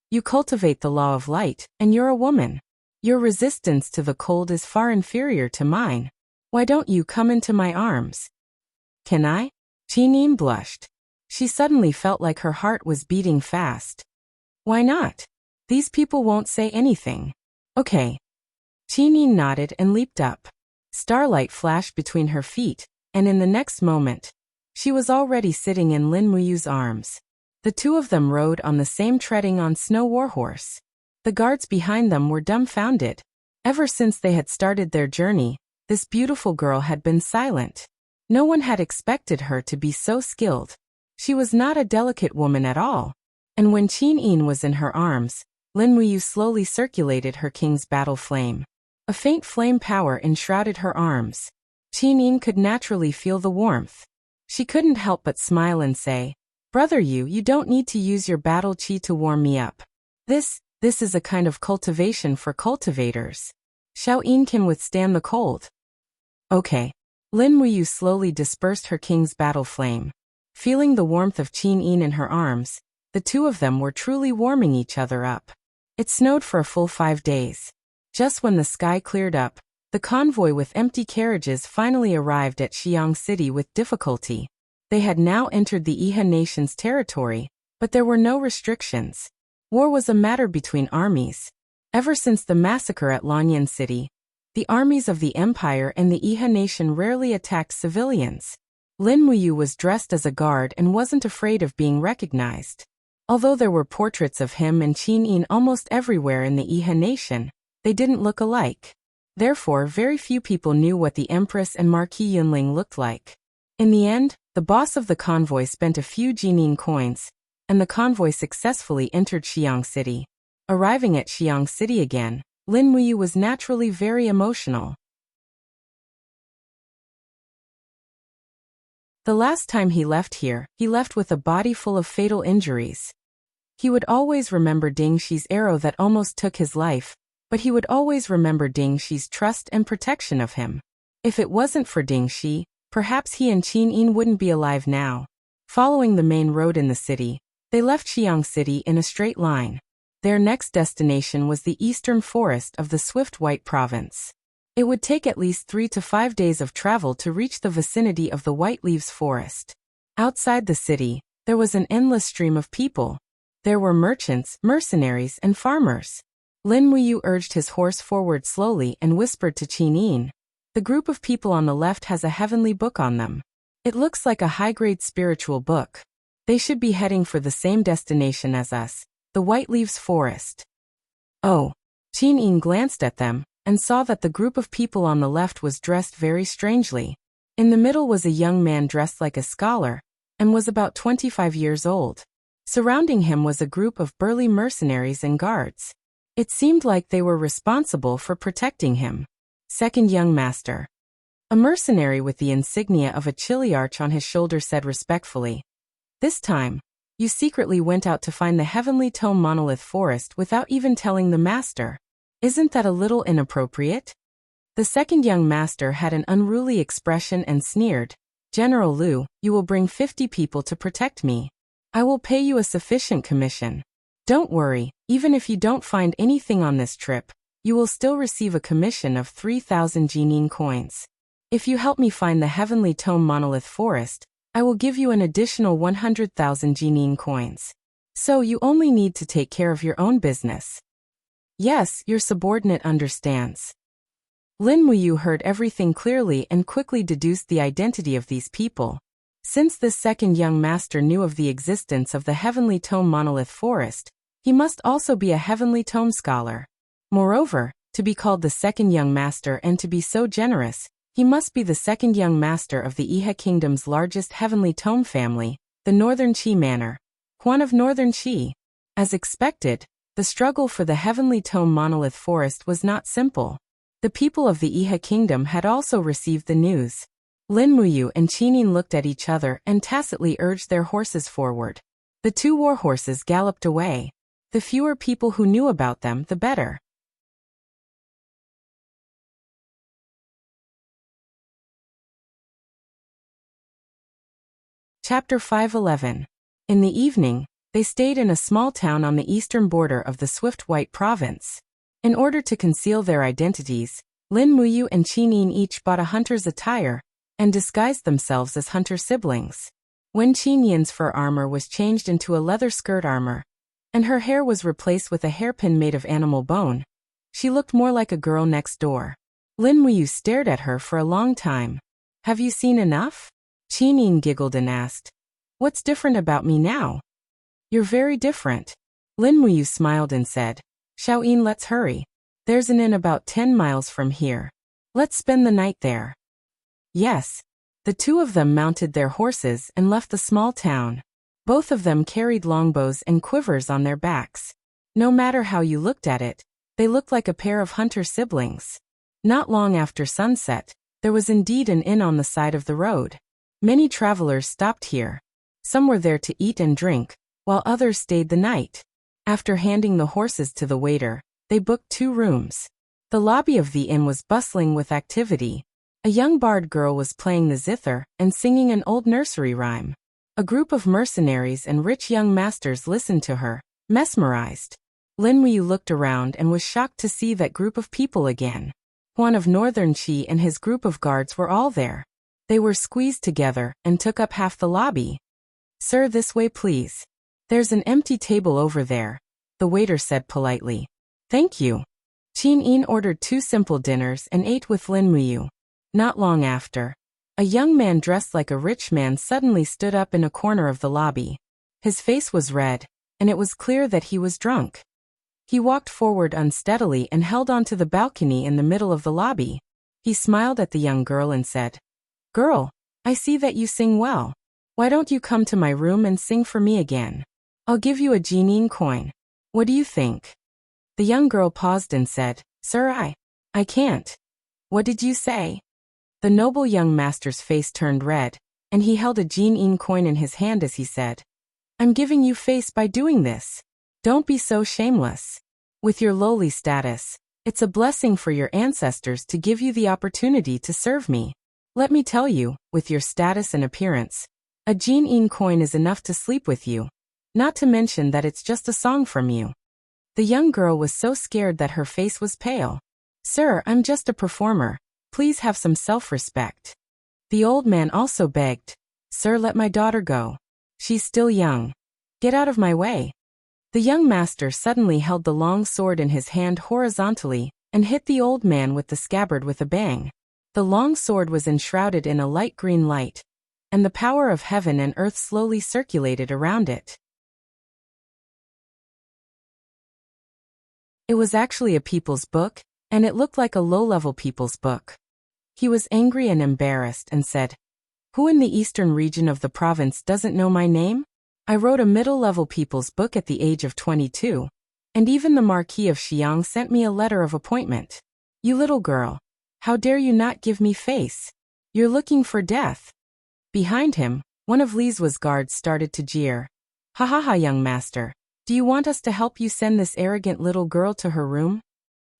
"You cultivate the law of light, and you're a woman. Your resistance to the cold is far inferior to mine. Why don't you come into my arms?" "Can I?" Qin blushed. She suddenly felt like her heart was beating fast. "Why not? These people won't say anything." "Okay." Qin nodded and leaped up. Starlight flashed between her feet, and in the next moment, she was already sitting in Lin Muyu's arms. The two of them rode on the same treading on snow warhorse. The guards behind them were dumbfounded. Ever since they had started their journey, this beautiful girl had been silent. No one had expected her to be so skilled. She was not a delicate woman at all. And when Qin was in her arms, Lin Muyu slowly circulated her king's battle flame. A faint flame power enshrouded her arms. Qin could naturally feel the warmth. She couldn't help but smile and say, "Brother Yu, you don't need to use your battle chi to warm me up. This is a kind of cultivation for cultivators. Xiao can withstand the cold." "Okay." Lin Muyu slowly dispersed her king's battle flame. Feeling the warmth of Qin in her arms, the two of them were truly warming each other up. It snowed for a full 5 days. Just when the sky cleared up, the convoy with empty carriages finally arrived at Xiang City with difficulty. They had now entered the Iha Nation's territory, but there were no restrictions. War was a matter between armies. Ever since the massacre at Lanyan City, the armies of the Empire and the Iha Nation rarely attacked civilians. Lin Muyu was dressed as a guard and wasn't afraid of being recognized. Although there were portraits of him and Qin almost everywhere in the Iha Nation, they didn't look alike. Therefore, very few people knew what the Empress and Marquis Yunling looked like. In the end, the boss of the convoy spent a few Jinin coins, and the convoy successfully entered Xiang City. Arriving at Xiang City again, Lin Muyu was naturally very emotional. The last time he left here, he left with a body full of fatal injuries. He would always remember Ding Shi's arrow that almost took his life, but he would always remember Ding Shi's trust and protection of him. If it wasn't for Ding Shi, perhaps he and Qin wouldn't be alive now. Following the main road in the city, they left Xiang City in a straight line. Their next destination was the eastern forest of the Swift White Province. It would take at least 3 to 5 days of travel to reach the vicinity of the White Leaves Forest. Outside the city, there was an endless stream of people. There were merchants, mercenaries, and farmers. Lin Muyu urged his horse forward slowly and whispered to Qin, "The group of people on the left has a heavenly book on them. It looks like a high-grade spiritual book. They should be heading for the same destination as us, the White Leaves Forest. Oh. Qin Yin glanced at them, and saw that the group of people on the left was dressed very strangely. In the middle was a young man dressed like a scholar, and was about 25 years old. Surrounding him was a group of burly mercenaries and guards. It seemed like they were responsible for protecting him. Second young master. A mercenary with the insignia of a chiliarch on his shoulder said respectfully, "This time, you secretly went out to find the heavenly tome monolith forest without even telling the master. Isn't that a little inappropriate?" The second young master had an unruly expression and sneered, "General Liu, you will bring 50 people to protect me. I will pay you a sufficient commission. Don't worry, even if you don't find anything on this trip, you will still receive a commission of 3,000 Jinin coins. If you help me find the heavenly tome monolith forest, I will give you an additional 100,000 Jinin coins. So you only need to take care of your own business." "Yes, your subordinate understands." Lin Muyu heard everything clearly and quickly deduced the identity of these people. Since this second young master knew of the existence of the heavenly tome monolith forest, he must also be a heavenly tome scholar. Moreover, to be called the second young master and to be so generous, he must be the second young master of the Iha Kingdom's largest heavenly tome family, the Northern Qi Manor, Huan of Northern Qi. As expected, the struggle for the heavenly tome monolith forest was not simple. The people of the Iha Kingdom had also received the news. Lin Muyu and Qinin looked at each other and tacitly urged their horses forward. The two war horses galloped away. The fewer people who knew about them, the better. Chapter 511. In the evening, they stayed in a small town on the eastern border of the Swift White province. In order to conceal their identities, Lin Muyu and Qinin each bought a hunter's attire and disguised themselves as hunter siblings. When Qin Yin's fur armor was changed into a leather skirt armor, and her hair was replaced with a hairpin made of animal bone, she looked more like a girl next door. Lin Muyu stared at her for a long time. "Have you seen enough?" Qin Yin giggled and asked, "What's different about me now?" "You're very different." Lin Muyu smiled and said, "Xiaoyin, let's hurry. There's an inn about 10 miles from here. Let's spend the night there." Yes. The two of them mounted their horses and left the small town. Both of them carried longbows and quivers on their backs. No matter how you looked at it, they looked like a pair of hunter siblings. Not long after sunset, there was indeed an inn on the side of the road. Many travelers stopped here. Some were there to eat and drink, while others stayed the night. After handing the horses to the waiter, they booked 2 rooms. The lobby of the inn was bustling with activity. A young bard girl was playing the zither and singing an old nursery rhyme. A group of mercenaries and rich young masters listened to her, mesmerized. Lin Muyu looked around and was shocked to see that group of people again. Huan of Northern Qi and his group of guards were all there. They were squeezed together and took up half the lobby. "Sir, this way please. There's an empty table over there," the waiter said politely. "Thank you." Qin Yin ordered 2 simple dinners and ate with Lin Muyu. Not long after, a young man dressed like a rich man suddenly stood up in a corner of the lobby. His face was red, and it was clear that he was drunk. He walked forward unsteadily and held onto the balcony in the middle of the lobby. He smiled at the young girl and said, "Girl, I see that you sing well. Why don't you come to my room and sing for me again? I'll give you a Jinin coin. What do you think?" The young girl paused and said, "Sir, I can't." "What did you say?" The noble young master's face turned red, and he held a Jinin coin in his hand as he said, "I'm giving you face by doing this. Don't be so shameless. With your lowly status, it's a blessing for your ancestors to give you the opportunity to serve me. Let me tell you, with your status and appearance, a Jinin coin is enough to sleep with you, not to mention that it's just a song from you." The young girl was so scared that her face was pale. "Sir, I'm just a performer. Please have some self-respect." The old man also begged, "Sir, let my daughter go. She's still young. Get out of my way." The young master suddenly held the long sword in his hand horizontally and hit the old man with the scabbard with a bang. The long sword was enshrouded in a light green light. and the power of heaven and earth slowly circulated around it. It was actually a people's book, and it looked like a low-level people's book. He was angry and embarrassed and said, "Who in the eastern region of the province doesn't know my name? I wrote a middle-level people's book at the age of 22, and even the Marquis of Xiang sent me a letter of appointment. You little girl, how dare you not give me face? You're looking for death." Behind him, one of Li Zuo's guards started to jeer. "Ha ha ha, young master. Do you want us to help you send this arrogant little girl to her room?"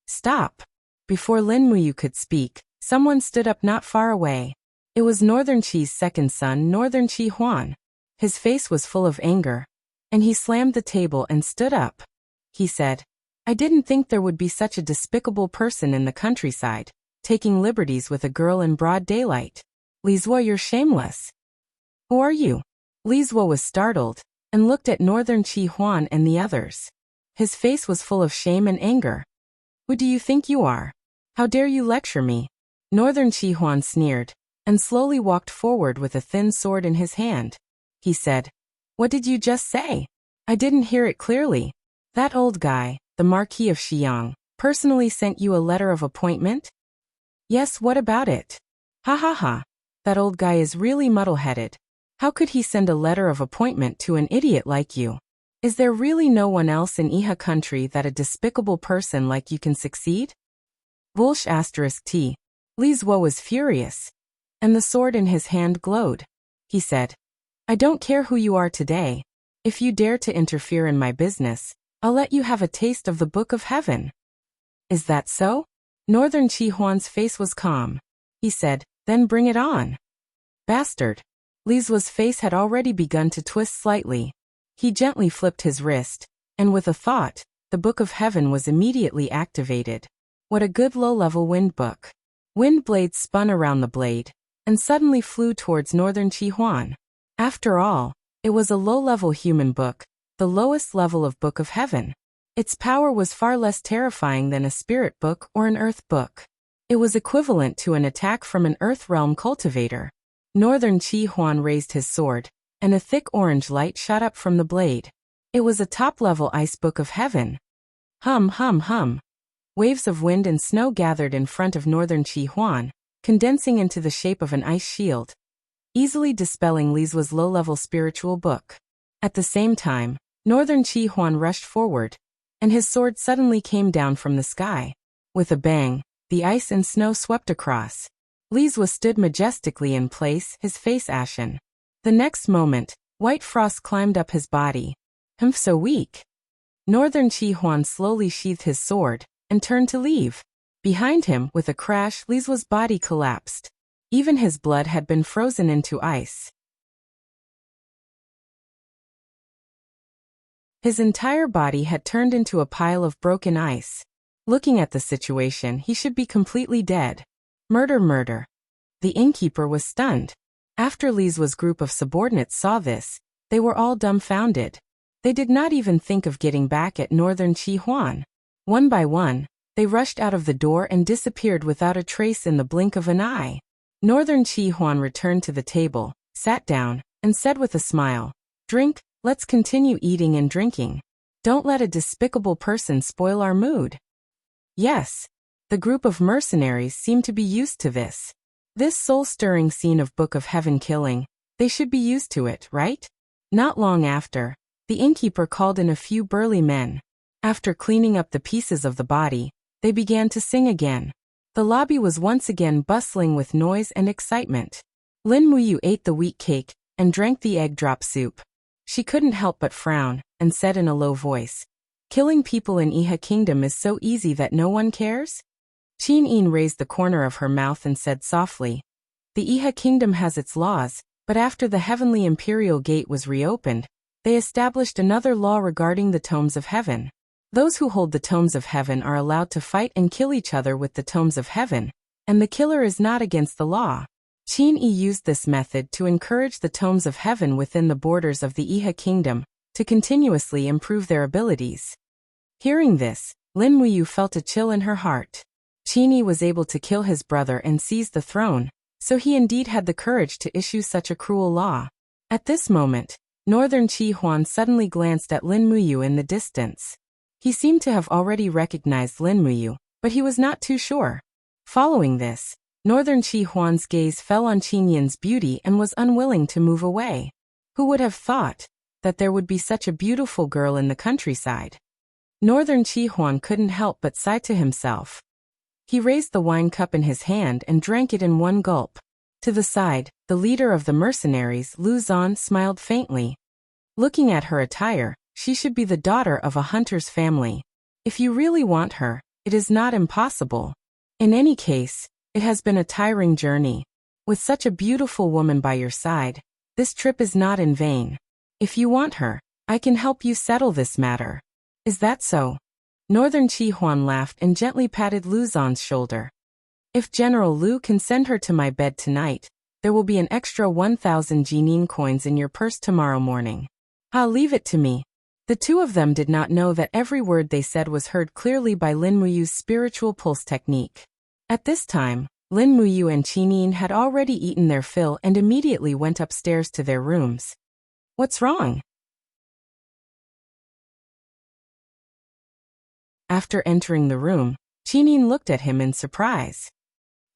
"Stop." Before Lin Muyu could speak, someone stood up not far away. It was Northern Qi's second son, Northern Qi Huan. His face was full of anger, and he slammed the table and stood up. He said, "I didn't think there would be such a despicable person in the countryside, taking liberties with a girl in broad daylight. Li Zuo, you're shameless." "Who are you?" Li Zuo was startled, and looked at Northern Qi Huan and the others. His face was full of shame and anger. "Who do you think you are? How dare you lecture me?" Northern Qi Huan sneered, and slowly walked forward with a thin sword in his hand. He said, "What did you just say? I didn't hear it clearly." "That old guy, the Marquis of Xiang, personally sent you a letter of appointment?" "Yes, what about it?" "Ha ha ha. That old guy is really muddle-headed. How could he send a letter of appointment to an idiot like you? Is there really no one else in Iha country that a despicable person like you can succeed?" Vulsh *T. Li Zuo was furious, and the sword in his hand glowed. He said, "I don't care who you are today. If you dare to interfere in my business, I'll let you have a taste of the Book of Heaven." "Is that so?" Northern Qi Huan's face was calm. He said, "Then bring it on." "Bastard." Li Zuo's face had already begun to twist slightly. He gently flipped his wrist, and with a thought, the Book of Heaven was immediately activated. What a good low-level wind book. Wind blades spun around the blade, and suddenly flew towards Northern Qi Huan. After all, it was a low-level human book, the lowest level of Book of Heaven. Its power was far less terrifying than a spirit book or an earth book. It was equivalent to an attack from an earth realm cultivator. Northern Qi Huan raised his sword, and a thick orange light shot up from the blade. It was a top-level ice Book of Heaven. Hum hum hum. Waves of wind and snow gathered in front of Northern Qi Huan, condensing into the shape of an ice shield, easily dispelling Li Zuo's low-level spiritual book. At the same time, Northern Qi Huan rushed forward, and his sword suddenly came down from the sky. With a bang, the ice and snow swept across. Li Zuo stood majestically in place, his face ashen. The next moment, white frost climbed up his body. "Humph, so weak." Northern Qi Huan slowly sheathed his sword, and turned to leave. Behind him, with a crash, Li Zuo's body collapsed. Even his blood had been frozen into ice. His entire body had turned into a pile of broken ice. Looking at the situation, he should be completely dead. Murder, murder. The innkeeper was stunned. After Li Zuo's group of subordinates saw this, they were all dumbfounded. They did not even think of getting back at Northern Qi Huan. One by one, they rushed out of the door and disappeared without a trace in the blink of an eye. Northern Qi Huan returned to the table, sat down, and said with a smile, "Drink, let's continue eating and drinking. Don't let a despicable person spoil our mood." Yes. The group of mercenaries seemed to be used to this. This soul-stirring scene of Book of Heaven killing, they should be used to it, right? Not long after, the innkeeper called in a few burly men. After cleaning up the pieces of the body, they began to sing again. The lobby was once again bustling with noise and excitement. Lin Muyu ate the wheat cake and drank the egg drop soup. She couldn't help but frown, and said in a low voice, "Killing people in Iha Kingdom is so easy that no one cares?" Qin Yin raised the corner of her mouth and said softly, "The Iha Kingdom has its laws, but after the Heavenly Imperial Gate was reopened, they established another law regarding the Tomes of Heaven. Those who hold the Tomes of Heaven are allowed to fight and kill each other with the Tomes of Heaven, and the killer is not against the law." Qin Yi used this method to encourage the Tomes of Heaven within the borders of the Iha Kingdom to continuously improve their abilities. Hearing this, Lin Muyu felt a chill in her heart. Qin Yi was able to kill his brother and seize the throne, So he indeed had the courage to issue such a cruel law. At this moment, Northern Chi Huan suddenly glanced at Lin Muyu in the distance. He seemed to have already recognized Lin Muyu, but he was not too sure. Following this, Northern Chi Huan's gaze fell on Qin Yin's beauty and was unwilling to move away. Who would have thought that there would be such a beautiful girl in the countryside? Northern Chi Huan couldn't help but sigh to himself. He raised the wine cup in his hand and drank it in one gulp. To the side, the leader of the mercenaries, Lu Zan, smiled faintly. Looking at her attire, she should be the daughter of a hunter's family. If you really want her, it is not impossible. In any case, it has been a tiring journey. With such a beautiful woman by your side, this trip is not in vain. If you want her, I can help you settle this matter. Is that so? Northern Chi Huan laughed and gently patted Lu Zan's shoulder. If General Lu can send her to my bed tonight, there will be an extra 1,000 Jinin coins in your purse tomorrow morning. I'll leave it to me. The two of them did not know that every word they said was heard clearly by Lin Muyu's spiritual pulse technique. At this time, Lin Muyu and Qin Yin had already eaten their fill and immediately went upstairs to their rooms. What's wrong? After entering the room, Qin Yin looked at him in surprise.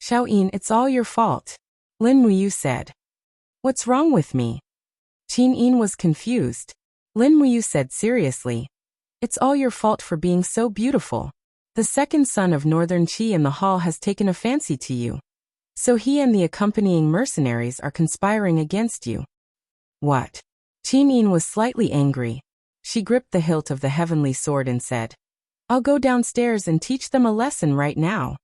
Xiao Yin, it's all your fault, Lin Muyu said. What's wrong with me? Qin Yin was confused. Lin Muyu said seriously. It's all your fault for being so beautiful. The second son of Northern Qi in the hall has taken a fancy to you. So he and the accompanying mercenaries are conspiring against you. What? Qin Yin was slightly angry. She gripped the hilt of the heavenly sword and said, I'll go downstairs and teach them a lesson right now.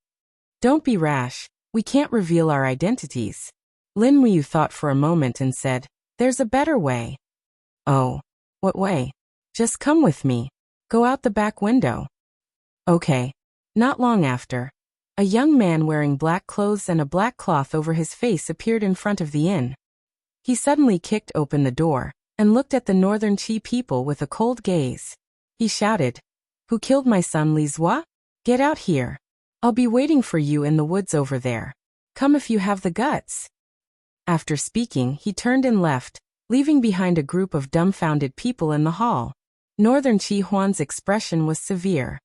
Don't be rash, we can't reveal our identities. Lin Muyu thought for a moment and said, There's a better way. Oh, what way? Just come with me. Go out the back window. Okay. Not long after, a young man wearing black clothes and a black cloth over his face appeared in front of the inn. He suddenly kicked open the door and looked at the Northern Qi people with a cold gaze. He shouted, Who killed my son Li Zua? Get out here. I'll be waiting for you in the woods over there. Come if you have the guts. After speaking, he turned and left, leaving behind a group of dumbfounded people in the hall. Northern Qi Huan's expression was severe.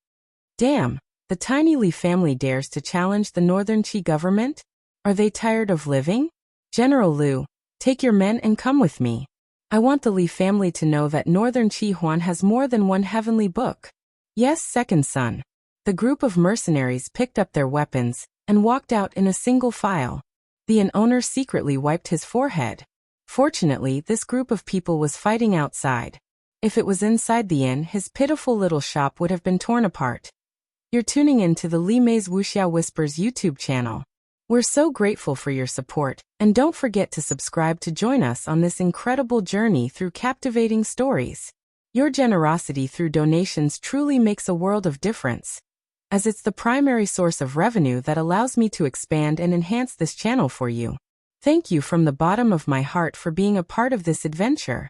Damn, the tiny Li family dares to challenge the Northern Qi government? Are they tired of living? General Lu, take your men and come with me. I want the Li family to know that Northern Qi Huan has more than one heavenly book. Yes, second son. The group of mercenaries picked up their weapons and walked out in a single file. The inn owner secretly wiped his forehead. Fortunately, this group of people was fighting outside. If it was inside the inn, his pitiful little shop would have been torn apart. You're tuning in to the Li Mei's Wuxia Whispers YouTube channel. We're so grateful for your support, and don't forget to subscribe to join us on this incredible journey through captivating stories. Your generosity through donations truly makes a world of difference, as it's the primary source of revenue that allows me to expand and enhance this channel for you. Thank you from the bottom of my heart for being a part of this adventure.